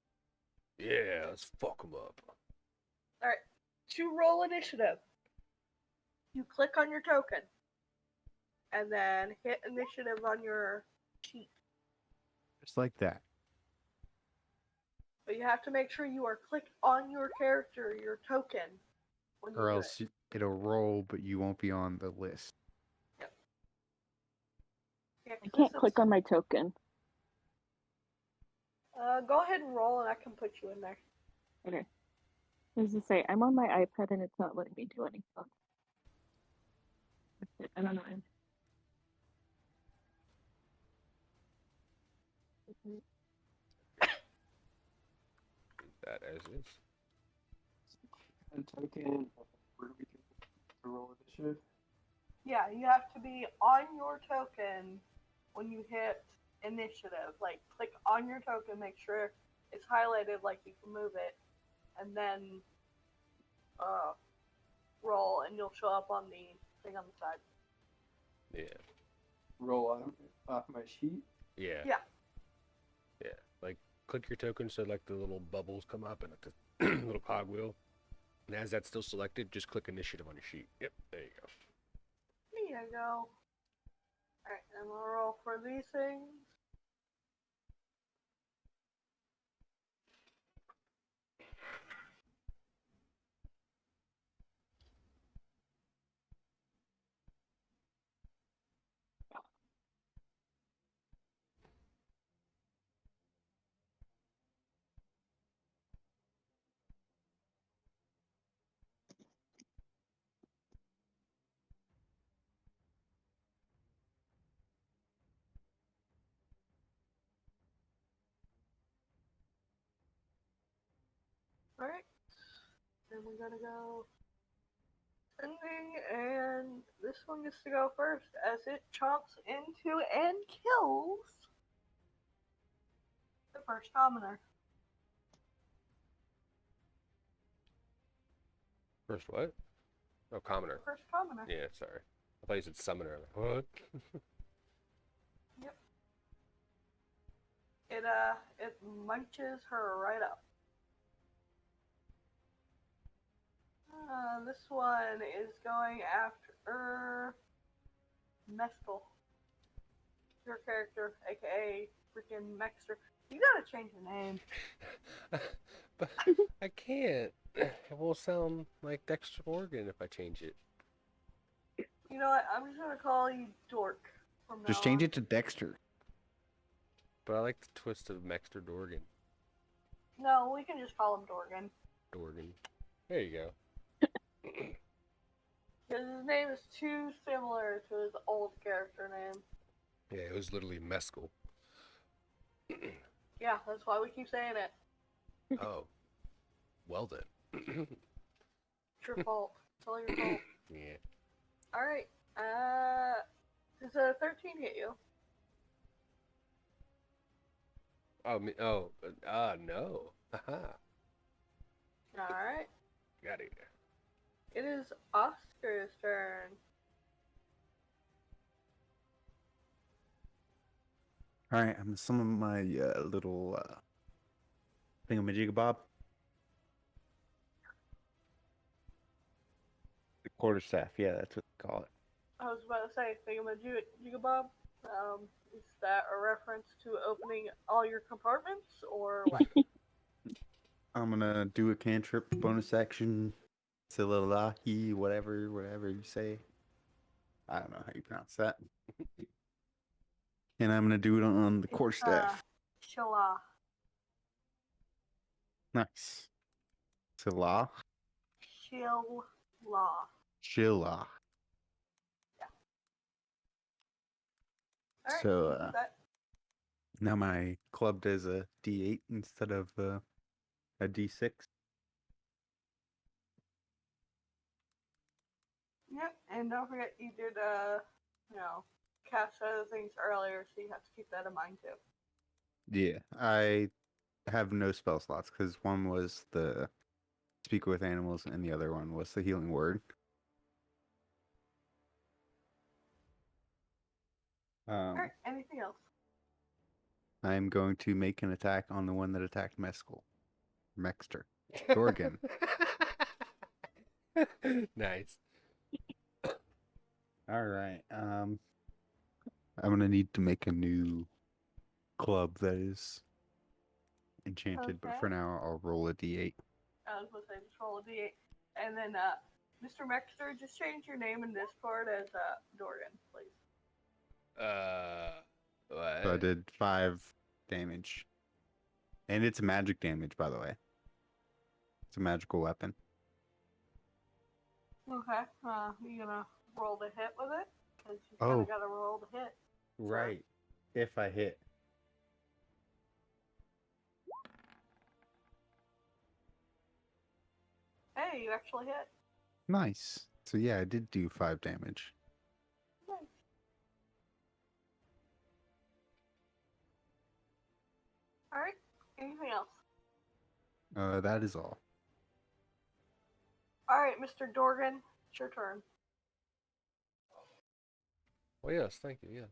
Yeah, let's fuck them up. Alright, to roll initiative, you click on your token and then hit initiative on your sheet. Just like that. But you have to make sure you are clicked on your character, your token, when you Or do else it. it'll roll, but you won't be on the list. Yeah, I can't click it's- on my token. Go ahead and roll and I can put you in there. Okay. As I say, I'm on my iPad and it's not letting me do anything. I don't know. That as is. And token. Where do we do to roll initiative? Yeah, you have to be on your token when you hit initiative. Like, click on your token, make sure it's highlighted like you can move it, and then roll, and you'll show up on the thing on the side. Yeah. Roll off my sheet. Yeah. Yeah. Yeah. Like, click your token so, like, the little bubbles come up and the little cogwheel. And as that's still selected, just click initiative on your sheet. Yep, there you go. There you go. Alright, and we'll roll for these things. Alright. Then we gotta go sending, and this one gets to go first as it chomps into and kills the first commoner. First what? Oh, commoner. The first commoner. Yeah, sorry. I thought you said summoner. I'm like, what? Yep. It munches her right up. This one is going after Mescal. Your character, aka freaking Mexter. You gotta change your name. But I can't. It will sound like Dexter Morgan if I change it. You know what? I'm just gonna call you Dork from now Just change on. it to Dexter. But I like the twist of Mexter Dorgan. No, we can just call him Dorgan. Dorgan. There you go. Because his name is too similar to his old character name. Yeah, it was literally Mescal. Yeah, that's why we keep saying it. Oh. Well then. It's your fault. It's all your fault. Yeah. Alright. Does a 13 hit you? No. Haha. Alright. Got it. It is Oscar's turn. All right, I'm gonna summon my little thingamajigabob. The quarterstaff, yeah, that's what they call it. I was about to say Thingamajigabob. Is that a reference to opening all your compartments, or what? I'm gonna do a cantrip bonus action, Silahi, whatever you say. I don't know how you pronounce that. And I'm gonna do it on the quarterstaff. Shala. Nice. Silah. Shilla. Shilla. Alright, So, you do that. Now my club does a D8 instead of a D6. Yep, and don't forget you did, cast other things earlier, so you have to keep that in mind too. Yeah, I have no spell slots because one was the speak with animals and the other one was the healing word. Alright, anything else? I'm going to make an attack on the one that attacked Mexter. Dorgan. Nice. All right. I'm gonna need to make a new club that is enchanted, but Okay. for now I'll roll a D8. I was going to say, just roll a d8. And then, Mr. Mexter, just change your name in Discord as, Dorgan, please. What? So I did 5 damage, and it's magic damage, by the way. It's a magical weapon. Okay, you gonna roll the hit with it? Because you kind Oh. of gotta roll the hit. Right. If I hit. Hey, you actually hit. Nice. So yeah, I did do 5 damage. Nice. Alright, anything else? That is all. Alright, Mr. Dorgan, it's your turn. Well, yes, thank you. Yeah.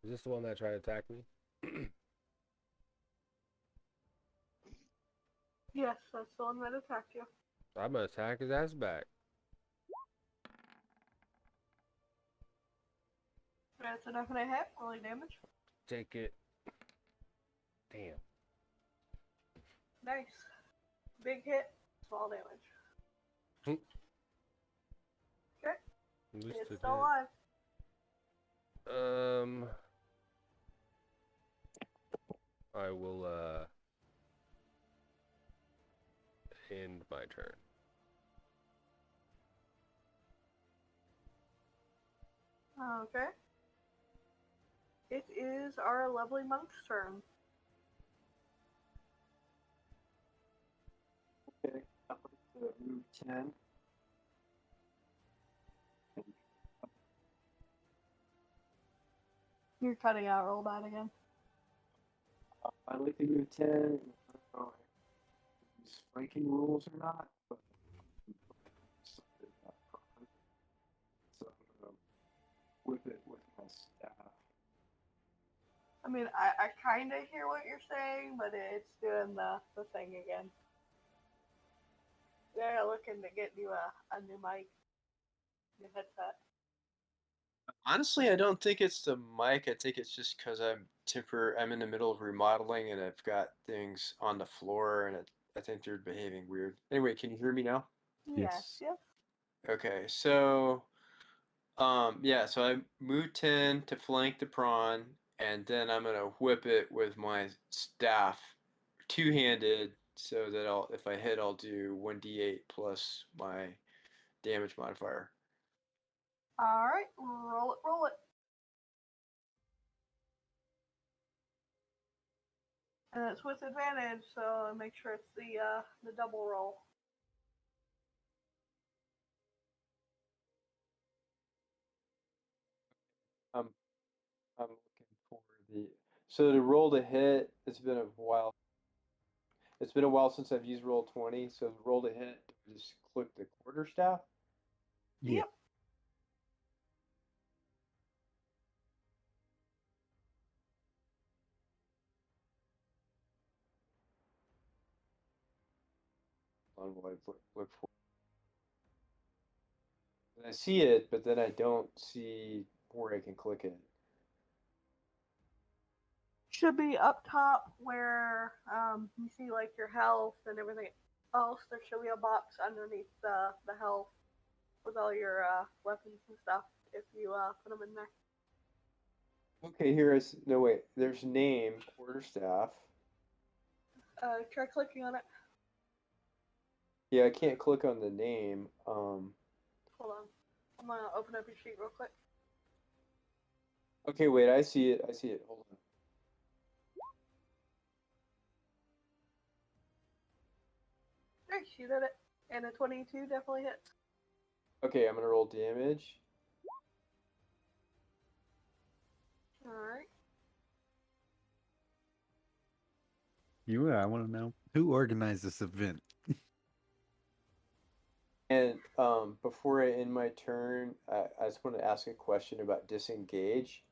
Is this the one that tried to attack me? Yes, that's the one that attacked you. I'm gonna attack his ass back. That's a definite hit, rolling damage. Take it. Damn. Nice. Big hit, small damage. Okay, At least it's it still did. alive. I will end my turn. Okay. It is our lovely monk's turn. Okay, I'm going to move 10. You're cutting out real bad again. I'd like to move 10. I don't know if these flanking rules or not, but so I'm going to whip it with my staff. I mean, I kind of hear what you're saying, but it's doing the thing again. They're looking to get you a new mic, new headset. Honestly, I don't think it's the mic. I think it's just because I'm in the middle of remodeling and I've got things on the floor and I think they're behaving weird. Anyway, can you hear me now? Yes, yes. Okay, so yeah, so I move 10 to flank the prawn, and then I'm gonna whip it with my staff, two-handed, so that if I hit, I'll do 1d8 plus my damage modifier. Alright, roll it, roll it. And it's with advantage, so make sure it's the double roll. I'm looking for the. So to roll to hit, it's been a while. It's been a while since I've used roll 20. So roll to hit, just click the quarterstaff. Yeah. Yep. On what I look for. And I see it, but then I don't see where I can click it. Should be up top where you see like your health and everything else. There should be a box underneath the health with all your weapons and stuff if you put them in there. Okay, here is no wait. There's name quarterstaff. Try clicking on it. Yeah, I can't click on the name. Hold on. I'm gonna open up your sheet real quick. Okay, wait. I see it. I see it. Hold on. Nice, you did it. And a 22 definitely hits. Okay, I'm gonna roll damage. Alright. I want to know who organized this event. And before I end my turn, I just want to ask a question about disengage.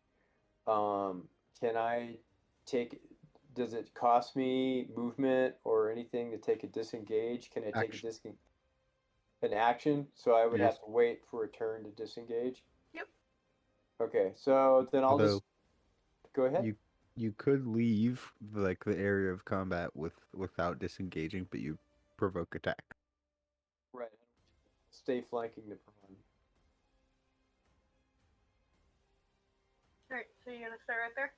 Can I take? Does it cost me movement or anything to take a disengage? Can I take Action. an action? So I would Yes. have to wait for a turn to disengage. Yep. Okay, so then I'll Although just go ahead. you could leave like the area of combat without disengaging, but you provoke attack. Right. Stay flanking the prawn. Alright, so you're gonna stay right there?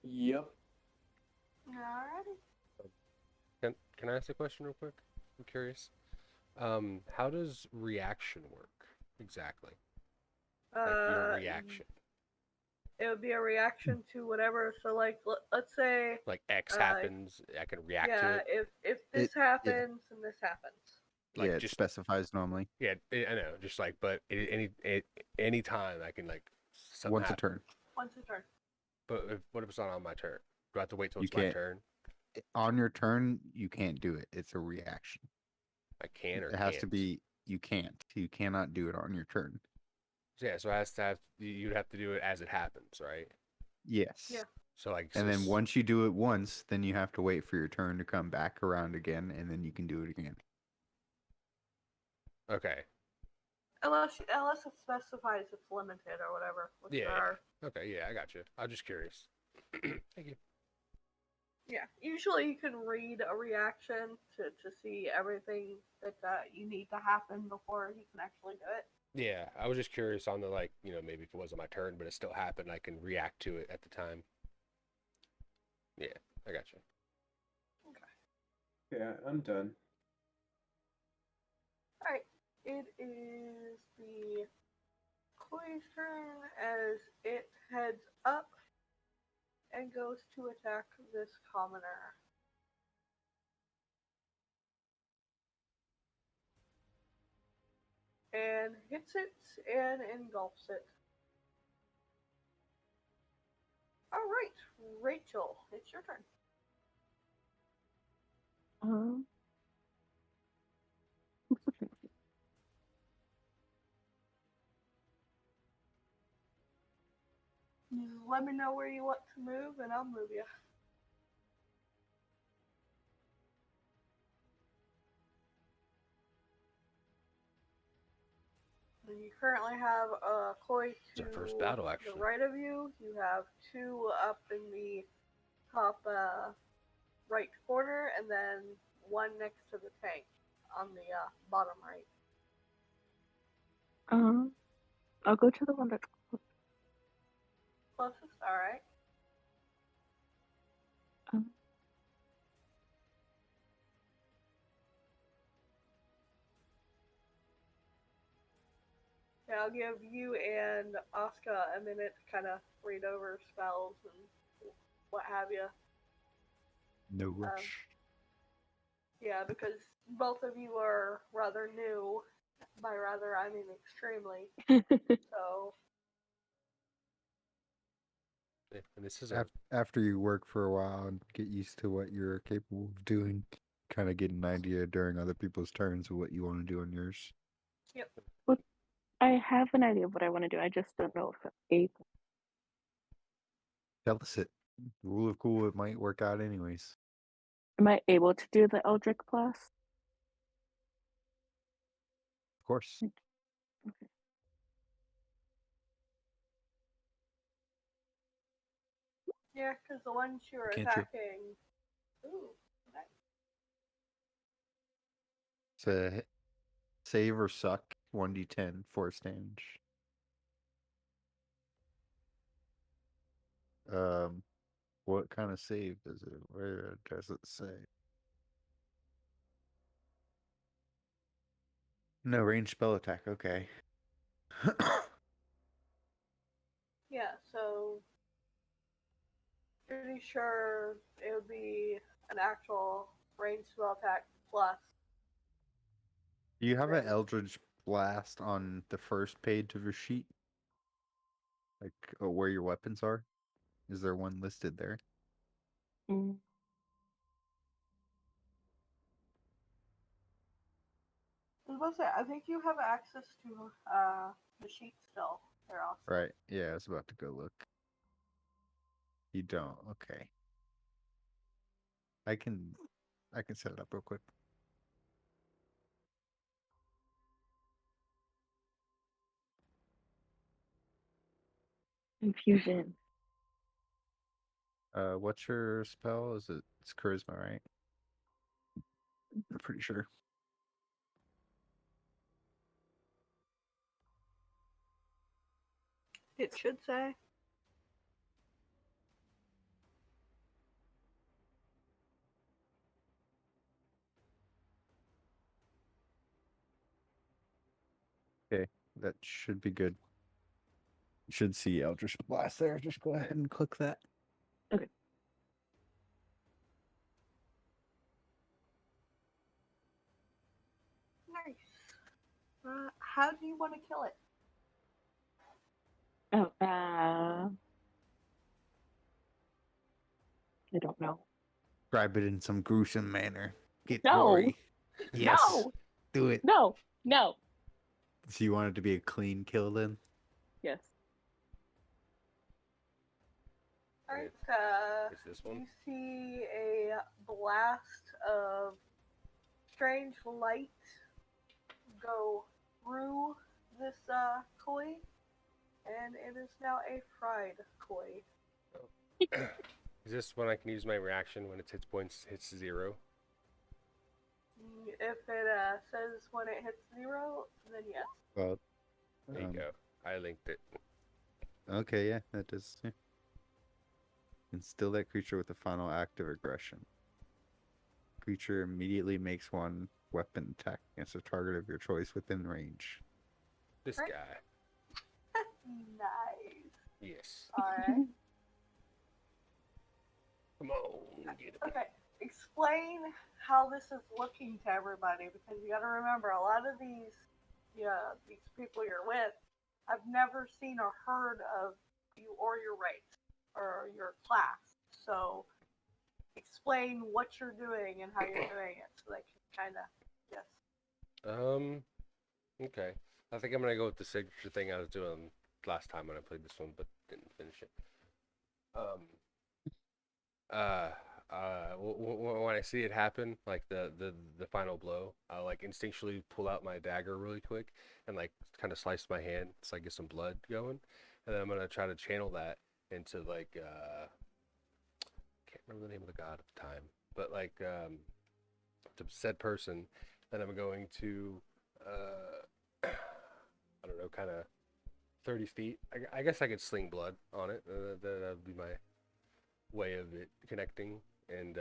Yep. Alrighty. Can I ask a question real quick? I'm curious. How does reaction work exactly? Like your reaction. It would be a reaction to whatever. So, like, let's say, Like X happens, I can react to yeah, it. if this happens and this happens. Like yeah, it just specifies normally yeah, I know. Just like, but any time I can like something once a happen. turn. Once a turn. But what if it's not on my turn? Do I have to wait till You it's my can't. turn? On your turn, you can't do it. It's a reaction. I can or It has to can't? be. You can't. You cannot do it on your turn. Yeah, so it has to have. You'd have to do it as it happens, right? Yes. Yeah. So like, And then once you do it once, then you have to wait for your turn to come back around again, and then you can do it again. Okay. Unless it specifies it's limited or whatever. Which Yeah. there are. Okay. Yeah, I got you. I'm just curious. Thank you. Yeah. Usually you can read a reaction to see everything that you need to happen before you can actually do it. Yeah, I was just curious on the like, maybe if it wasn't my turn, but it still happened, I can react to it at the time. Yeah, I got you. Yeah, I'm done. Alright. It is the Koi's turn as it heads up and goes to attack this commoner. And hits it and engulfs it. Alright, Rachel, it's your turn. Just let me know where you want to move and I'll move you. And you currently have a Koi It's to our first battle, the actually. right of you. You have two up in the top right corner, and then one next to the tank on the bottom right. I'll go to the one that's Closest, alright. Yeah, I'll give you and Asuka a minute to kind of read over spells and what have you. No rush. Yeah, because both of you are rather new. By rather, I mean extremely. So, Yeah, and this is our After you work for a while and get used to what you're capable of doing, kind of get an idea during other people's turns of what you want to do on yours. yep. I have an idea of what I want to do. I just don't know if I'm able. Tell us it. Rule of cool, it might work out anyways. Am I able to do the Eldritch Blast? Of course. Yeah, because the ones you were Cantrip. attacking. Ooh, nice. It's a save or suck, 1d10, force damage. What kind of save is it? Where does it say? No, range spell attack, okay. Yeah, so pretty sure it would be an actual range spell attack plus. Do you have an range. Eldritch Blast on the first page of your sheet? Like where your weapons are? Is there one listed there? Mm. I was about to say, I think you have access to the sheet still. There also. Right. Yeah, I was about to go look. You don't. Okay. I can set it up real quick. Confusion. What's your spell? It's charisma, right? I'm pretty sure. It should say. Okay, that should be good. You should see Eldritch Blast there. Just go ahead and click that. Okay. Nice. How do you want to kill it? Oh, I don't know. Describe it in some gruesome manner. Get No. gory. Yes. No. Do it. No. No. So you want it to be a clean kill then? Yes. Alright, is this one? you see a blast of strange light go through this koi, and it is now a fried koi. Is this when I can use my reaction when its hit points hits 0? If it says when it hits 0, then yes. Well, There you go. I linked it. Okay, yeah, that does. Yeah. Instill that creature with a final act of aggression. Creature immediately makes one weapon attack against a target of your choice within range. This Right. guy. Nice. Yes. Alright. Come on, get it. Okay. Explain how this is looking to everybody, because you gotta remember, a lot of these people you're with, I've never seen or heard of you or your race or your class. So explain what you're doing and how you're doing it so they can kind of guess. Okay. I think I'm gonna go with the signature thing I was doing last time when I played this one, but didn't finish it. When I see it happen, like the final blow, I'll like instinctually pull out my dagger really quick and like kind of slice my hand so I get some blood going, and then I'm gonna try to channel that into like can't remember the name of the god at the time, but like to said person. Then I'm going to I don't know, kind of 30 feet. I guess I could sling blood on it. That would be my way of it connecting and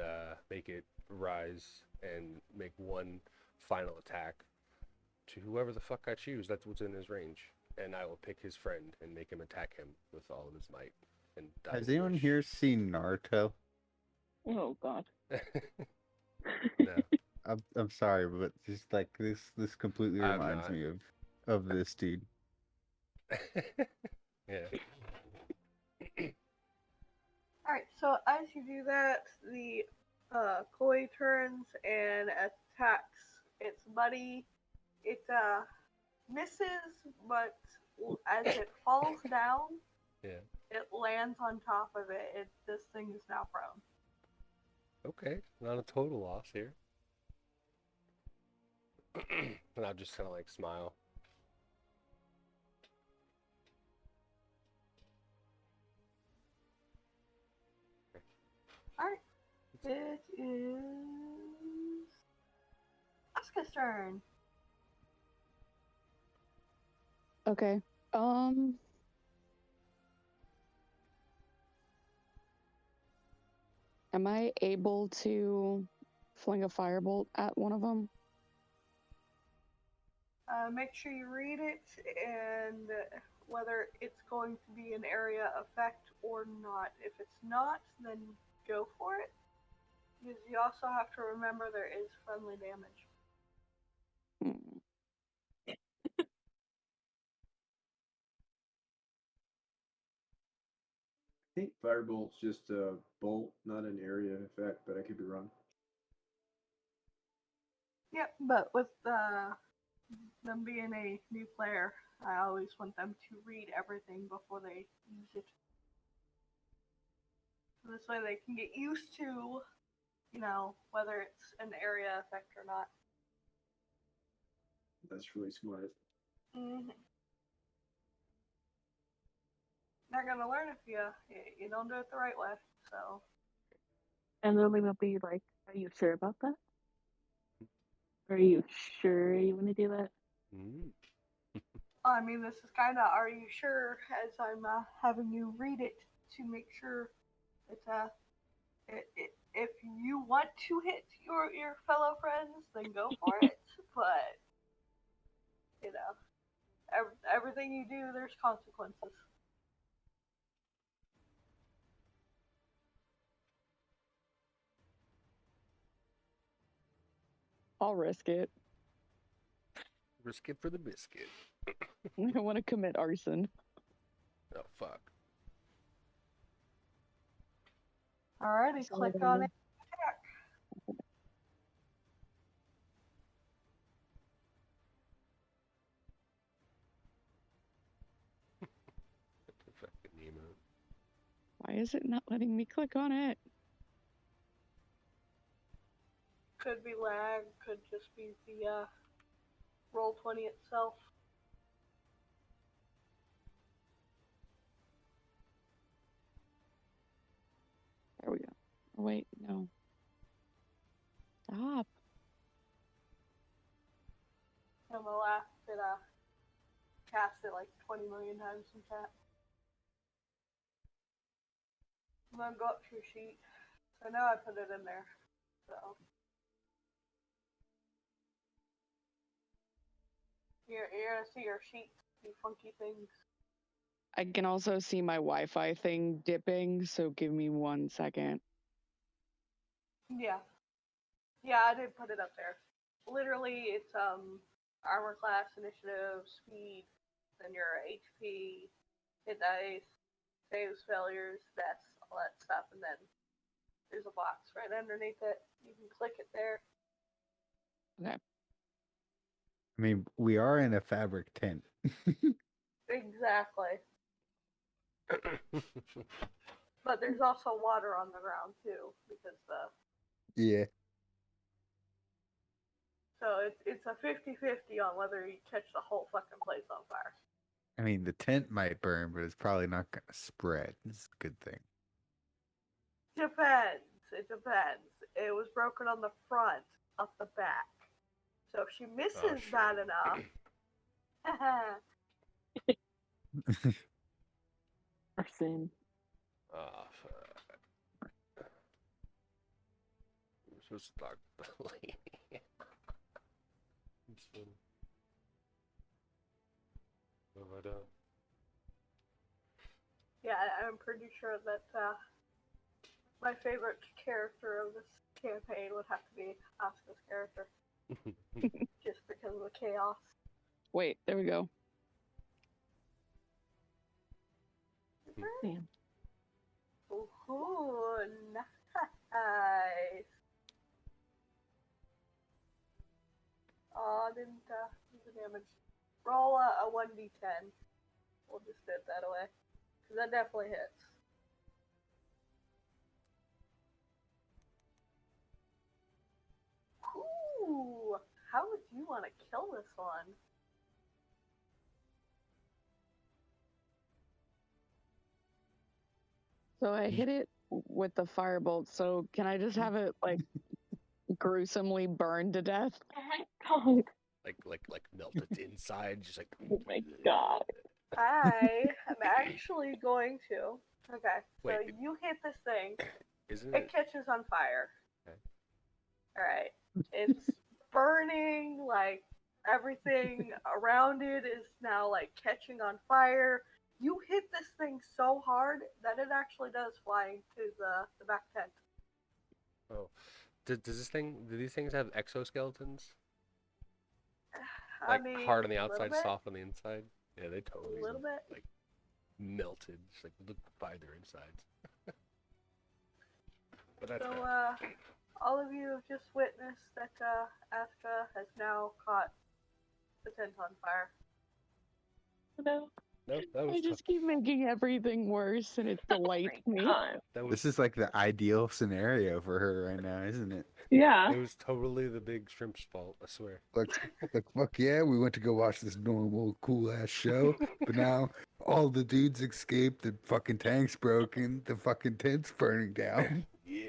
make it rise and make one final attack to whoever the fuck I choose. That's what's in his range. And I will pick his friend and make him attack him with all of his might. And Has anyone here seen Naruto? Oh God. No, I'm sorry, but just like this completely I'm reminds not. me of this dude. Yeah. Alright, so as you do that, the koi turns and attacks its buddy. It misses, but as it falls down, Yeah. it lands on top of it. This thing is now prone. Okay. Not a total loss here. And I'll just kind of like smile. Alright, it is Asuka's turn. Okay. Am I able to fling a firebolt at one of them? Make sure you read it and whether it's going to be an area effect or not. If it's not, then go for it. Because you also have to remember there is friendly damage. Hmm. I think Firebolt's just a bolt, not an area effect, but I could be wrong. Yep, but with them being a new player, I always want them to read everything before they use it. So this way they can get used to, whether it's an area effect or not. That's really smart. Mm-hmm. They're gonna learn if you don't do it the right way. So. And Lily will be like, "Are you sure about that? Are you sure you want to do that?" Mm. I mean, this is kind of, are you sure, as I'm having you read it to make sure that if you want to hit your fellow friends, then go for it. But, everything you do, there's consequences. I'll risk it. Risk it for the biscuit. I want to commit arson. Oh, fuck. Alrighty, click on it. Attack. Fucking Nemo. Why is it not letting me click on it? Could be lag, could just be the Roll20 itself. There we go. Oh, wait, no. Stop. I'm gonna laugh at cast it like 20 million times in chat. I'm gonna go up to your sheet. I know I put it in there, so you're gonna see your sheet, you funky things. I can also see my Wi-Fi thing dipping, so give me 1 second. Yeah, I did put it up there. Literally, it's armor class, initiative, speed, then your HP, hit dice, saves, failures, deaths, all that stuff, and then there's a box right underneath it. You can click it there. Okay. I mean, we are in a fabric tent. Exactly. But there's also water on the ground too, because Yeah. so it's a 50-50 on whether you catch the whole fucking place on fire. I mean, the tent might burn, but it's probably not going to spread. It's a good thing. Depends. It depends. It was broken on the front, up the back. So if she misses shit. bad enough, Arson. Oh, fuck. We're supposed to talk to the lady. But, yeah, I'm pretty sure that my favorite character of this campaign would have to be Asuka's character. Just because of the chaos. Wait, there we go. Damn. Ooh, nice. Oh, didn't do the damage. Roll a 1d10. We'll just get that away. Because that definitely hits. Ooh, how would you want to kill this one? So I hit it with the firebolt. So can I just have it like gruesomely burned to death? God. like melted inside, just like. Oh my god. I am actually going to. Okay, so Wait. you hit this thing. Isn't It it? catches on fire. Okay. Alright. It's burning, like everything around it is now like catching on fire. You hit this thing so hard that it actually does fly into the back tent. Oh, do these things have exoskeletons? I Like mean, hard on the a little outside, bit, soft on the inside? Yeah, they totally a little bit. like melted, just like liquefied their insides. But that's So, bad. all of you have just witnessed that Asuka has now caught the tent on fire. No. No, that was I just keep making everything worse, and it delights me. God. that was This is like the ideal scenario for her right now, isn't it? Yeah. it was totally the big shrimp's fault. I swear. Like fuck yeah, we went to go watch this normal cool ass show, but now all the dudes escaped, the fucking tank's broken, the fucking tent's burning down. Yeah.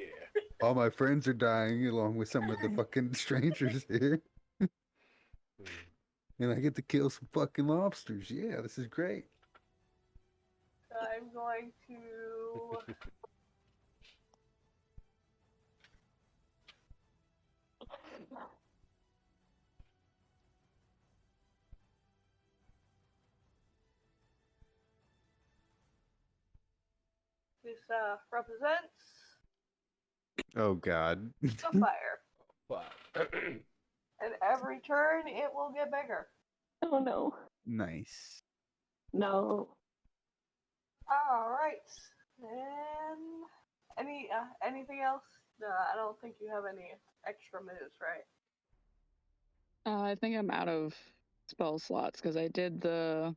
All my friends are dying along with some of the fucking strangers here. And I get to kill some fucking lobsters. Yeah, this is great. So I'm going to this represents Oh god. the fire. Wow. And every turn it will get bigger. Oh no. Nice. No. Alright. And anything else? No, I don't think you have any extra moves, right? I think I'm out of spell slots because I did the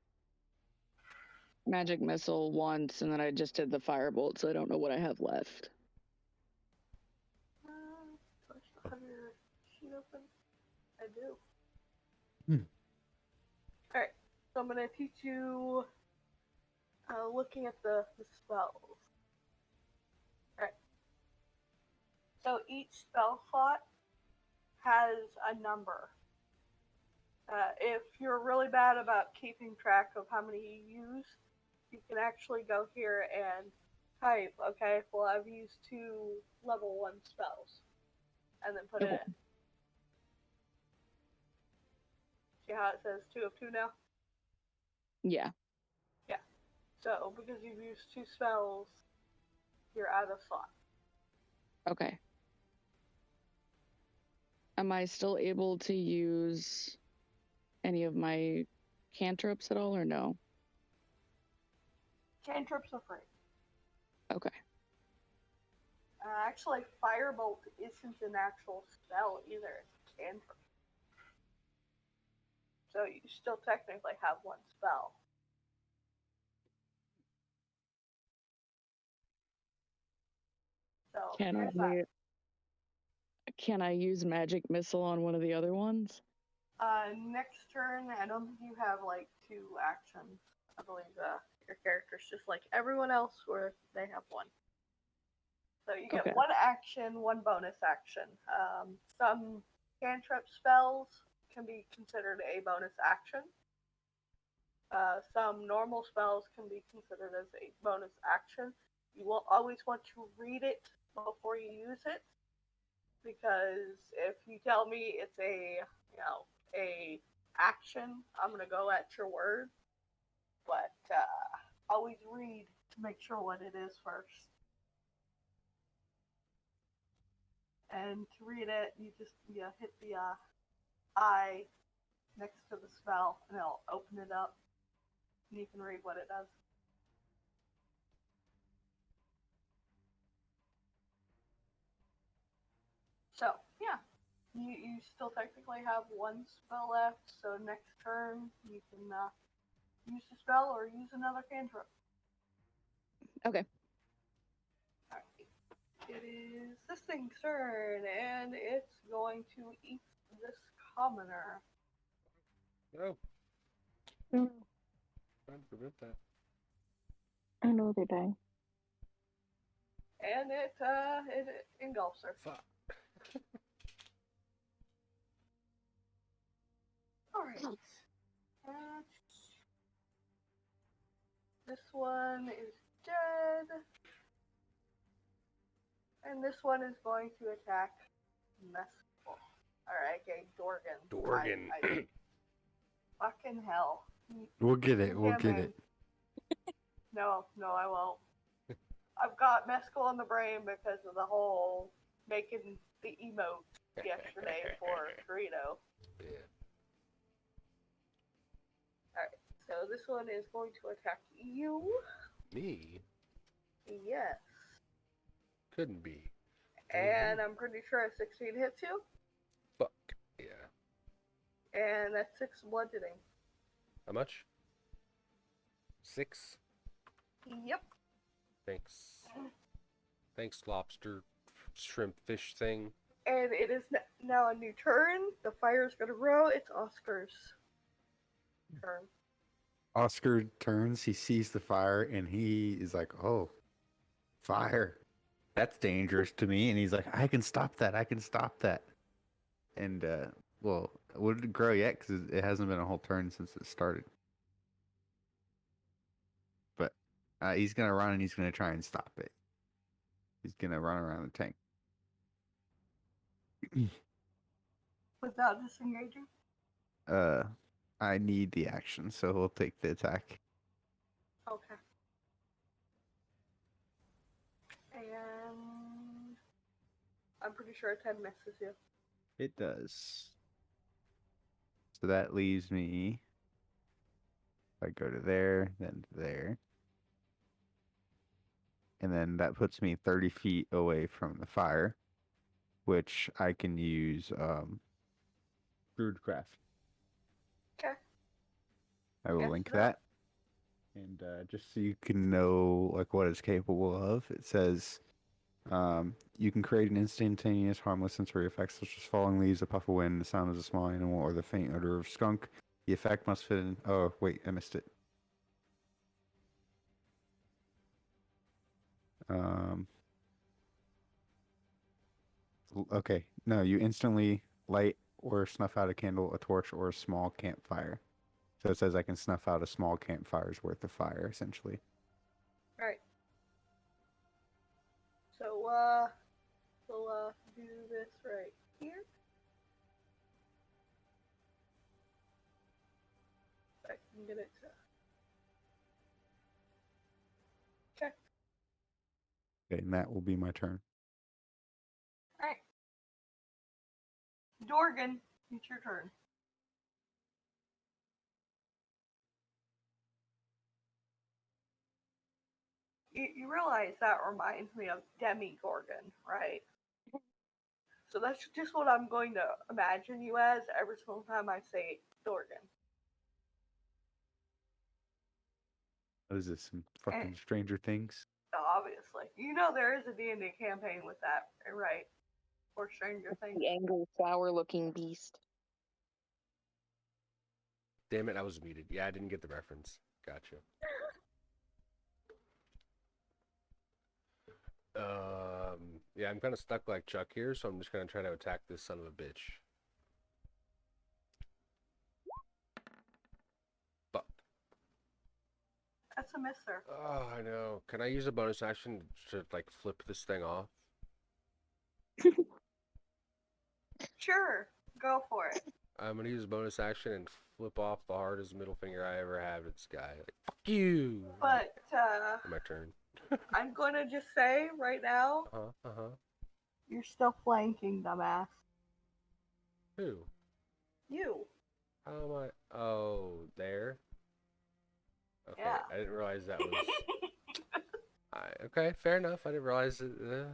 magic missile once, and then I just did the firebolt, so I don't know what I have left. Do I still have your sheet open? I do. Hmm. Alright, so I'm going to teach you looking at the spells. Alright. So each spell slot has a number. If you're really bad about keeping track of how many you use, you can actually go here and type, okay, well, I've used 2 level 1 spells, and then put it in. See how it says 2 of 2 now? Yeah. Yeah. So, because you've used 2 spells, you're out of slot. Okay. Am I still able to use any of my cantrips at all, or no? Cantrips are free. Okay. Actually, Firebolt isn't an actual spell either, it's a cantrip. So you still technically have 1 spell. So here's that. Can I use magic missile on one of the other ones? Next turn, I don't think you have like 2 actions. I believe your character's just like everyone else, where they have 1. So you get Okay. 1 action, 1 bonus action. Some cantrip spells can be considered a bonus action. Some normal spells can be considered as a bonus action. You will always want to read it before you use it, because if you tell me it's a action, I'm gonna go at your word. But always read to make sure what it is first. And to read it, you just hit the I next to the spell, and it'll open it up, and you can read what it does. So, yeah. You still technically have one spell left, so next turn you can use the spell or use another cantrip. Okay. Alright. It is this thing's turn, and it's going to eat this commoner. No, No, trying to prevent that. I know they're dying. And it engulfs her. Fuck. Alright. This one is dead. And this one is going to attack Meskell. Alright, okay, Dorgan. Dorgan. Fucking hell. We'll get it. We'll Him get in. it. No, I won't. I've got Meskell on the brain because of the whole making the emote yesterday for Dorito. Yeah. Alright, so this one is going to attack you. Me? Yes. Couldn't be. And I'm pretty sure a 16 hits you. Fuck. Yeah. And that's 6 bludgeoning. How much? 6? Yep. Thanks. Thanks, lobster, shrimp, fish thing. And it is now a new turn. The fire is going to grow. It's Oscar's turn. Oscar turns, he sees the fire, and he is like, oh, fire. That's dangerous to me. And he's like, I can stop that. I can stop that. And, well, would it grow yet? Because it hasn't been a whole turn since it started. But he's going to run and he's going to try and stop it. He's going to run around the tank. Without disengaging? I need the action, so he'll take the attack. Okay. And I'm pretty sure a 10 misses you. It does. So that leaves me, if I go to there, then to there. And then that puts me 30 feet away from the fire, which I can use Druidcraft. Okay. I will Yes, link sir. that. And just so you can know like what it's capable of, it says you can create an instantaneous harmless sensory effect such as falling leaves, a puff of wind, the sound of a small animal, or the faint odor of skunk. The effect must fit in... Oh, wait, I missed it. Okay, no, you instantly light or snuff out a candle, a torch, or a small campfire. So it says I can snuff out a small campfire's worth of fire, essentially. Alright. So, we'll do this right here. I can get it to... Okay. Okay, and that will be my turn. Alright. Dorgan, it's your turn. You realize that reminds me of Demigorgon, right? So that's just what I'm going to imagine you as every single time I say Dorgan. What is this, some fucking Stranger Things? Obviously. You know there is a D&D campaign with that, right? Or Stranger Things. The angry, sour-looking beast. Damn it, I was muted. Yeah, I didn't get the reference. Gotcha. Yeah, I'm kind of stuck like Chuck here, so I'm just gonna try to attack this son of a bitch. Fuck. That's a misser. Oh, I know. Can I use a bonus action to like flip this thing off? Sure, go for it. I'm gonna use a bonus action and flip off the hardest middle finger I ever had at this guy. Like, fuck you. But My turn. I'm going to just say right now, You're still flanking, dumbass. Who? You. How am I? Oh, there. Okay, Yeah. I didn't realize that was. Okay, fair enough. I didn't realize it. Go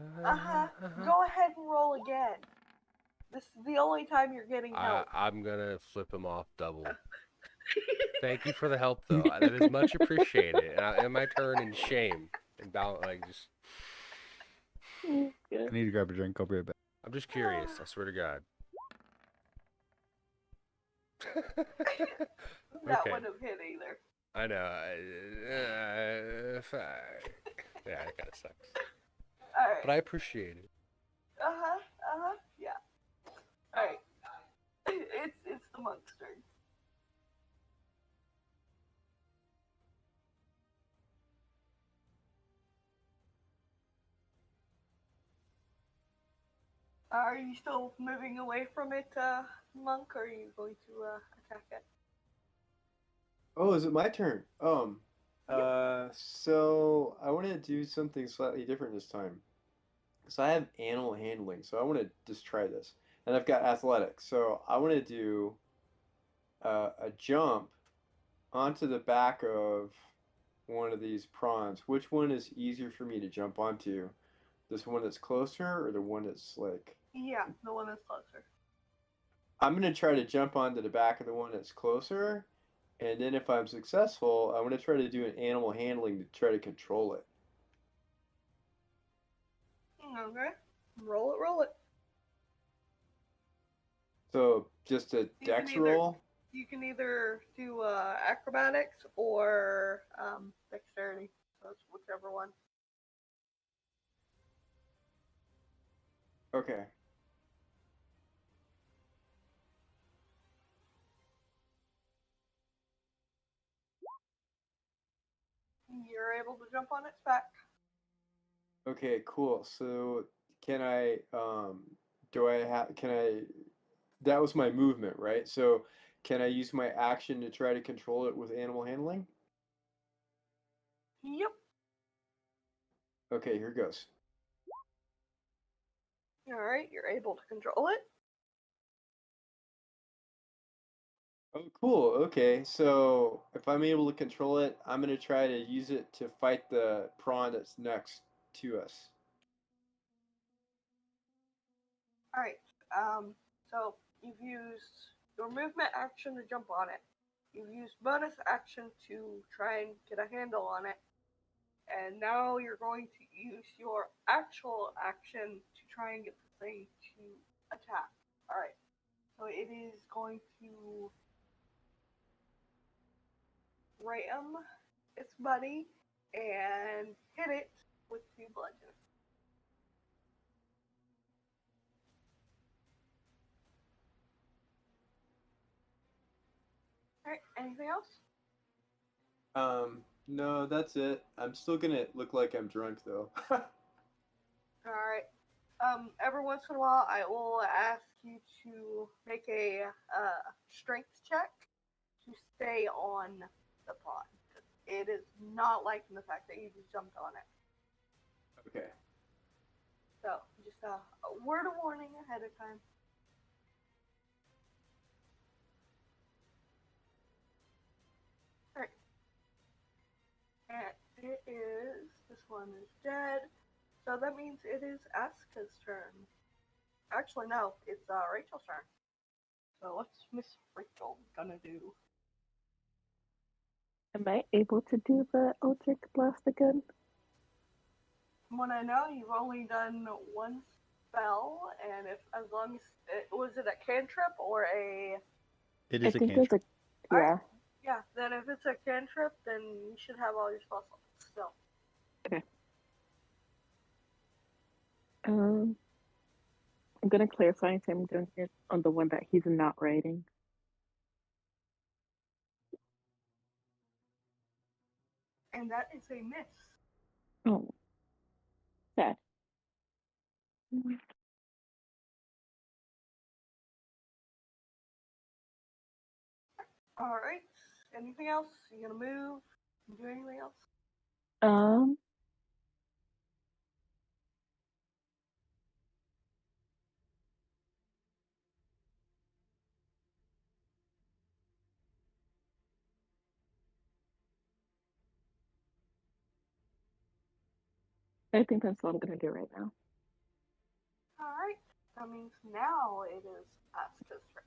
ahead and roll again. This is the only time you're getting help. I'm gonna flip him off double. Thank you for the help, though. That is much appreciated. And I end my turn in shame and just. Mm, I good. need to grab a drink. I'll be right back. I'm just curious. I swear to God. That Okay. wouldn't have hit either. I know. Yeah, it kind of sucks. Alright. But I appreciate it. Yeah. Alright. It's the monk's turn. Are you still moving away from it, Monk, or are you going to attack it? Oh, is it my turn? So I want to do something slightly different this time. So I have animal handling, so I want to just try this. And I've got athletics, so I want to do a jump onto the back of one of these prawns. Which one is easier for me to jump onto? This one that's closer or the one that's like... Yeah, the one that's closer. I'm going to try to jump onto the back of the one that's closer. And then if I'm successful, I want to try to do an animal handling to try to control it. Okay. Roll it. So just a You dex can either- roll? You can either do acrobatics or dexterity. So it's whichever one. Okay. You're able to jump on its back. Okay, cool. So can I that was my movement, right? So can I use my action to try to control it with animal handling? Yep. Okay, here goes. Alright, you're able to control it. Oh, cool. Okay, so if I'm able to control it, I'm going to try to use it to fight the prawn that's next to us. Alright, so you've used your movement action to jump on it. You've used bonus action to try and get a handle on it. And now you're going to use your actual action to try and get the thing to attack. Alright, so it is going to ram its buddy and hit it with 2 bludgeoning. Alright, anything else? No, that's it. I'm still going to look like I'm drunk though. Alright. Every once in a while, I will ask you to make a strength check to stay on the pond. It is not liking the fact that you just jumped on it. Okay. So, just a word of warning ahead of time. Alright. And it is, this one is dead. So that means it is Asuka's turn. Actually, no, it's Rachel's turn. So what's Miss Rachel gonna do? Am I able to do the Eldritch Blast again? From what I know, you've only done one spell, and as long as was it a cantrip or a? It I is a think it's cantrip. yeah. Yeah, then if it's a cantrip, then you should have all your spells still. Okay. I'm gonna clarify if I'm doing it on the one that he's not writing. And that is a miss. Oh, sad. Alright. Anything else? You gonna move? You do anything else? Um, I think that's what I'm gonna do right now. Alright, that means now it is Aska's turn.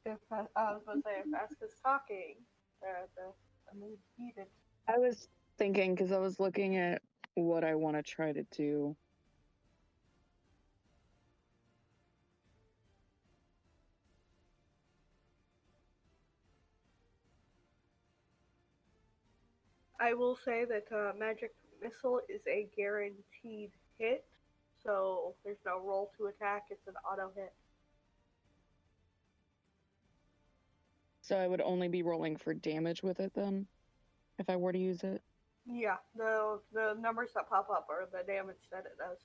If I was going to say, if Aska's talking, the mood heated. I was thinking because I was looking at what I want to try to do. I will say that Magic Missile is a guaranteed hit, so there's no roll to attack, it's an auto hit. So I would only be rolling for damage with it then, if I were to use it. Yeah, the numbers that pop up are the damage that it does.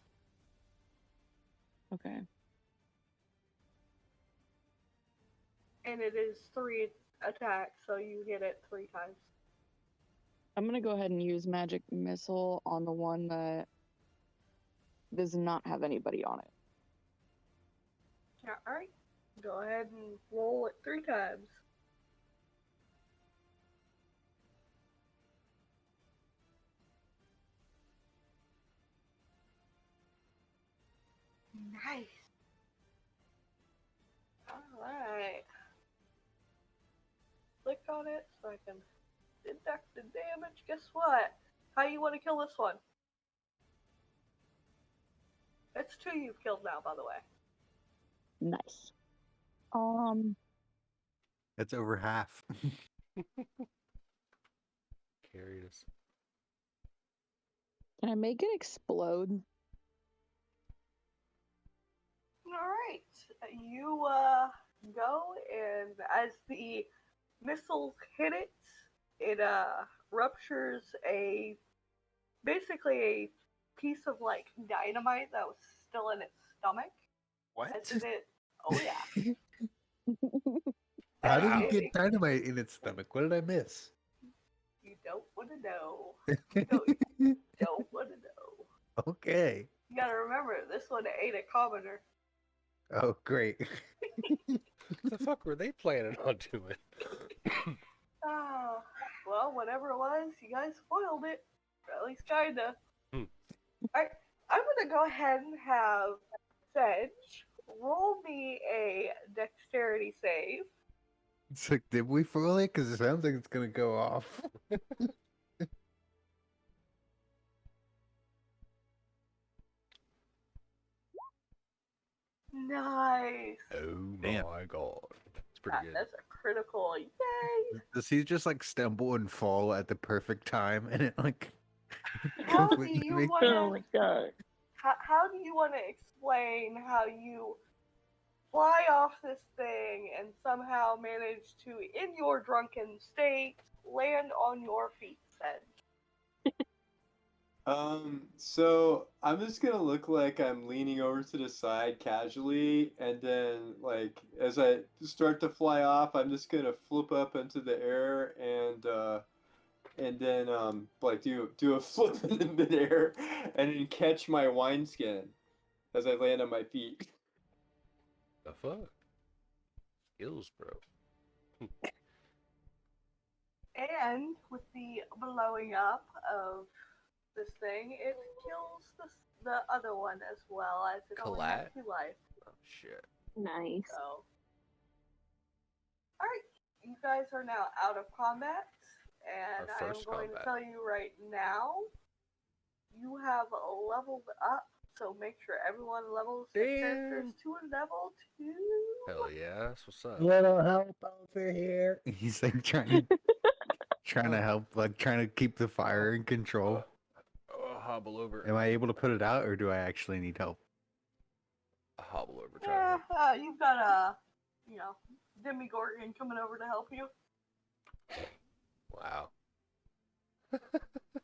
Okay. And it is 3 attacks, so you hit it 3 times. I'm gonna go ahead and use Magic Missile on the one that does not have anybody on it. Alright, go ahead and roll it 3 times. Nice. Alright. Click on it so I can deduct the damage. Guess what? How you want to kill this one? It's 2 you've killed now, by the way. Nice. That's over half. Carried us. Can I make it explode? Alright. You go, and as the missiles hit it, it ruptures basically a piece of like dynamite that was still in its stomach. What? Oh yeah. How And did you get dynamite in its stomach? What did I miss? You don't want to know. You don't want to know. Okay. You gotta remember, this one ain't a commoner. Oh, great. What the fuck were they planning on doing? Well, whatever it was, you guys spoiled it. Or at least kinda. Hmm. Alright, I'm gonna go ahead and have Sedge roll me a dexterity save. It's like, did we fool it? Because it sounds like it's going to go off. Nice. Oh Damn. my god. It's pretty good. That's a critical. Yay. Does he just like stumble and fall at the perfect time and it like How do completely you makes want Oh to? my god. How do you want to explain how you fly off this thing and somehow manage to, in your drunken state, land on your feet, Sedge? So I'm just gonna look like I'm leaning over to the side casually, and then like as I start to fly off, I'm just gonna flip up into the air and then like do a flip in the midair and then catch my wineskin as I land on my feet. The fuck? Skills, bro. And with the blowing up of this thing, it kills the other one as well, as it only has Collat? 2 life. Oh shit. Nice. So, alright, you guys are now out of combat, and Our I'm first going combat. to tell you right now, you have leveled up, so make sure everyone levels their characters to a level 2. Hell yeah, that's what's up. Little help over here. he's like trying to help, like trying to keep the fire in control. Oh, hobble over. Am I able to put it out or do I actually need help? Hobble over. Try Yeah, to you've got a, Demigorgon coming over to help you, Wow.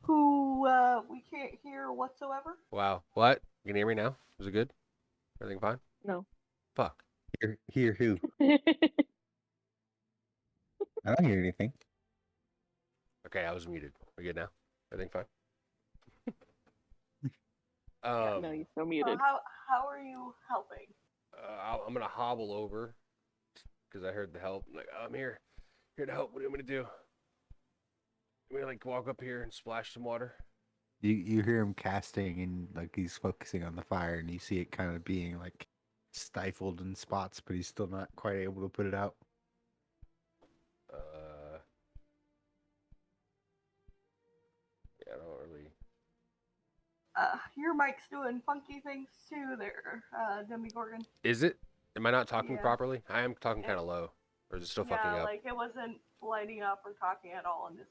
who we can't hear whatsoever. Wow. What? You can hear me now? Is it good? Everything fine? No. Fuck. Hear who? I don't hear anything. Okay, I was muted. We good now? Everything fine? Yeah, no, you're still So muted. how are you helping? I'm gonna hobble over because I heard the help. I'm like, I'm here to help. What do you want me to do? You want me to like walk up here and splash some water? You hear him casting and like he's focusing on the fire, and you see it kind of being like stifled in spots, but he's still not quite able to put it out. Yeah, I don't really. Your mic's doing funky things too there, Demigorgon. Is it? Am I not talking Yeah. properly? I am talking Yeah. kind of low, or is it still fucking Yeah, up? like it wasn't lighting up or talking at all in this.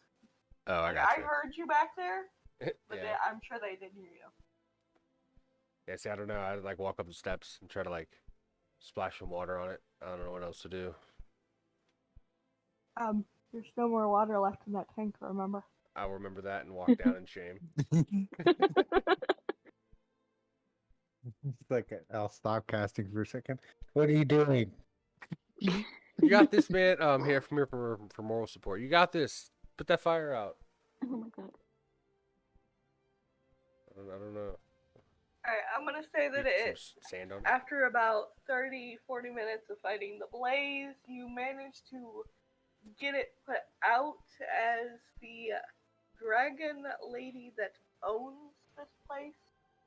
Oh, I Like, got I heard you back there, but Yeah. I'm sure they didn't hear you. Yeah. See, I don't know. I'd like walk up the steps and try to like splash some water on it. I don't know what else to do. There's no more water left in that tank, remember? I'll remember that and walk down in shame. It's like I'll stop casting for a second. What are you doing? You got this, man. Here for moral support. You got this. Put that fire out. Oh my god. I don't know. Alright, I'm gonna say that Some sand on it. after about 30-40 minutes of fighting the blaze, you managed to get it put out as the dragon lady that owns this place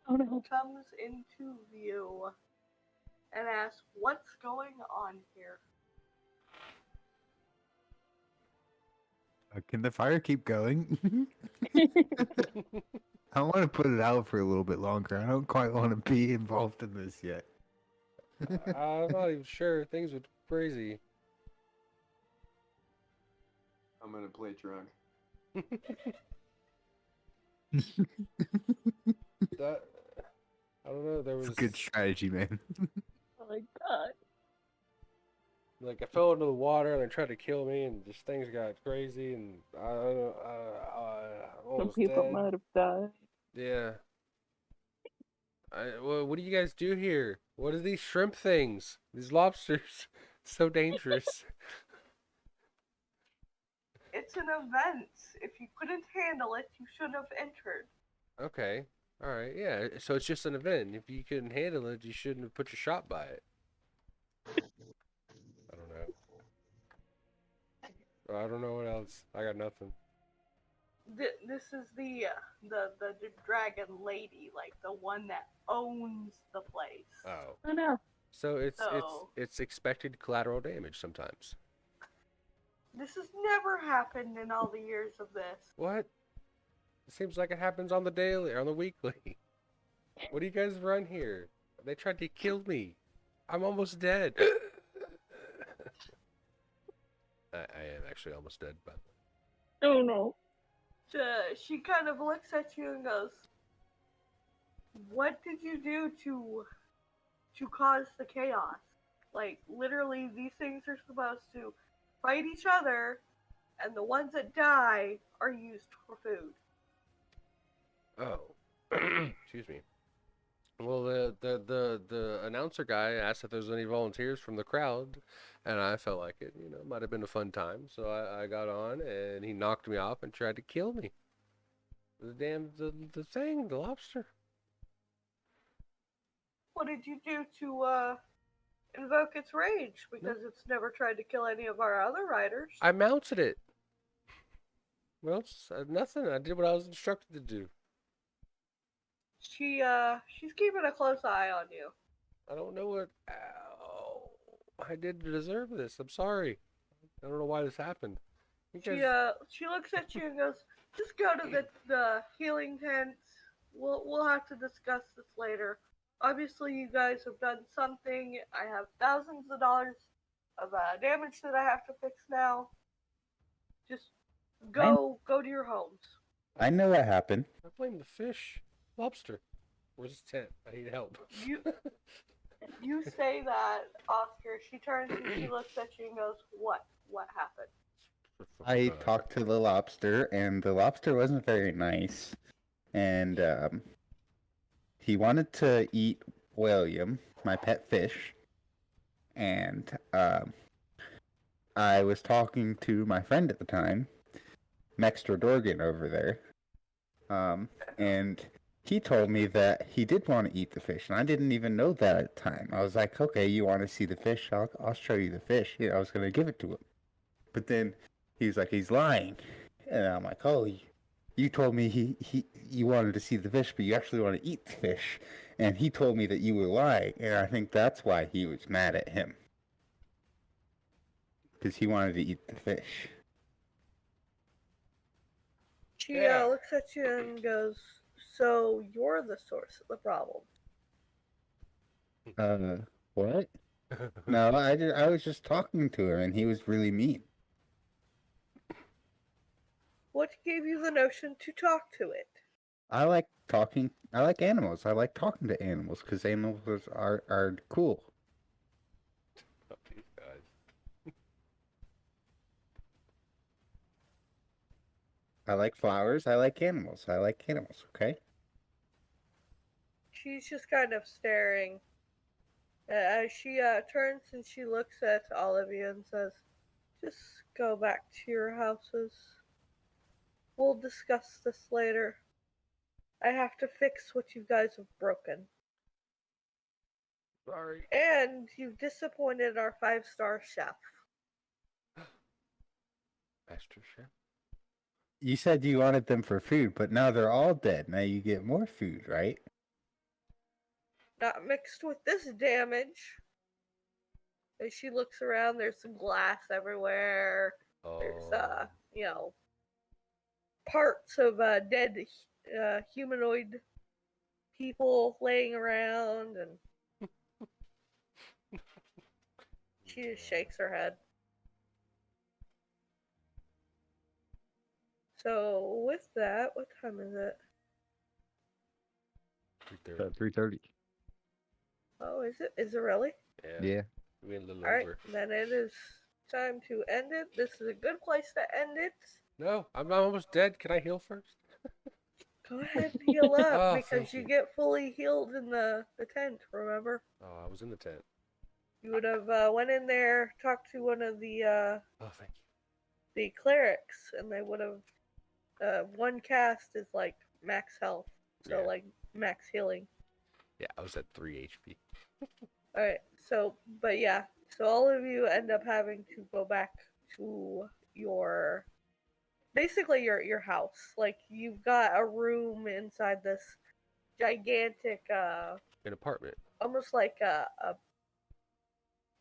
Oh no. comes into view and asks, "What's going on here?" Can the fire keep going? I want to put it out for a little bit longer. I don't quite want to be involved in this yet. I'm not even sure. Things were crazy. I'm gonna play drunk. That I don't know. There was It's a good strategy, man. Oh my god. like I fell into the water and they tried to kill me, and just things got crazy, and I Some almost people dead. might have died. Yeah. Well, what do you guys do here? What are these shrimp things? These lobsters? So dangerous. It's an event. If you couldn't handle it, you shouldn't have entered. Okay. All right. Yeah. So it's just an event. If you couldn't handle it, you shouldn't have put your shop by it. I don't know. I don't know what else. I got nothing. This is the dragon lady, like the one that owns the place. Oh. Oh no. So So- it's expected collateral damage sometimes. This has never happened in all the years of this. What? It seems like it happens on the daily or on the weekly. What do you guys run here? They tried to kill me. I'm almost dead. I am actually almost dead, but Oh no. She kind of looks at you and goes, "What did you do to cause the chaos? Like, literally, these things are supposed to fight each other, and the ones that die are used for food." oh, excuse me. Well, the announcer guy asked if there's any volunteers from the crowd, and I felt like it, might have been a fun time. So I got on, and he knocked me off and tried to kill me. The thing, the lobster. What did you do to invoke its rage? Because it's never tried to kill any of our other riders. I mounted it. Well, nothing. I did what I was instructed to do. She's keeping a close eye on you. I don't know what I did to deserve this. I'm sorry. I don't know why this happened. She looks at you and goes, "Just go to the healing tent. We'll have to discuss this later. Obviously, you guys have done something. I have thousands of dollars of damage that I have to fix now. Just go to your homes." I know what happened. I blame the fish. Lobster. Where's his tent? I need help. You say that, Oscar. She turns and she looks at you and goes, "What? What happened?" I talked to the lobster, and the lobster wasn't very nice. And he wanted to eat William, my pet fish. And I was talking to my friend at the time, Mexter Dorgan over there. And he told me that he did want to eat the fish, and I didn't even know that at the time. I was like, okay, you want to see the fish? I'll show you the fish. I was gonna give it to him, but then he was like, he's lying, and I'm like, oh, you told me you wanted to see the fish, but you actually want to eat the fish, and he told me that you were lying, and I think that's why he was mad at him, because he wanted to eat the fish. She Yeah. looks at you and goes, "So you're the source of the problem." What? No, I was just talking to him, and he was really mean. What gave you the notion to talk to it? I like talking. I like animals. I like talking to animals because animals are cool. Oh, these guys. I like flowers. I like animals. I like animals. Okay. She's just kind of staring. As she turns and she looks at all of you and says, "Just go back to your houses. We'll discuss this later. I have to fix what you guys have broken. Sorry. And you've disappointed our 5-star chef." Master Chef. You said you wanted them for food, but now they're all dead. Now you get more food, right? Not mixed with this damage. As she looks around, there's some glass everywhere. Oh. There's, parts of dead humanoid people laying around, and she just shakes her head. So, with that, what time is it? 3:30. 3:30. Oh, is it? Is it really? Yeah. We a little Alright, over. then it is time to end it. This is a good place to end it. No, I'm almost dead. Can I heal first? Go ahead and heal up, Oh, because thank you you. get fully healed in the tent, remember? Oh, I was in the tent. You would have went in there, talked to one of the Oh, thank you. the clerics, and they would have one cast is like max health, so Yeah. like max healing. Yeah, I was at 3 HP. Alright, so but yeah, so all of you end up having to go back to your basically your house. Like, you've got a room inside this gigantic An apartment. almost like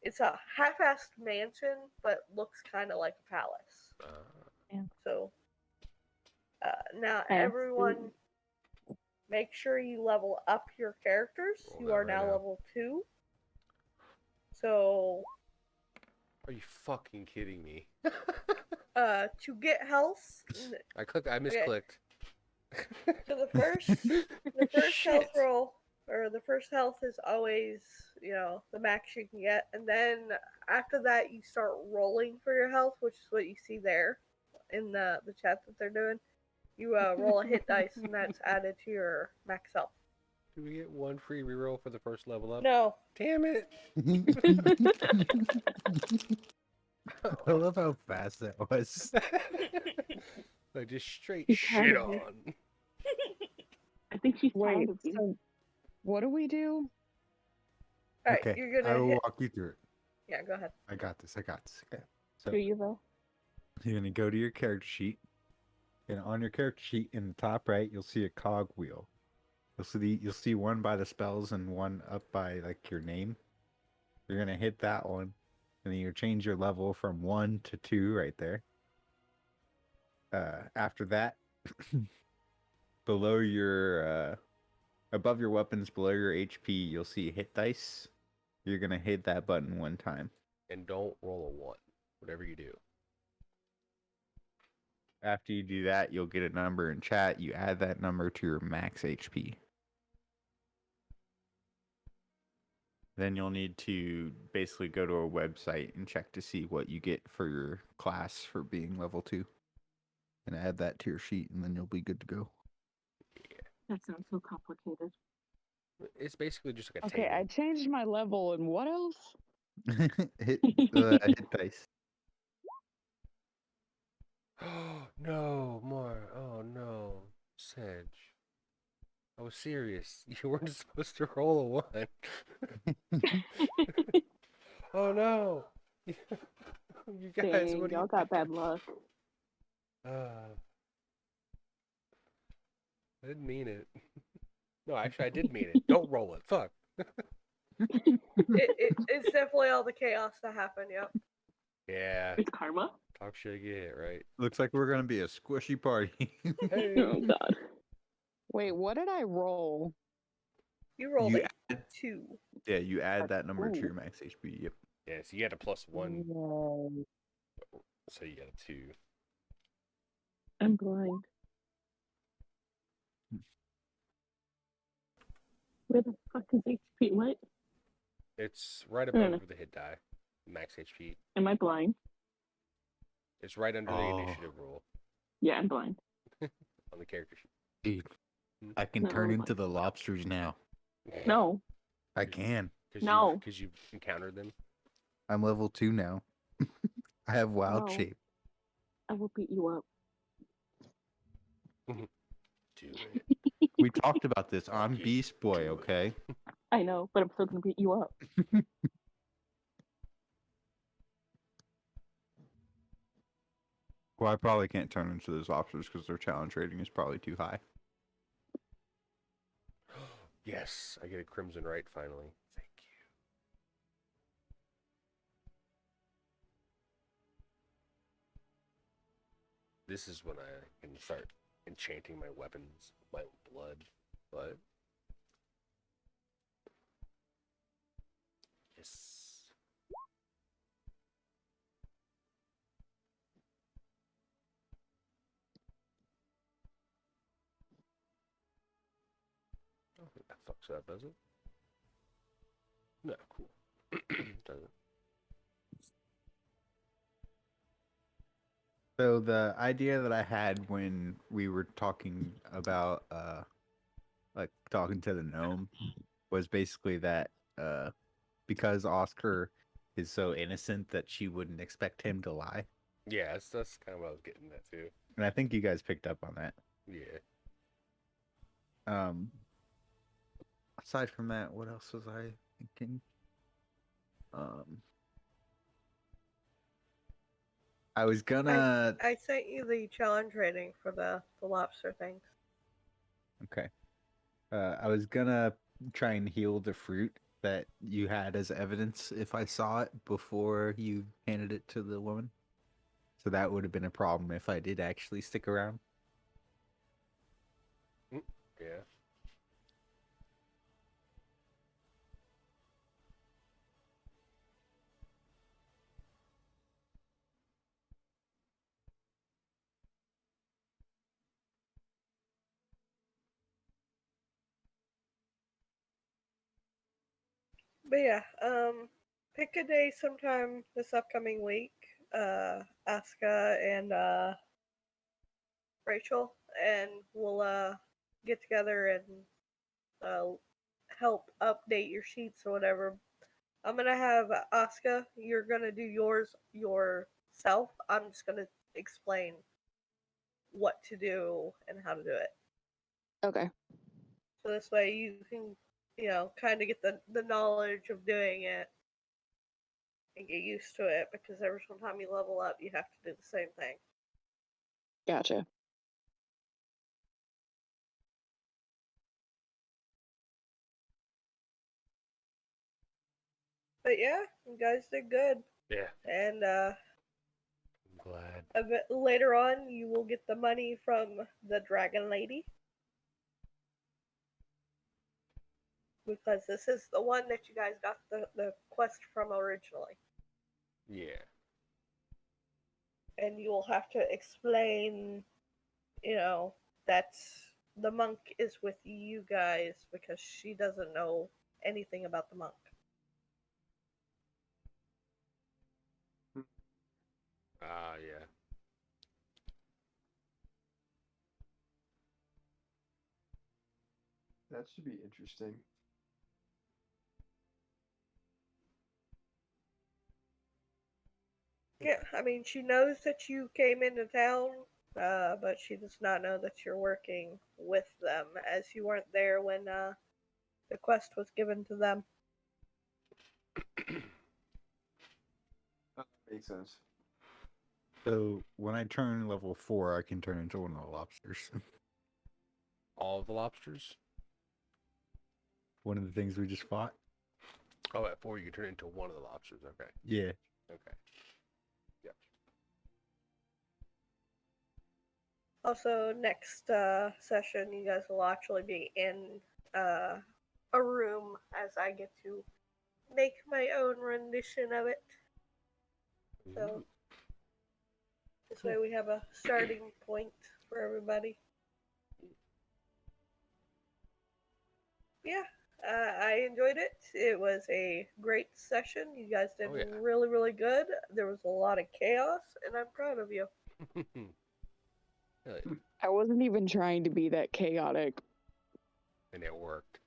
it's a half-assed mansion, but looks kind of like a palace. So now I everyone, make sure you level up your characters. Roll You that are right now now. level 2. So Are you fucking kidding me? to get health, I misclicked. so the first health Shit. roll, or the first health, is always, the max you can get, and then after that you start rolling for your health, which is what you see there in the chat that they're doing. You roll a hit dice, and that's added to your max health. Do we get one free reroll for the first level up? No. Damn it! I love how fast that was. Like, just straight She's tired shit of you. on. I think she's Wait, tired of you. so what do we do? Alright, Okay, you're I gonna will hit. walk you through it. Yeah, go ahead. I got this. Okay. So Do you though? you're gonna go to your character sheet, and on your character sheet in the top right, you'll see a cog wheel. You'll see one by the spells and one up by like your name. You're gonna hit that one, and then you change your level from 1 to 2 right there. After that, below your above your weapons, below your HP, you'll see hit dice. You're gonna hit that button one time. And don't roll a 1, whatever you do. After you do that, you'll get a number in chat. You add that number to your max HP. Then you'll need to basically go to a website and check to see what you get for your class for being level 2. And add that to your sheet, and then you'll be good to go. That sounds so complicated. It's basically just like a Okay, table. I changed my level, and what else? hit dice. No, more. Oh no, Sedge. I was serious. You weren't supposed to roll a 1. Oh no. You guys, Dang, what do y'all you? got bad luck. I didn't mean it. No, actually, I did mean it. Don't roll it. Fuck. It's definitely all the chaos that happened. Yep. Yeah. It's karma. Talk shit, get hit, right? Looks like we're gonna be a squishy party. Hey. Oh god. Wait, what did I roll? You rolled You a 2. Yeah, you add that number to Ooh. your max HP. Yep. Yeah, so you had a +1, No. so you got a 2. I'm blind. Where the fuck is HP? What? It's right No, no, above no. the hit die, max HP. Am I blind? It's right under the Oh. initiative roll Yeah, I'm blind. on the character sheet. Dude, I can No, turn I'm into blind. the lobsters now. No. I can. No. Because you've encountered them. I'm level 2 now. I have wild No. shape. I will beat you up. Do it. We talked about this. I'm Lucky. Beast Boy, Do it. okay? I know, but I'm still gonna beat you up. Well, I probably can't turn into those lobsters because their challenge rating is probably too high. Yes, I get a crimson right finally. Thank you. This is when I can start enchanting my weapons with my own blood. But yes. I don't think that fucks up, does it? No, cool. Doesn't. So the idea that I had when we were talking about like talking to the gnome was basically that because Oscar is so innocent that she wouldn't expect him to lie. Yeah, that's kind of what I was getting at too. And I think you guys picked up on that. Yeah. Aside from that, what else was I thinking? I was gonna I sent you the challenge rating for the lobster things. Okay. I was gonna try and heal the fruit that you had as evidence if I saw it before you handed it to the woman. So that would have been a problem if I did actually stick around. Yeah. But yeah, pick a day sometime this upcoming week. Asuka and Rachel, and we'll get together and help update your sheets or whatever. I'm gonna have Asuka. You're gonna do yours yourself. I'm just gonna explain what to do and how to do it. Okay. So this way you can, kind of get the knowledge of doing it and get used to it, because every single time you level up, you have to do the same thing. Gotcha. But yeah, you guys did good. Yeah. And I'm glad. a bit later on, you will get the money from the Dragon Lady. Because this is the one that you guys got the quest from originally. Yeah. And you will have to explain, that the monk is with you guys because she doesn't know anything about the monk. Yeah. That should be interesting. Yeah, I mean, she knows that you came into town, but she does not know that you're working with them, as you weren't there when the quest was given to them. Makes sense. So when I turn level 4, I can turn into one of the lobsters. All of the lobsters? One of the things we just fought. Oh, at 4 you can turn into one of the lobsters. Okay. Yeah. Okay. Yep. Also, next session, you guys will actually be in a room as I get to make my own rendition of it. So this way we have a starting point for everybody. Yeah, I enjoyed it. It was a great session. You guys did Oh, yeah. really, really good. There was a lot of chaos, and I'm proud of you. Really? I wasn't even trying to be that chaotic. And it worked.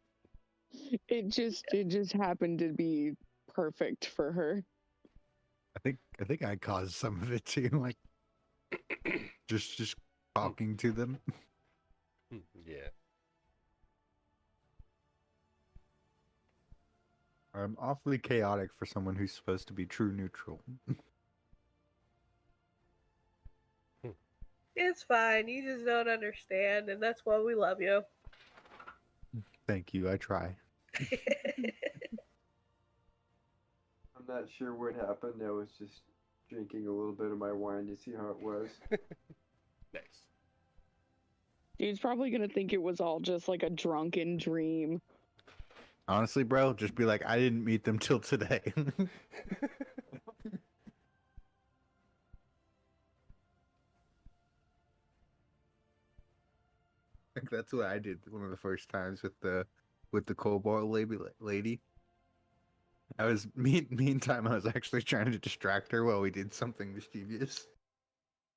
It just happened to be perfect for her. I think I caused some of it too, like just talking to them. Yeah. I'm awfully chaotic for someone who's supposed to be true neutral. It's fine. You just don't understand, and that's why we love you. Thank you, I try. I'm not sure what happened. I was just drinking a little bit of my wine to see how it was. Nice. He's probably gonna think it was all just like a drunken dream. Honestly, bro, just be like, I didn't meet them till today. Like that's what I did one of the first times with the cobalt lady. I was meantime I was actually trying to distract her while we did something mischievous.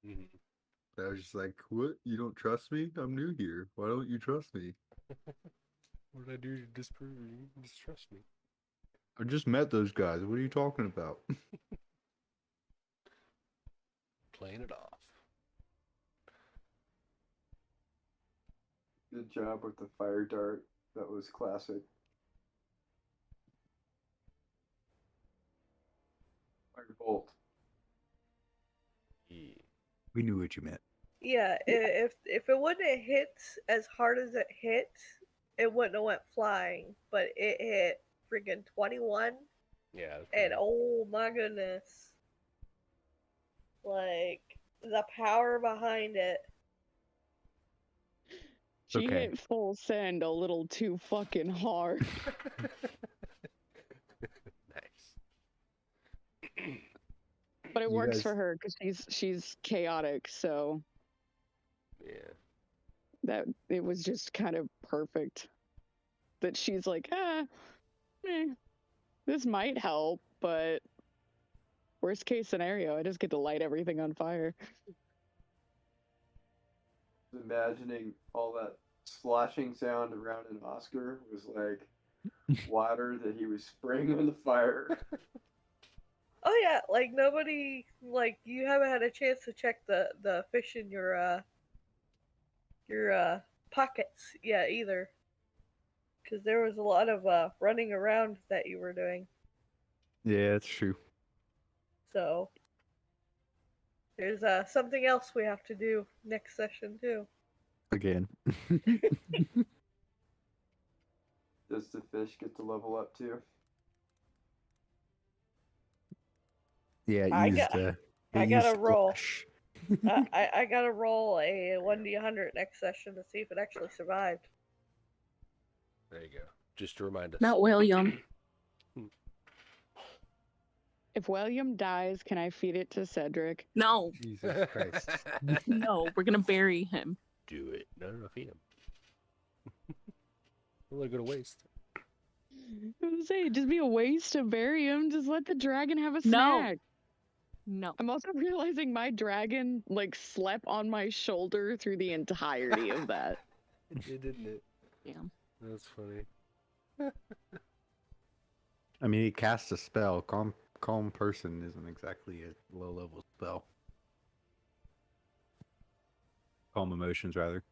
Mhm. I was just like, "What? You don't trust me? I'm new here. Why don't you trust me?" What did I do to disprove you? Distrust me. I just met those guys. What are you talking about? Playing it off. Good job with the fire dart. That was classic. Firebolt. Yeah. We knew what you meant. Yeah, if it wouldn't have hit as hard as it hit, it wouldn't have went flying. But it hit freaking 21, Yeah. That's and pretty- oh my goodness, like the power behind it. She Okay. hit full send a little too fucking hard. Nice. But it You works guys- for her because she's chaotic, so Yeah. that it was just kind of perfect. That she's like, this might help, but worst case scenario, I just get to light everything on fire. Imagining all that sloshing sound around an Oscar was like water that he was spraying on the fire. Oh yeah, like nobody, like you haven't had a chance to check the fish in your pockets yet either, because there was a lot of running around that you were doing. Yeah, it's true. So there's something else we have to do next session too. Again. Does the fish get to level up too? Yeah, I it got- used I gotta roll. Splash. I gotta roll a 1d100 next session to see if it actually survived. There you go. Just to remind us. Not William. If William dies, can I feed it to Cedric? No, Jesus Christ. no, we're gonna bury him. Do it. No, feed him. A little go to waste. I was gonna say, it'd just be a waste to bury him. Just let the dragon have a No. snack. No. I'm also realizing my dragon like slept on my shoulder through the entirety of that. It did, didn't it? Yeah. That's funny. I mean, he cast a spell. Calm person isn't exactly a low level spell. Calm emotions, rather.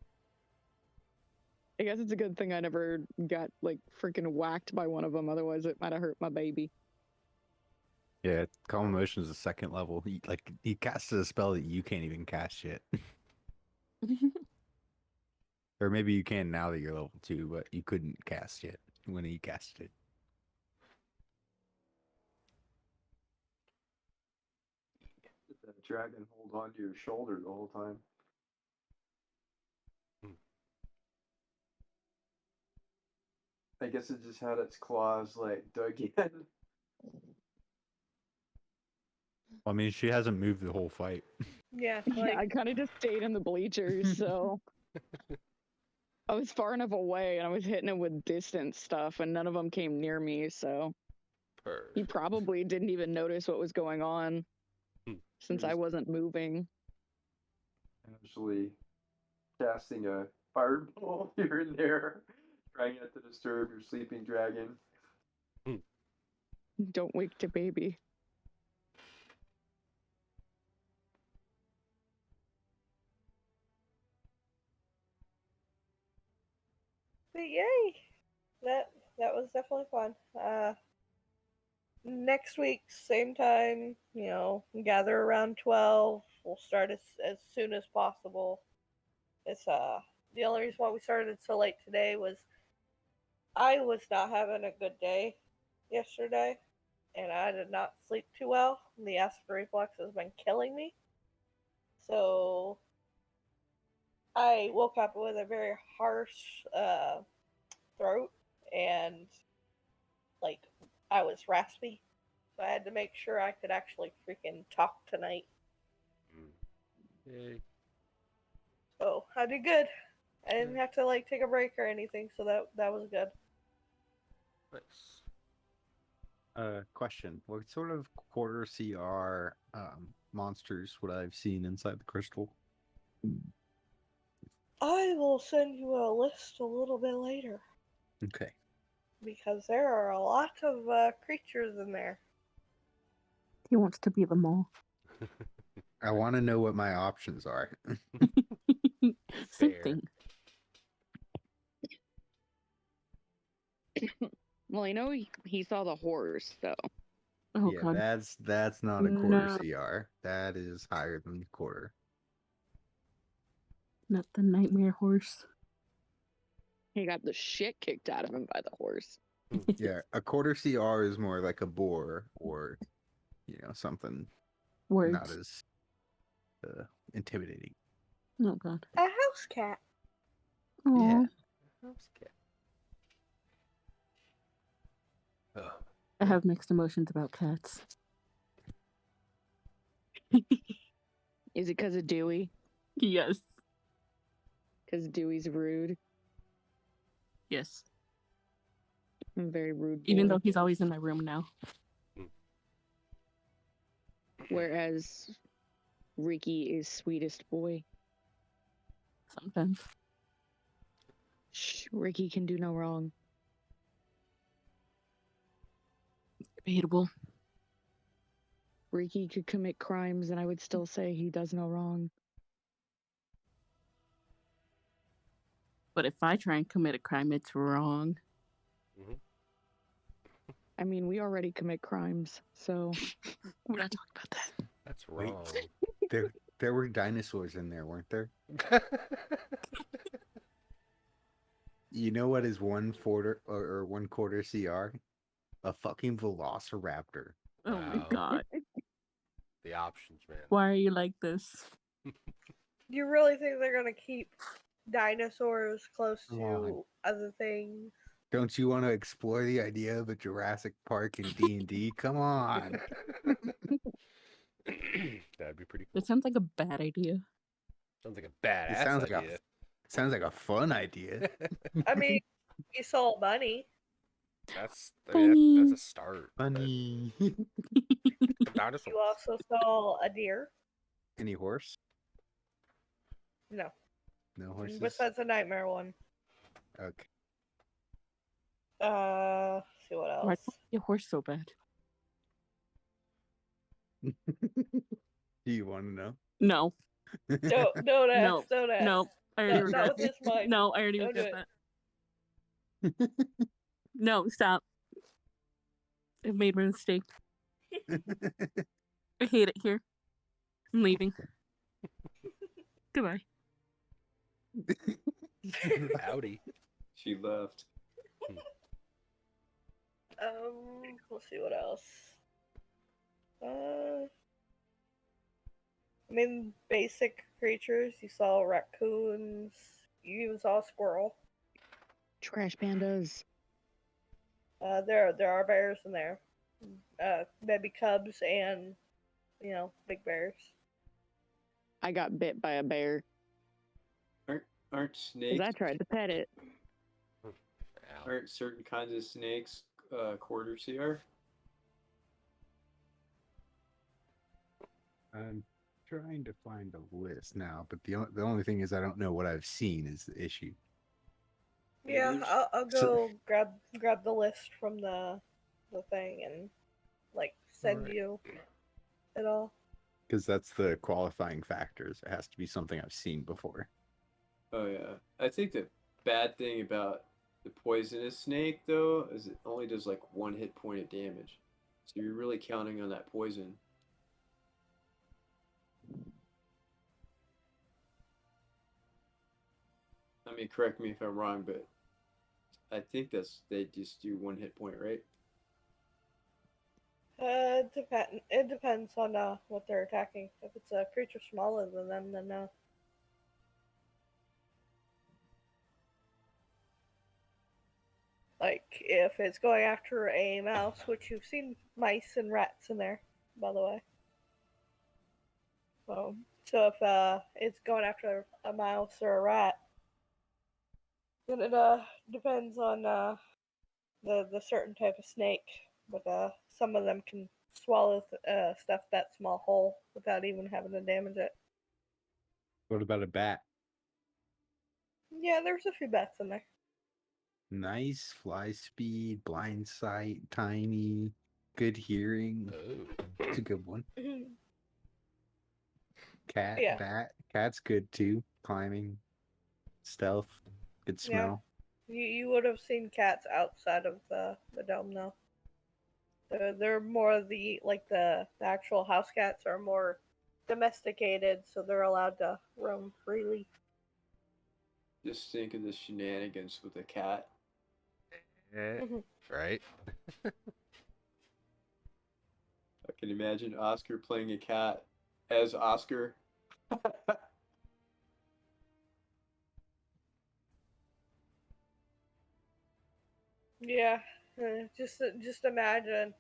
I guess it's a good thing I never got like freaking whacked by one of them. Otherwise, it might have hurt my baby. Yeah, calm emotions is second level. He casted a spell that you can't even cast yet. Or maybe you can now that you're level 2, but you couldn't cast yet when he casted it. Did that dragon hold on to your shoulder the whole time? I guess it just had its claws like dug in. I mean, she hasn't moved the whole fight. Yeah, Yeah, like I kind of just stayed in the bleachers, so I was far enough away, and I was hitting it with distance stuff, and none of them came near me. So he Perfect. probably didn't even notice what was going on, since I wasn't moving. Actually casting a fireball here and there, trying not to disturb your sleeping dragon. Don't wake the baby. but yay. That was definitely fun. Next week, same time, gather around 12. We'll start as soon as possible. It's the only reason why we started so late today was I was not having a good day yesterday, and I did not sleep too well. The acid reflux has been killing me. So I woke up with a very harsh throat, and like I was raspy. So I had to make sure I could actually freaking talk tonight. Yay. So I did good. I didn't have to like take a break or anything, so that was good. Nice. Question. What sort of quarter CR monsters would I have seen inside the crystal? I will send you a list a little bit later Okay. because there are a lot of creatures in there. He wants to be them all. I want to know what my options are. Same Fair. thing. Well, I know he saw the horse, so Oh Yeah, god. that's not a quarter No. CR. That is higher than the quarter. Not the nightmare horse. he got the shit kicked out of him by the horse. Yeah, a quarter CR is more like a boar or, something not Words. as intimidating. Oh god. A house cat. Aw. Yeah. House cat. Oh. I have mixed emotions about cats. Is it because of Dewey? Yes. Because Dewey's rude. Yes. I'm very rude. Even boy. though he's always in my room now. Whereas Ricky is sweetest boy. Sometimes. Shh, Ricky can do no wrong. Debatable. Ricky could commit crimes and I would still say he does no wrong. But if I try and commit a crime, it's wrong. I mean, we already commit crimes, so We're not talking about that. That's Wait. wrong. There were dinosaurs in there, weren't there? You know what is one quarter or 1/4 CR? A fucking velociraptor. Oh my Wow. god. The options, man. Why are you like this? Do you really think they're gonna keep dinosaurs close Come on. to other things? Don't you want to explore the idea of a Jurassic Park in D&D? Come on. That'd be pretty cool. That sounds like a bad idea. Sounds like a badass It sounds like idea. sounds like a fun idea. I mean, you saw a bunny. That's Funny. that's a start. Funny. Dinosaurs. You also saw a deer. Any horse? No, No horses? besides the nightmare one. Okay. See what Why else? your horse so bad? Do you want to know? No. Don't No. ask. Don't ask. No. I already Not regret with this mind. No, I already Don't do regret it. that. No, stop. I've made my mistake. I hate it here. I'm leaving. Goodbye. Howdy. She left. Let's see what else. I mean, basic creatures. You saw raccoons. You even saw a squirrel. Trash pandas. There are bears in there. Baby cubs and big bears. I got bit by a bear Aren't because snakes? I tried to pet it. Ow. Aren't certain kinds of snakes quarters here? I'm trying to find a list now, but the only thing is I don't know what I've seen is the issue. Yeah, Gators? I'll go grab the list from the thing and send Alright. you it all. Because that's the qualifying factors. It has to be something I've seen before. Oh yeah. I think the bad thing about the poisonous snake though is it only does like 1 hit point of damage. So you're really counting on that poison. I mean, correct me if I'm wrong, but I think they just do 1 hit point, right? It depends on what they're attacking. If it's a creature smaller than them, then no. Like if it's going after a mouse, which you've seen mice and rats in there, by the way. So if it's going after a mouse or a rat, then it depends on the certain type of snake. But some of them can swallow stuff that small whole without even having to damage it. What about a bat? Yeah, there's a few bats in there. Nice fly speed, blind sight, tiny, good hearing. Oh. It's a good one. Mhm. Cat, Yeah. bat. Cat's good too. Climbing, stealth, good Yeah. smell. You would have seen cats outside of the dome though. They're more the actual house cats are more domesticated, so they're allowed to roam freely. Just think of the shenanigans with a cat. Right? I can imagine Oscar playing a cat as Oscar. Yeah, just imagine,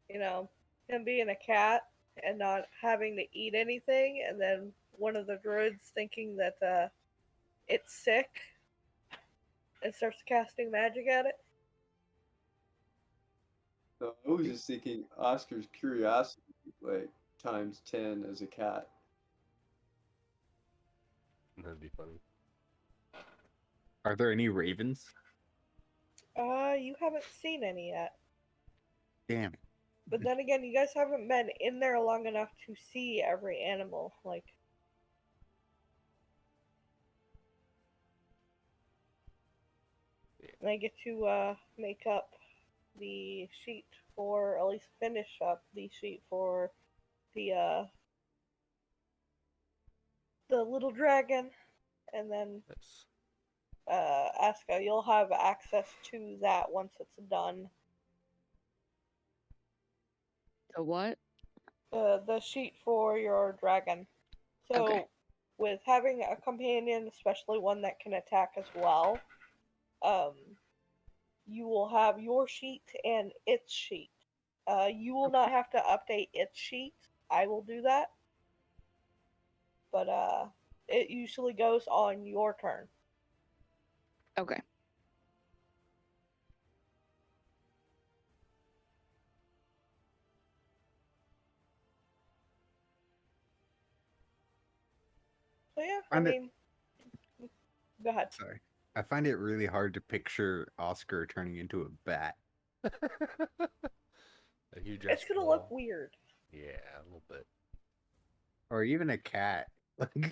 him being a cat and not having to eat anything, and then one of the druids thinking that it's sick and starts casting magic at it. So I was just thinking Oscar's curiosity, like times 10 as a cat. That'd be funny. Are there any ravens? You haven't seen any yet. Damn it. But then again, you guys haven't been in there long enough to see every animal. And I get to make up the sheet for, at least finish up the sheet for the little dragon, and then That's Aska, you'll have access to that once it's done. The what? The sheet for your dragon. So, Okay. with having a companion, especially one that can attack as well, you will have your sheet and its sheet. You will not have to update its sheet. I will do that. But it usually goes on your turn. Okay. So yeah, go ahead. Sorry. I find it really hard to picture Oscar turning into a bat. a huge It's gonna look weird. Yeah, a little bit. Or even a cat. Like, Yeah.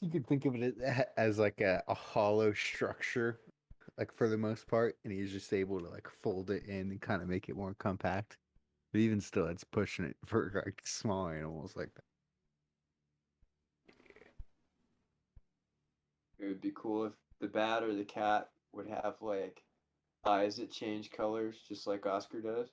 you could think of it as like a hollow structure, like for the most part, and he's just able to like fold it in and kind of make it more compact. But even still, it's pushing it for like small animals like that. It would be cool if the bat or the cat would have like eyes that change colors, just like Oscar does.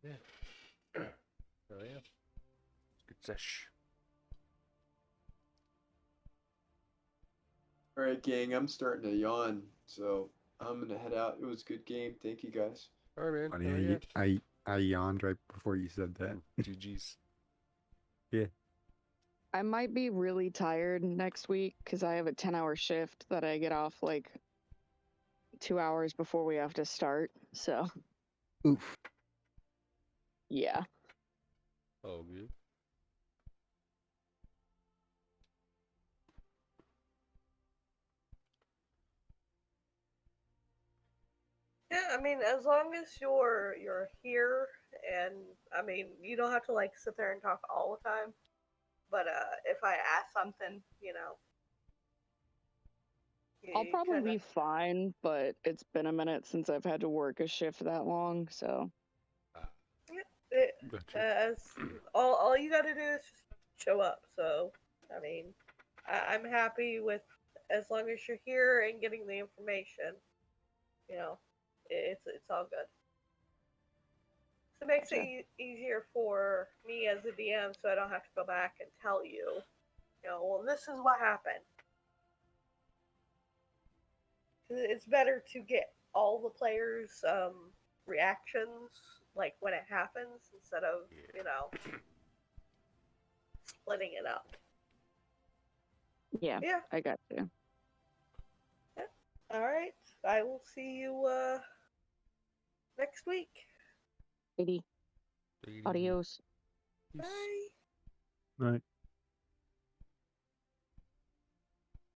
Yeah. Oh yeah. Good sesh. All right, gang, I'm starting to yawn, so I'm gonna head out. It was a good game. Thank you guys. All right, man. Funny, Oh, yeah. I yawned right before you said that. GG's. Yeah. I might be really tired next week because I have a 10-hour shift that I get off like 2 hours before we have to start. So, Oof. yeah. Oh, good. Yeah, I mean, as long as you're here, and I mean, you don't have to like sit there and talk all the time. But if I ask something, I'll you probably kind of be fine, but it's been a minute since I've had to work a shift that long. So, Gotcha. as all you got to do is just show up. So I mean, I'm happy with as long as you're here and getting the information. It's all good. So it makes Gotcha. it easier for me as a DM, so I don't have to go back and tell you. Well, this is what happened. It's better to get all the players' reactions, like when it happens, instead of splitting it up. yeah, Yeah. I got you. All right. I will see you next week. 80. Adios. Bye. Right.